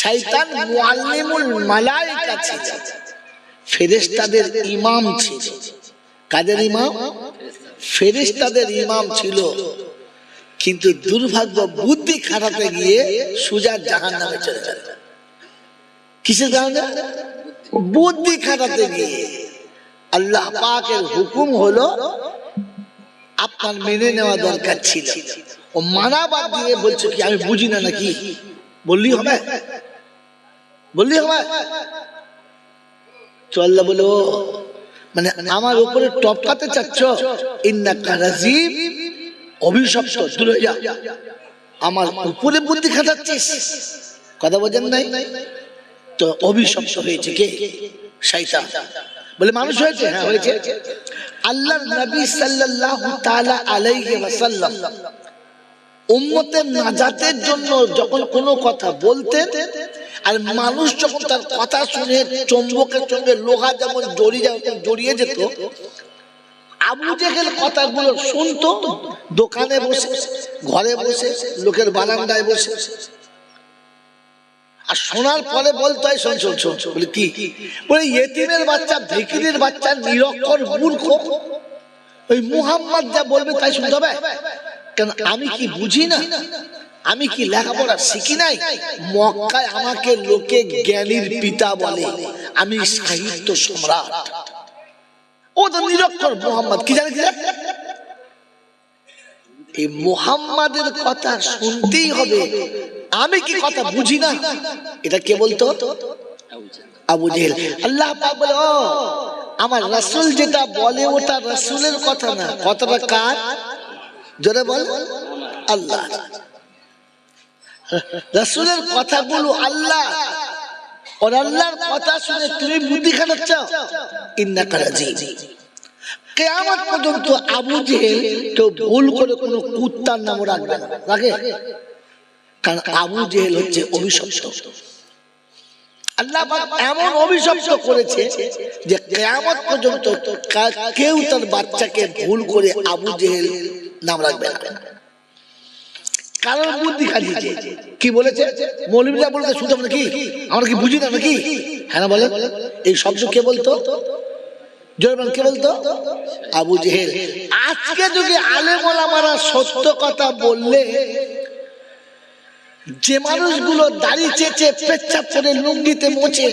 শয়তান মুআল্লিমুল মালায়েকা ছিল, ফেরেশতাদের ইমাম ছিল। কাদের ইমাম? ফেরেশতাদের ইমাম ছিল। কিন্তু দুর্ভাগ্য, বুদ্ধি খাটাতে গিয়ে সুজা জাহান্নামে চলে গেল। কিসের কারণে? বুদ্ধি খাটাতে গিয়ে। আল্লাহ পাকের হুকুম হলো আপনার মেনে নেওয়া দরকার ছিল, ও মানা বাদ দিয়ে বলছে কি আমি বুঝি না নাকি? বললি হবে? বললি হবে? তো আল্লাহ বলো, মানে আমার উপরে টপকাতে চাচ্ছ? ইন্নাকা রাজিম, অভিশপ্ত, দূরে যা। আমার উপরে বুদ্ধি খাটাচ্ছিস, কথা বোঝেন নাই? তো অভিশপ্ত হয়েছে কে? শয়তান। বলে মানুষ হয়েছে? হ্যাঁ হয়েছে। আল্লাহর নবী সাল্লাল্লাহু তাআলা আলাইহি ওয়াসাল্লাম উম্মতের নাজাতের জন্য যখন কোনো কথা বলতেন, আর মানুষ যখন তার কথা শুনে চুম্বকের সঙ্গে লোহা যেমন জড়িয়ে যেত, আবু জেহেল কথাগুলো শুনতো দোকানে বসে, ঘরে বসে, লোকের বারান্দায় বসে, আর শোনার পরে বলতো শোন শোন শোন। বলে কি? বলে ইয়েতিমের বাচ্চা, ভিখিরির বাচ্চা, নিরক্ষর মূর্খ, ওই মুহাম্মদ যা বলবে তাই শুনতে হবে? কেন আমি কি বুঝি না? আমি কি লেখাপড়া শিখি নাই? মক্কায় আমাকে লোকে জ্ঞানীর পিতা বলে, আমি সাহিত্য সম্রাট। ও তো নিরক্ষর মুহাম্মদ, কি জানে? এই মুহাম্মাদের কথা শুনতেই হবে। আমি কি কথা বুঝি না? এটা কে বলতো? আবু জেহেল। আল্লাহ পাক বলে, ও আমার রাসূল যেটা বলে ওটা রাসূলের কথা না, কথাটা কার? জোরে বল। আল্লাহ। রাসূলের কথাগুলো আল্লাহ, আর আল্লাহর কথা শুনে তুমি বুদ্ধি খাটাচ্ছ, ইন্নাকা রাজিম। কিয়ামত পর্যন্ত আবু জেহেল কেউ ভুল করে কোনো কুত্তার নাম রাখবে না, রাখে? কারণ আবু জেহেল হচ্ছে অভিশপ্ত। আল্লাহ পাক এমন অভিশপ্ত করেছে যে কিয়ামত পর্যন্ত কেউ তার বাচ্চাকে ভুল করে আবু জেহেল নাম রাখবে না। কারণ বুদ্ধি খাটিয়েছে। কি বলেছে? মৌলবীরা বলতে শুনতে হবে নাকি? আমরা কি বুঝি না নাকি? হ্যাঁ না বলে? এই শব্দ কে বলতো? কে বলতো? আবু জেহেল। আজকে যদি আলেম ওলামারা সত্য কথা বললে, যে মানুষগুলো দাড়ি চেঁচে পেচ্ছাপ করে লুঙ্গিতে মোছে,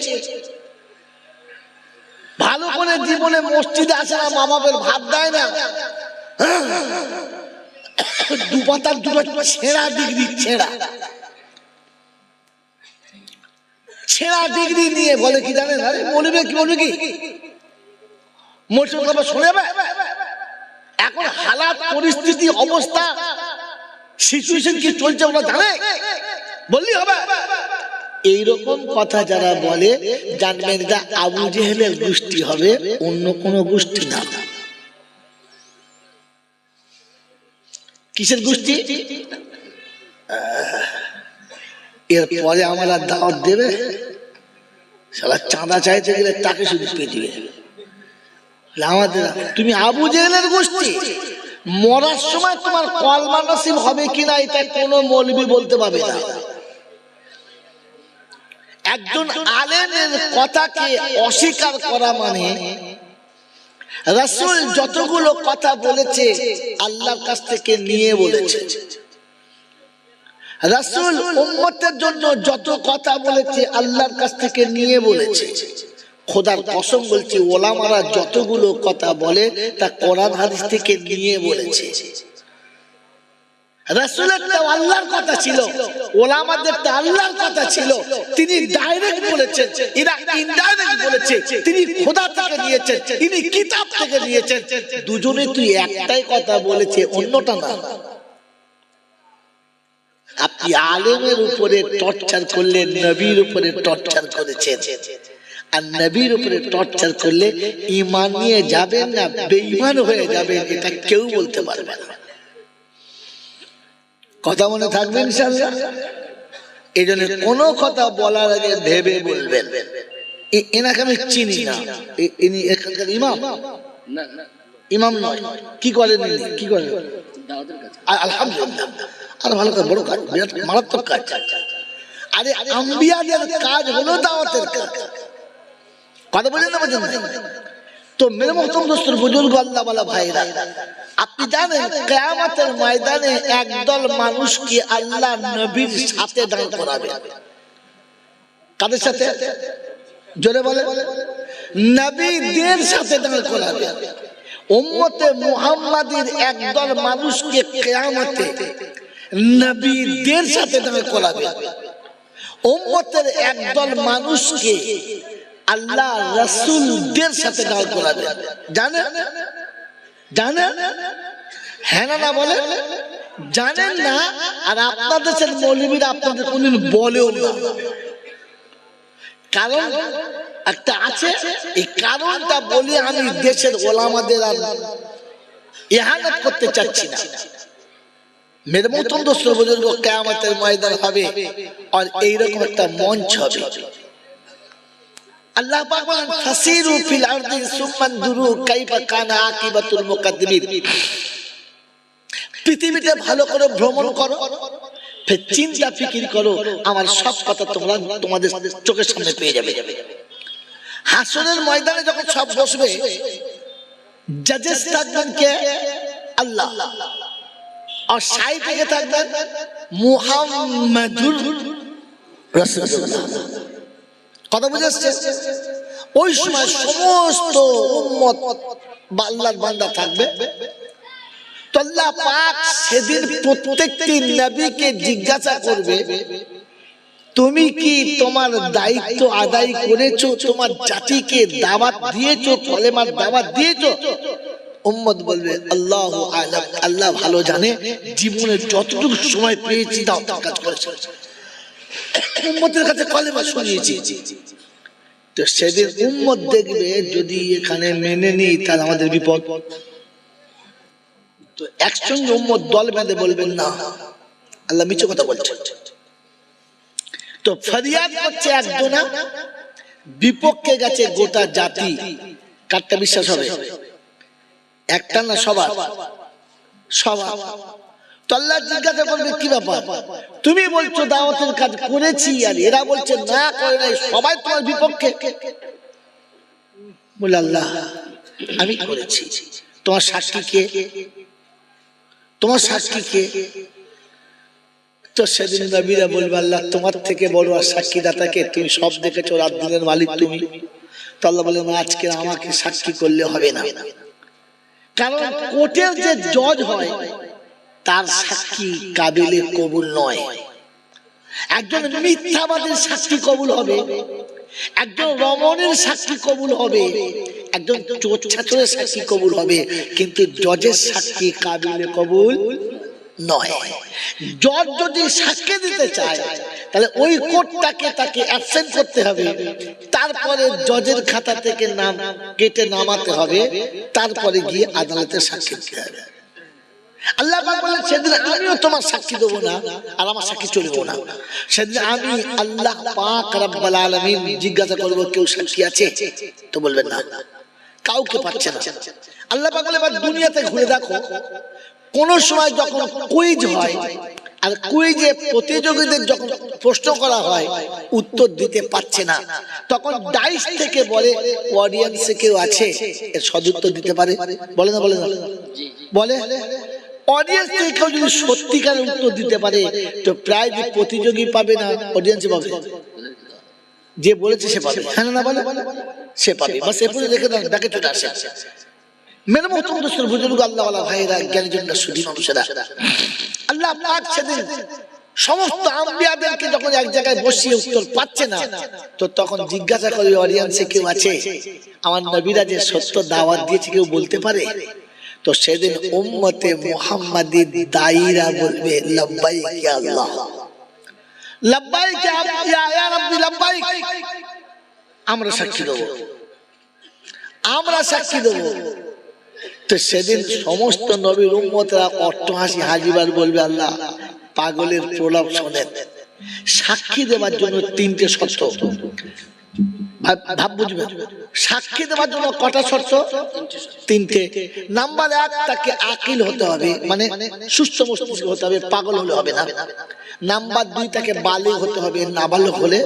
ভালো করে জীবনে মসজিদে আসে না, মা বাপের ভাত দেয় না, দুপাতার দুটো ছেঁড়া ডিগ্রি, ছেঁড়া ডিগ্রি নিয়ে বলে কি জানেন? আরে বলবে কি, বলবে কি মোটর শুনে? এখন হালাত, পরিস্থিতি, অবস্থা, সিচুয়েশন কি চলছে ওরা জানে? বললি হবে? এইরকম কথা যারা বলে জানবেন এটা আবু জেহেলের গোষ্ঠী হবে, অন্য কোন গোষ্ঠী না। কিসের গোষ্ঠী? এরপরে আমরা দাওয়াত দেবে, সারা চাঁদা চাইতে গেলে তাকে শুধু পেয়ে দিবে। আমাদের তুমি আবু জেহেলের গোষ্ঠী, মরার সময় তোমার কলমা নসিব হবে কিনা এটা কোনো মৌলবি বলতে পারবে না। একজন আলেমের কথাকে অস্বীকার করা মানে রাসূল যতগুলো কথা বলেছে আল্লাহর কাছ থেকে নিয়ে বলেছে। রাসূল উম্মতের জন্য যত কথা বলেছে আল্লাহর কাছ থেকে নিয়ে বলেছে। খোদার কসম বলছি, ওলামারা যতগুলো কথা বলে তা কোরআন হাদিস থেকে নিয়ে বলেছে। রাসূলেরটা আল্লাহর কথা ছিল, ওলামাদেরটা আল্লাহর কথা ছিল। তিনি ডাইরেক্ট বলেছেন, এরা ইনডাইরেক্ট বলেছে। তিনি খোদা থেকে নিয়েছেন, তিনি কিতাব থেকে নিয়েছেন। দুজনে তুই একটাই কথা বলেছে, অন্যটা না। আপনি আলেমের উপরে টর্চার করলে নবীর উপরে টর্চার করেছেন, আর নবীর উপরে টর্চার করলে ঈমান নিয়ে যাবেন না বেঈমান হয়ে যাবেন, এটা কেউ বলতে পারবে না। কথা মনে থাকবে ইনশাআল্লাহ। এই জন্য কোনো কথা বলার আগে ভেবে বলবেন। এনাকে আমি চিনি না, ইনি এখানকার ইমাম না, ইমাম নয়। কি করেন? কি করেন? আলহামদুলিল্লাহ, আর ভালো কাজ, বড় কাজ, বিরাট মারাত্মক কাজ। আরে আম্বিয়াদের কাজ হলো দাওয়াতের কাজ। কথা বলেন না, বোঝেন না? তো মেরে মোহতরম দোস্তর, বুজুর্গ, আল্লাহ ওয়ালা ভাইরা, আপনি জানেন কিয়ামতের ময়দানে একদল মানুষকে আল্লাহ নবীর সাথে দাঁড় করাবে। কাদের সাথে? জোরে বলে। নবীদের সাথে দাঁড় করাবে। উম্মতে মুহাম্মাদের একদল মানুষকে কিয়ামতে নবীদের সাথে দাঁড় করাবে। উম্মতের একদল মানুষকে আল্লাহ রাসূলদের সাথে দাঁড় করাবে। জানেন? জানেন? হ্যাঁ না বলে? জানেন না, আর আপনাদের দেশের মৌলবীরা আপনাদের কোনদিন বলেও না। কারণ একটা আছে, এই কারণটা বলি আমি দেশের ওলামাদের আর ইহানাত করতে চাচ্ছি না। মেরে মতন দোস্ত বুজুর্গ, কিয়ামতের ময়দান হবে আর এইরকম একটা মঞ্চ হবে। আল্লাহ পাক বলেন ফাসিরু ফিল আরদি সুম্মা দুরু কাইফা কানা আকিবাতুল মুকাদ্দিমিন। পৃথিবীতে ভালো করে ভ্রমণ করো, ফির চিন্তা ফিকির করো, আমার সব কথা তোমরা তোমাদের চোখের সামনে পেয়ে যাবে। হাসরের ময়দানে যখন সব বসবে, জাজেস থাকবেন কে? আল্লাহ। আর সাইড থেকে থাকবেন মুহাম্মাদুর রাসূলুল্লাহ। কথা বুঝেছেন? ওই সময় সমস্ত উম্মত আল্লাহর বান্দা থাকবে। তো আল্লাহ পাক সেদিন প্রত্যেকটি নবীকে জিজ্ঞাসা করবে, তুমি কি তোমার দায়িত্ব আদায় করেছো? তোমার জাতিকে দাওয়াত দিয়েছো, কলেমার দাওয়াত দিয়েছো? উম্মত বলবে আল্লাহু আ'লাম, আল্লাহ ভালো জানে, জীবনে যতটুকু সময় পেয়েছি দাও কাজ করেছি, উম্মতের কাছে কলেমা শুনিয়েছি। তো সেদিন উম্মত দেখবে যদি এখানে মেনে নিই তাহলে আমাদের বিপদ। তো একসঙ্গে উম্মত দল বেঁধে বলবেন না, আল্লাহ মিছে কথা বলছে। তো ফরিয়াদ করছে একজনা, বিপক্ষে গেছে গোটা জাতি। কারটা বিশ্বাস হবে? একটা না সবার? সবার। তো আল্লাহ জিজ্ঞাসা করবে কি ব্যাপার, তুমি বলছো দাওয়াতের কাজ করেছি আর এরা বলছে না করে নাই, সবাই তোমার বিপক্ষে। বলে আল্লাহ আমি করেছি, তোমার সাক্ষী কে? তোমার সাক্ষী কে? তো সেদিন নবীরা বলবে আল্লাহ তোমার থেকে বড় আর সাক্ষীদাতাকে? তুমি সব দেখেছো, রাত দিনের মালিক তুমি। তো আল্লাহ বলে না, আজকে আমাকে সাক্ষী করলে হবে না, কারণ কোর্টের যে জজ হয় তার সাক্ষী কাবিলে কবুল নয়। একজন মিথ্যাবাদীর সাক্ষী কবুল হবে, একজন রমণের সাক্ষী কবুল হবে, একজন চোর ছাচরের সাক্ষী কবুল হবে, কিন্তু জজের সাক্ষী কাবিলে কবুল নয়। জজ যদি সাক্ষী দিতে চায় তাহলে ওই কোর্টটাকে তাকে অ্যাবসেন্ট করতে হবে, তারপরে জজের খাতা থেকে নাম কেটে নামাতে হবে, তারপরে গিয়ে আদালতে সাক্ষী দিতে হবে। আল্লাহ পাক বলেন সেদিন আমিও তোমার সাক্ষী দেব না আর আমার সাক্ষী চলবে না। সেদিন আমি আল্লাহ পাক রব্বুল আলামিন জিজ্ঞাসা করব কেউ সাক্ষী আছে? তো বলবেন না, কাউকে পাচ্ছে না। আল্লাহ পাক বলে এবার দুনিয়াতে ঘুরে দেখো, কোন সময় যখন কুইজ হয় আর কুইজে প্রতিযোগীদের যখন প্রশ্ন করা হয় উত্তর দিতে পারছে না, তখন ডাইস থেকে বলে অডিয়েন্সে কেউ আছে এর সদুত্তর দিতে পারে? বলে না? বলে না? বলে। অডিয়েন্স থেকে কেউ যদি সত্যিকারের উত্তর দিতে পারে তো প্রায় যে প্রতিযোগী পাবে না, অডিয়েন্স পাবে। যে বলেছে সে পাবে, হ্যাঁ না বলে সে পাবে। বাস এরপরে দেখে ডাকে চলে আসে। মেরে মহতরম দোস্ত বুজুর্গ, আল্লাহ ওয়ালা ভাইরা, জ্ঞানীজনরা, সুধী মানুষেরা, আল্লাহ পাক সেদিন সমস্ত আম্বিয়াদেরকে যখন এক জায়গায় বসিয়ে উত্তর পাচ্ছে না, তো তখন জিজ্ঞাসা করে অডিয়েন্সে কেউ আছে? আমার নবীরা যে সত্য দাওয়াত দিয়েছে কেউ বলতে পারে? তো সেদিন উম্মতে মুহাম্মাদি দায়ীরা বলবে লাব্বাইক ইয়া আল্লাহ, লাব্বাইক ইয়া রাব্বি, লাব্বাইক। আমরা সাক্ষী দেব, আমরা সাক্ষী দেব। তো সেদিন সমস্ত নবীর উম্মতরা অট্টহাসি হাজিবার বলবে আল্লাহ পাগলের প্রলাপ শোনেন। সাক্ষী দেওয়ার জন্য তিনটে শর্ত, ভাব বুঝবে। সাক্ষী দেওয়ার জন্য কটা শর্ত? তিনটে। নাম্বার 1, তাকে আকিল হতে হবে, মানে সুস্থ মস্তিষ্ক হতে হবে, পাগল হলে হবে না। নাম্বার 2, তাকে বালিগ হতে হবে, নাবালক হলে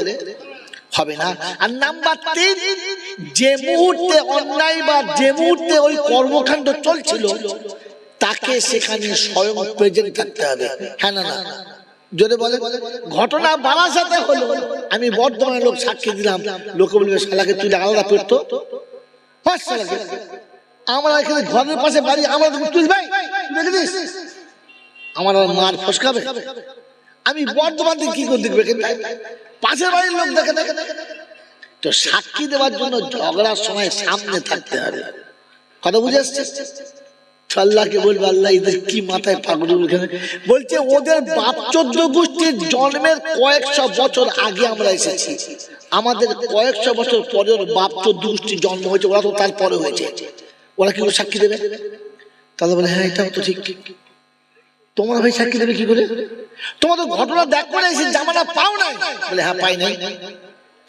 হবে না। আর নাম্বার 3, যে মুহূর্তে অন্যায় বা যে মুহূর্তে ওই কর্মকাণ্ড চলছিল তাকে সেখানে স্বয়ং প্রেজেন্ট থাকতে হবে। হ্যাঁ না? জোরে বলে। ঘটনা বারাসাতে হলো, আমি বর্ধমানে লোক সাক্ষী দিলাম, লোকে বলবে শালাকে তুই আলাদা পেতো, আমরা এখানে ঘরের পাশে বাড়ি, আমরা তুই ভাই আমার মার ফসকাবে। আমি বর্ধমান থেকে কি করে দেখবে, পাশের বাড়ির লোক দেখে। তো সাক্ষী দেওয়ার জন্য ঝগড়ার সময় সামনে থাকতে হবে। কথা বুঝে আসছে? আল্লাহকে বলবে আল্লাহ এদের কি মাথায় পাগড়ি ওখানে বলছে ওদের বাপ 14 গোষ্ঠীর জন্মের কয়েকশো বছর আগে আমরা এসেছি, আমাদের কয়েকশো বছর পরে ওর বাপ 14 গোষ্ঠীর জন্ম হয়েছে, ওরা তো তারপরে হয়েছে, ওরা কি করে সাক্ষী দেবে? তাহলে বলে হ্যাঁ এটাও তো ঠিক, তোমার ভাই সাক্ষী দেবে কি করে? তোমাদের ঘটনা দেখো না, এসে জামানা পাও নাই? বলে হ্যাঁ পাই নাই,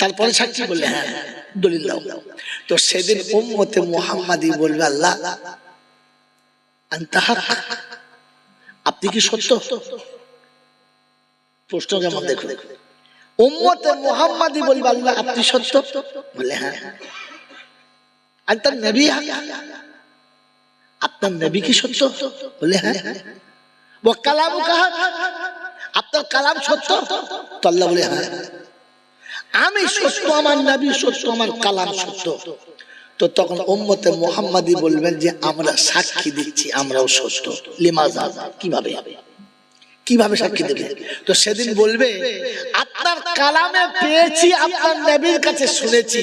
তারপরে সাক্ষী? বললে হ্যাঁ দলিল দাও। তো সেদিন উম্মতে মুহাম্মাদি বলবে আল্লাহ আপনি কি সত্য? প্রশ্ন যেমন দেখুন, উম্মতে মুহাম্মাদি বলবে আল্লাহ আপনি সত্য? বলে হ্যাঁ। আনতা নবী, আপনার নবী কি সত্য? বলে হ্যাঁ। ও কালাম কাহা, আপনার কালাম সত্য? তো আল্লাহ বলে হ্যাঁ আমি সত্য, আমার নবী সত্য, আমার কালাম সত্য। তো তখন উম্মতে মুহাম্মাদি বলবেন যে আমরা সাক্ষী দিচ্ছি আমরাও সত্য। লিমাজা, কিভাবে কিভাবে সাক্ষী দেবে? তো সেদিন বলবে আপনার কালামে পেয়েছি, আপনার নবীর কাছে শুনেছি,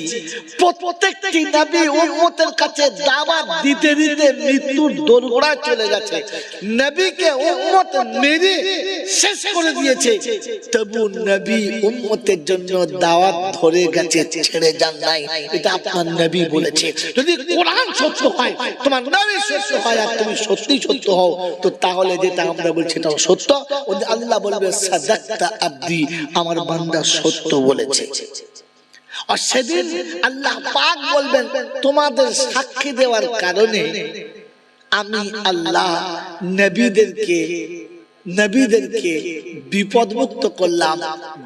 প্রত্যেকটি নবী উম্মতের কাছে দাওয়াত দিতে দিতে মৃত্যুর দোরগোড়ায় চলে গেছে, নবীকে উম্মত মেরে শেষ করে দিয়েছে, তবু নবী উম্মতের জন্য দাওয়াত ধরে গেছে, ছেড়ে যান নাই। এটা আপনার নবী বলেছে। যদি কোরআন সত্য হয়, তোমার নবী সত্য হয়, আর তুমি সত্যি সত্য হও, তো তাহলে যেটা আমরা বলছি এটাও সত্য। আল্লাহ বলবে সাদাক্তা আব্দি, আমার বান্দা সত্য বলেছে। আর সেদিন আল্লাহ পাক বলবেন তোমাদের সাক্ষী দেওয়ার কারণে আমি আল্লাহ নবীদেরকে বিপদমুক্ত করলাম,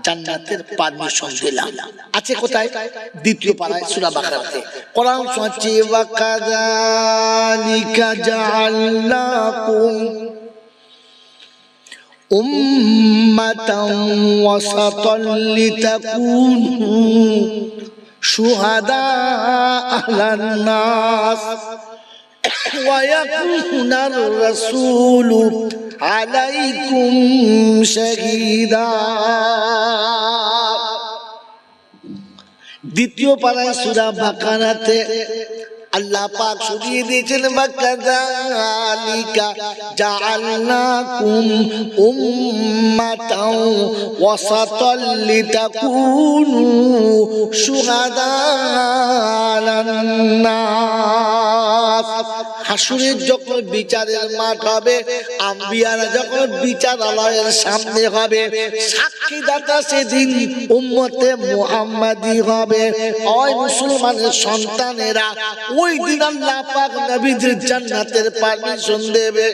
জান্নাতের পারমিশন দিলাম। আছে কোথায়? দ্বিতীয় পারায় সূরা বাকারাতে কোরআন শুনাচ্ছে ওয়া কাযালিকা জাআলনাকুম উম্মাতান ওয়াসাতান লিতাকুনু শুহাদা আলান নাস ওয়া ইয়াকুনার রাসূলু আলাইকুম শাহীদা। দ্বিতীয় পারায় সূরা বাকারাতে আল্লাহ পাক শুনিয়ে দিয়েছেন ওয়াকাযালিকা জাআলনাকুম উম্মাতান ওয়াসাতান লিতাকুনু শুহাদা আলান নাস। হাসরের যখন বিচারের মাঠ হবে, আম্বিয়ারা যখন বিচারালয়ের সামনে হবে, সাক্ষীদাতা সেদিন উম্মতে মুহাম্মাদি হবে। ওই মুসলমানের সন্তানেরা ওই দিন আল্লাহ পাক নবীদের জান্নাতের পারমিশন দেবে।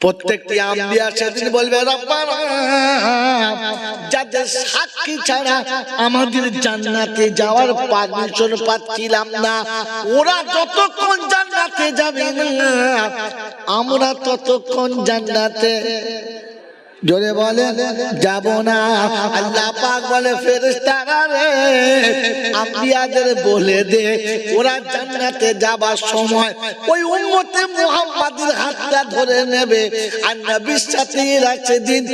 প্রত্যেকটি আম্বিয়া সেদিন বলবে রব্বানা, যাদের সাক্ষী ছাড়া আমাদের জান্নাতে যাওয়ার পারমিশন পাচ্ছিলাম না, ওরা যতক্ষণ জান্নাতে যাবে না আমরা ততক্ষণ জান্নাতে জোরে বলে যাব না। আল্লাহ পাক বলে ফেরেশতারা রে, আম্বিয়াদের বলে দে ওরা জান্নাতে যাবার সময় ওই উম্মতে মুহাম্মাদের হাতটা ধরে নেবে, আর নবীর সাথে রাখছে দিন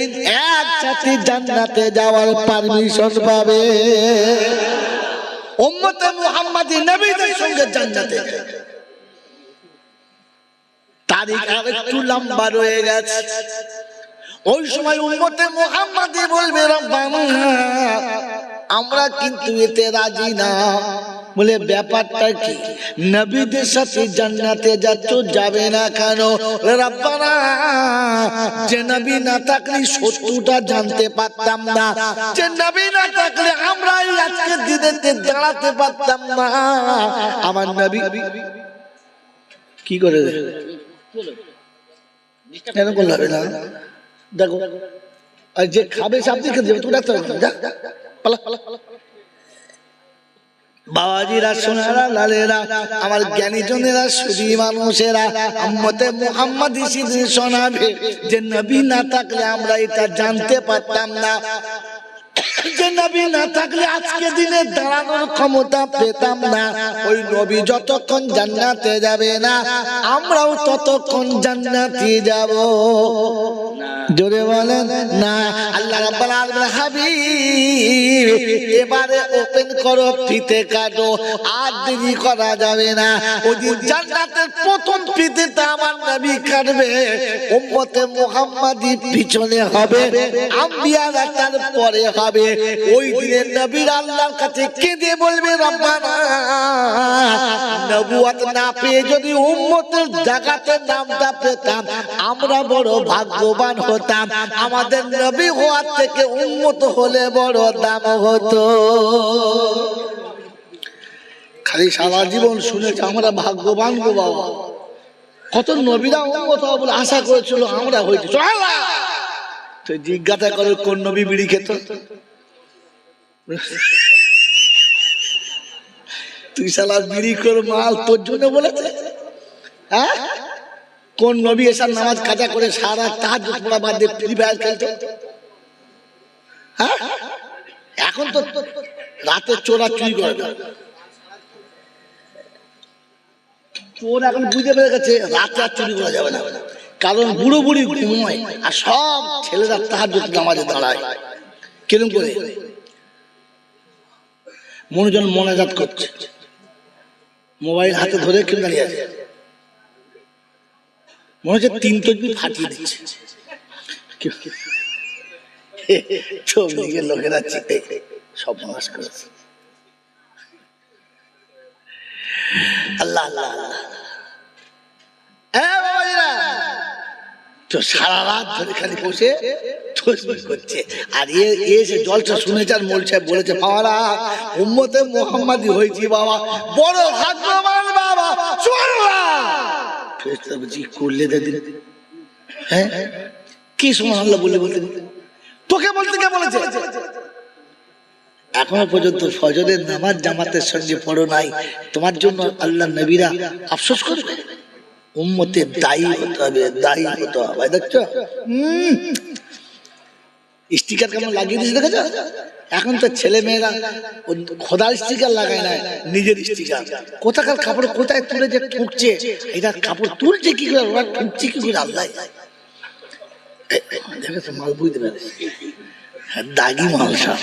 একসাথে জান্নাতে যাওয়ার পারমিশন পাবে। উম্মতে মুহাম্মাদি নবীদের সঙ্গে জান্নাতে। তারিখ আরেকটু লম্বা রয়ে গেছে। ওই সময় উম্মতে মুহাম্মাদি বলবে রব্বানা আমরা কিন্তু এতে রাজি না। বলে ব্যাপারটা কি? নবীদের সাথে জান্নাতে যাচ্ছ, যাবে না কেন? রব্বানা যে নবী না থাকলে সত্যটা জানতে পারতাম না, যে নবী না থাকলে আমরা আজকের দিনেতে দাঁড়াতে পারতাম না। আমার নবী কি করে কেন করলাম না? দেখো আর যে খাবে সে আপনি খেতে যাবে, তুমি ডাক্তার বাবাজিরা, সোনারা, লালেরা, আমার জ্ঞানীজনেরা, সুধী মানুষেরা, উম্মতে মুহাম্মাদি সেদিন শোনাবে যে নবী না থাকলে আমরা এটা জানতে পারতাম না। যে নবী না থাকলে আজকে দিনে দাঁড়ানোর ক্ষমতা পেতাম না। ওই নবী যতক্ষণ জান্নাতে যাবে না, আমরাও ততক্ষণ জান্নাতে যাব। জোরে বলেন না। আল্লাহ রাব্বুল আলামিন হাবিব এবারে ওপেন করো, ফিতে কাটো, আর দেরি করা যাবে না। ওই দিন জান্নাতের প্রথম ফিতেটা আমার নবী কাটবে, উম্মতে মুহাম্মাদি পিছনে হবে, আম্বিয়ারা তার পরে হবে। ওই দিনে নবীর আল্লাহর কাছে কেঁদে বলবে, রব্বানা নবুয়ত না পেয়ে যদি উম্মতের জাগাতে নামটা পেতাম, আমরা বড় ভাগ্যবান হতাম। আমাদের নবী হওয়ার থেকে উম্মত হলে বড় দাম হতো। খালি সারা জীবন শুনেছি আমরা ভাগ্যবান গো বাবা। কত নবীরা উম্মত হবে বলে আশা করেছিল, আমরা হইতে তো জিজ্ঞাসা করে কোন নবী বিড়ি খেত? তুই শালা বিড়ি কর মাল তোর জন্য বলেছে? হ্যাঁ, কোন নবী এসব নামাজ কাজা করে সারা তাহাজ্জুদ পড়া বাদ দিয়ে ফ্রি ফায়ার খেলতো? হ্যাঁ, এখন তো রাতে চোরা চুরি করে না। চোর এখন বুঝতে পেরে গেছে রাতে আর চুরি করা যাবে না, কারণ বুড়ো বুড়ি ঘুমায় আর সব ছেলেরা তাহাজ্জুদ নামাজে দাঁড়ায়। কিরকম করে মনোজন মোনাজাত করছে, মোবাইল হাতে ধরে কেউ দাঁড়িয়ে আছে, মনে হচ্ছে 3 তসবিহ ফাটিয়ে দিচ্ছে। লোকেরা সব নামাজ করেছে। আল্লাহ আল্লাহ আল্লাহ। তো সারা রাত ধরে খালি বসে তসবিহ করছে। আর এসে জলসা শুনেছে আর মোল সাহেব বলেছে, বাবারা উম্মতে মুহাম্মাদি হয়েছি বাবা, বড় ভাগ্যবান বাবা। করলে দিন, হ্যাঁ কি সুবহানাল্লাহ বলে বলতে, তোকে বলতে কে বলেছে? এখনো পর্যন্ত ফজরের নামাজ জামাতের সঙ্গে পড়ো নাই, তোমার জন্য আল্লাহ নবীরা আফসোস করবে। উম্মতের দায়ী হতে হবে, দায়ী হতে হবে। দেখছো স্টিকার কেমন লাগিয়ে দিয়েছে দেখেছো? এখন তো ছেলে মেয়েরা খোদার স্টিকার লাগায় না, নিজের স্টিকার। কোথাকার কাপড় কোথায় তুলে যে ঠুকছে, এটা কাপড় তুলছে কি করে, ওরা ঠুকছে কি করে? আল্লাহ দেখেছো, মাল বুঝতে পারে দাগি মালসা।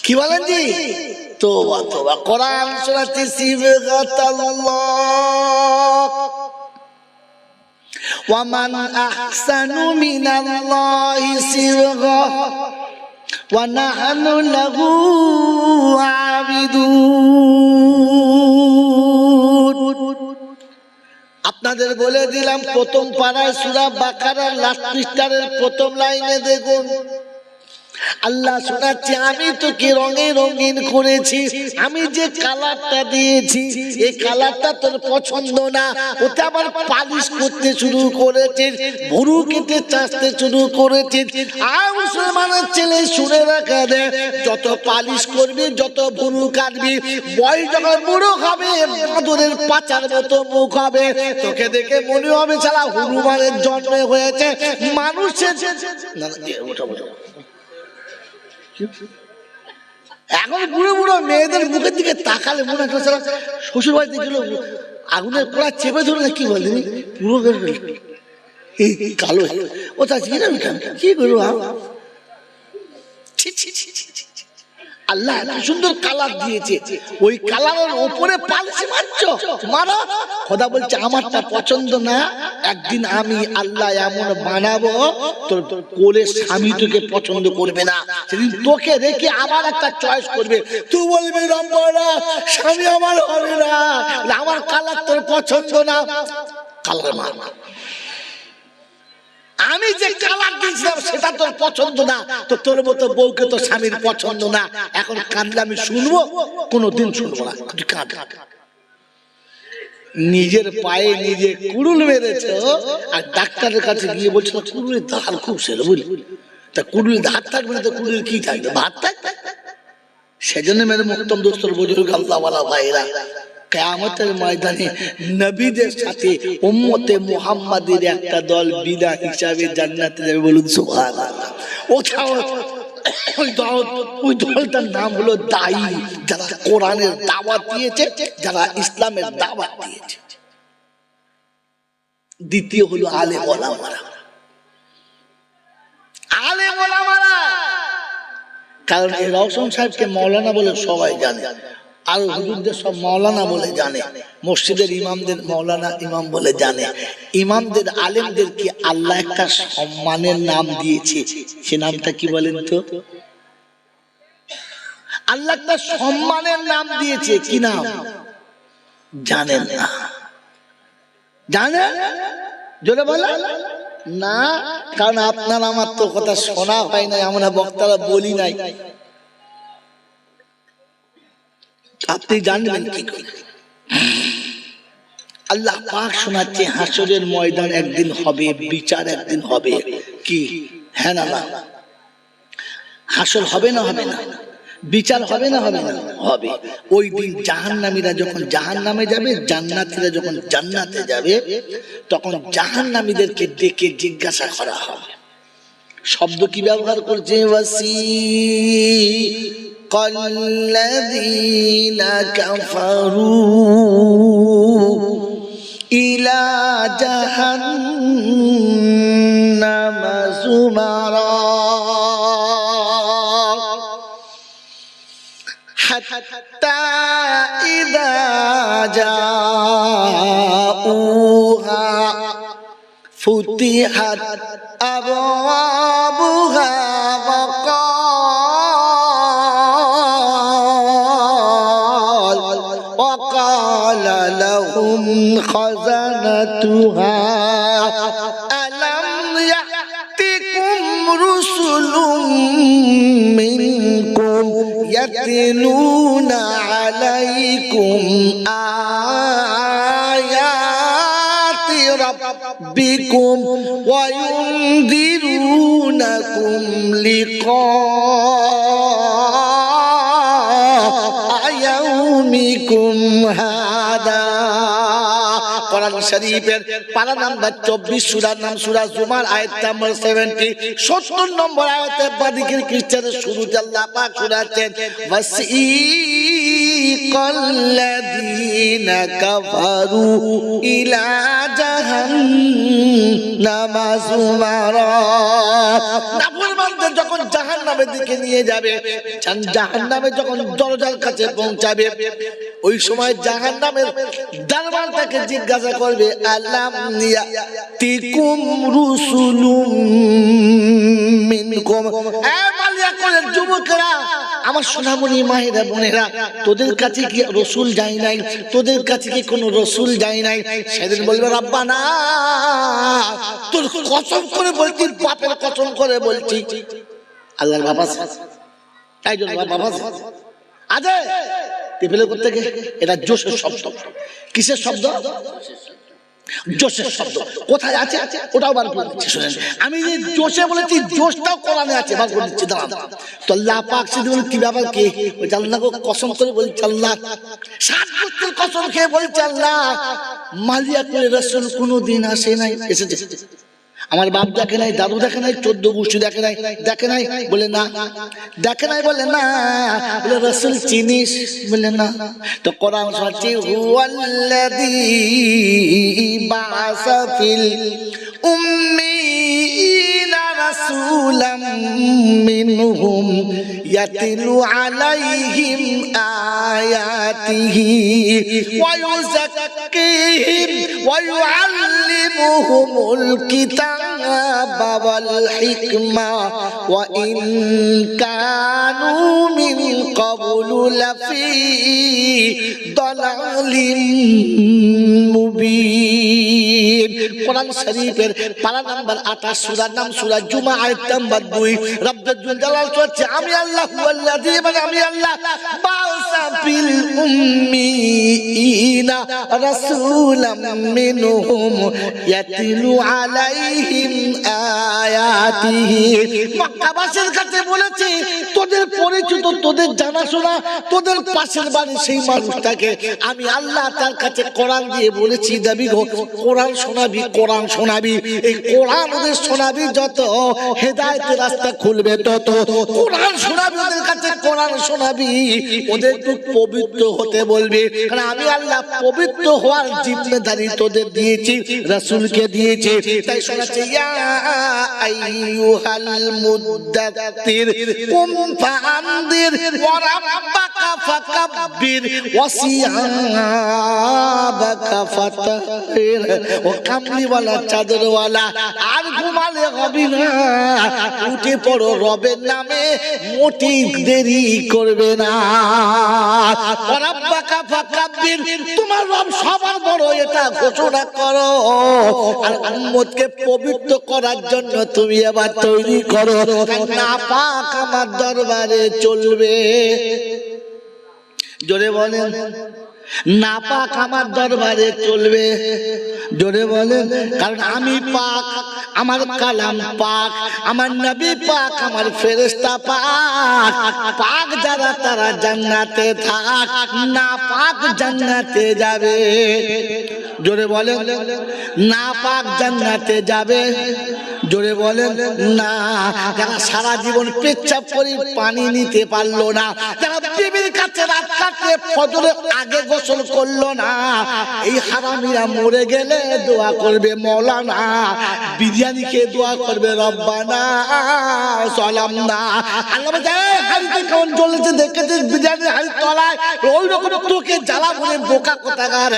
কি বলেন জি? তোবা তোবা। কোরআন শোনাচ্ছি, সিবগাতাল্লাহ ওয়া মান আহসানু মিনাল্লাহি সিবগা ওয়া নাহনু লাহু আবিদুন। আপনাদের বলে দিলাম, প্রথম পারায় সূরা বাকারার লাস্ট পৃষ্ঠার প্রথম লাইনে দেখুন, আল্লাহ শোনাচ্ছে, আমি তোকে রঙে রঙিন করেছি, আমি যে কালারটা দিয়েছি এই কালারটা তোর পছন্দ না, ওটা আবার পালিশ করতে শুরু করেছিস, ভুরু কেটে চাষতে শুরু করেছিস। আর মুসলমানের ছেলে শুনে রাখা দে, যত পালিশ করবি, যত ভুরু কাটবি, বয়স যখন বুড়ো হবে, বাঁদরের পাচার মতো মুখ হবে, তোকে দেখে মনে হবে শালা হনুমানের জন্ম হয়েছে। মানুষের এখন বুড়ো বুড়ো মেয়েদের মুখের দিকে তাকালে মনে হয় শ্বশুর বাড়িতে গেল আগুনের কোড়া চেপে ধরে না, কি বলেন পুরো কালো। ও তা কি করবো, আল্লাহ এত সুন্দর কালার দিয়েছে, ওই কালারের উপরে পালিশ মারছো মারো। খোদা বলছে আমারটা পছন্দ না, একদিন আমি আল্লাহ এমন বানাবো তোর কোলে স্বামী তোকে পছন্দ করবে না, সেদিন তোকে রেখে আবার একটা চয়েস করবে। তুই বলবি রব্বানা স্বামী আমার হবে না, আমার কালার তোর পছন্দ না, কালার মার। আমি যে কালার দিয়েছিলাম সেটা তোর পছন্দ না, তো তোর মতো বউকে তো স্বামীর পছন্দ না। এখন কাঁদলে আমি শুনবো? কোনোদিন শুনবো না। তুই কাঁদ। নিজের পায়ে নিজে কুড়ুল মেরেছো, আর ডাক্তারের কাছে গিয়ে বলছো কুড়ুলের ধার খুব সেলো, বুঝলি? তা কুড়ুলের ধার থাকবে না তো কুড়ুলের কি থাকবে? ভাত থাকবে। সেজন্য মেরে মুক্তম দোস্তর বুজুর্গ আল্লাহওয়ালা ভাইরা, কিয়ামতের ময়দানে নবীদের সাথে উম্মতে মুহাম্মাদের একটা দল বিদা হিসাবে জান্নাতে যাবে। বলুন সুবহানাল্লাহ। ওঠাও ওই দলটার নাম হলো দায়ী, যারা কোরআনের দাওয়াত দিয়েছে, যারা ইসলামের দাওয়াত দিয়েছে। দ্বিতীয় হলো আলেম ওলামারা। আলেম ওলামারা, কারণ এই রওশন সাহেবকে মাওলানা বলে সবাই জানে, আর হুজুরদের সব মাওলানা বলে জানে, মসজিদের ইমামদের মাওলানা ইমাম বলে জানে। ইমামদের আলেমদেরকে আল্লাহ একটা সম্মানের নাম দিয়েছে, সে নামটা কি বলেন তো? আল্লাহ একটা সম্মানের নাম দিয়েছে, কি নাম জানেন না? জানেন? জোরে বলেন না, কারণ আপনার আমার তো কথা শোনা হয় নাই, আমরা বক্তারা বলি নাই, আপনি জানবেন কি করে? আল্লাহ পাক শোনাচ্ছে হাসরের ময়দান একদিন হবে, বিচার একদিন হবে। কি হ্যাঁ না? হাসর হবে না হবে না? বিচার হবে না হবে না? হবে। ওই দিন জাহান্নামীরা যখন জাহান্নামে যাবে, জান্নাতীরা যখন জান্নাতে যাবে, তখন জাহান্নামীদেরকে ডেকে জিজ্ঞাসা করা হবে। শব্দ কি ব্যবহার করছে? ওয়াসিকাল্লাযীনা কাফারু ইলা জাহান্নামা যুমারা হাত্তা ইযা জাউহা ফুতিহাত আবওয়াবুহা وقال لهم خزنتها ألم يأتكم رسل منكم يتلون عليكم آيات ربكم وينذرونكم لقاء يومكم هذا। কোরআন শরীফের পারা নাম্বার 24, সূরার নাম সূরা জুমার, আয়াত নাম্বার 70, 70 নম্বর আয়াতে বাদিকের খ্রিস্টানের শুরুতে আল্লাহ পাক শোনাচ্ছেন ওয়াসিকাল্লাযীনা কাফারু ইলা জাহান্নামা যুমারা। নাফরমানদের যখন জাহান্নামের দিকে নিয়ে যাবে, জাহান্নামে যখন দরজার কাছে পৌঁছাবে, ওই সময় জাহান্নামের দরবারটাকে জিজ্ঞাসা করবে আলাম ইয়াতিকুম রুসুলুম মিনকুম। এ মালিয়াকুলের যুবকেরা, আমার সোনামণি মায়েরা বোনেরা, তোদের কাছে কি রসুল যায় নাই? তোদের কাছে কি কোনো রসুল যায় নাই? সেদিন বলবে রাব্বানা, তোর কসম করে বলছি, বাপের কসম করে বলছি, আল্লাহর বাবা তাই জন্য বাবা আজে টিফিলে করতে গিয়ে এটা জোশের শব্দ। কিসের শব্দ? জোশের শব্দ। কোথায় আছে ওটাও বার করে দিচ্ছি, শুনেন। আমি যে জোশে বলেছি, জোশটাও কোরআনে আছে, বার করে দিচ্ছি, দাঁড়ান। তো আল্লাহ পাক সেদিন কি ব্যাপার? কি বলছে? আল্লাহ কসম করে বলছে, আল্লাহ সাত গোত্রের কসম খেয়ে বলছে, আল্লাহ মালিয়া করে রাসূল কোনোদিন আসে নাই। এসেছে, আমার বাপ দেখে নাই, দাদু দেখে নাই, 14 গোষ্ঠী দেখে নাই, দেখে নাই? বলে না। দেখে নাই বলে না। বলে রাসূল চিনিস? বলে না। তো কোরআন শোনাচ্ছে হুয়াল্লাযী বাআসা ফিল উম্মিয়িনা রাসূলাম মিনহুম ইয়াতলু আলাইহিম আয়াতিহি ওয়া ইউযাক্কিহিম ওয়া ইউআল্লিমুহুমুল কিতাবা ওয়াল হিকমা ওয়া ইন কানু মিন ক্বাবলু লাফি দালালিন মুবিন। কোরআন শরীফের পারা নাম্বার 28, সূরার নাম সূরা জুমা, আয়াত নাম্বার 2। রব্বুল জালাল বলছে, আমি আল্লাহ হুয়াল্লাযী, মানে আমি আল্লাহ বাআসা ফিল উম্মিয়িনা রাসূলাম মিনহুম ইয়াতলু আলাইহিম আয়াতিহি। মক্কাবাসীর কাছে বলেছি, তোদের পরিচিত, তোদের জানাশোনা, তোদের পাশের বাড়ি সেই মানুষটাকে আমি আল্লাহ তার কাছে কোরআন দিয়ে বলেছি, নবী গো কোরআন শোনাবি, কোরআন শোনাবি, এই কোরআন ওদের শোনাবি, যত হেদায়েতের রাস্তা খুলবে তত। কোরআন শোনাবি ওদের কাছে, কোরআন শোনাবি, ওদের একটু পবিত্র হতে বলবি, কারণ আমি আল্লাহ পবিত্র হওয়ার জিম্মেদারি তোদের দিয়েছি, রাসূলকে দিয়েছি। তাই শোনাচ্ছে, ইয়া আইয়ুহাল মুদ্দাত্তির কুম ফাআনদির ওয়া রাব্বাকা ফাকাব্বির ওয়া সিয়াবাকা ফাতাহির। ও কামলিওয়ালা চাদরওয়ালা, আর ঘুমালে হবে না, উঠে পড়ো রবের নামে, মোটি দেরি করবে না। ওয়া রাব্বাকা ফাকাব্বির, তোমার রব সবার বড়, এটা ঘোষণা করো। আর উম্মতকে পবিত্র করার জন্য তুমি এবার তৈরি করো, নাপাক আমার দরবারে চলবে। জোরে বলেন, নাপাক আমার দরবারে চলবে। জোরে বলেন, কারণ আমি পাক, আমার কালাম পাক, আমার নবী পাক, আমার ফেরেশতা পাক। পাক যারা তারা জান্নাতে থাক, না পাক জান্নাতে যাবে। জোরে বলেন, না পাক জান্নাতে যাবে। জোরে বলেন না। যারা সারা জীবন পেচ্ছাপ করে পানি নিতে পারলো না, যারা বিবির কাছে রাত কাটে ফজরের আগে গোসল করলো না, এই হারামিরা মরে গেলে দোয়া করবে মওলানা, বিরিয়ানি খেয়ে দোয়া করবে রব্বানা সালামনা। আল্লাহ বলে, হাড়িতে কেমন জ্বলেছে দেখেছিস বিরিয়ানি হাড়ির তলায়, ওই রকম তোকে জ্বালা বলে বোকা কোথাকার।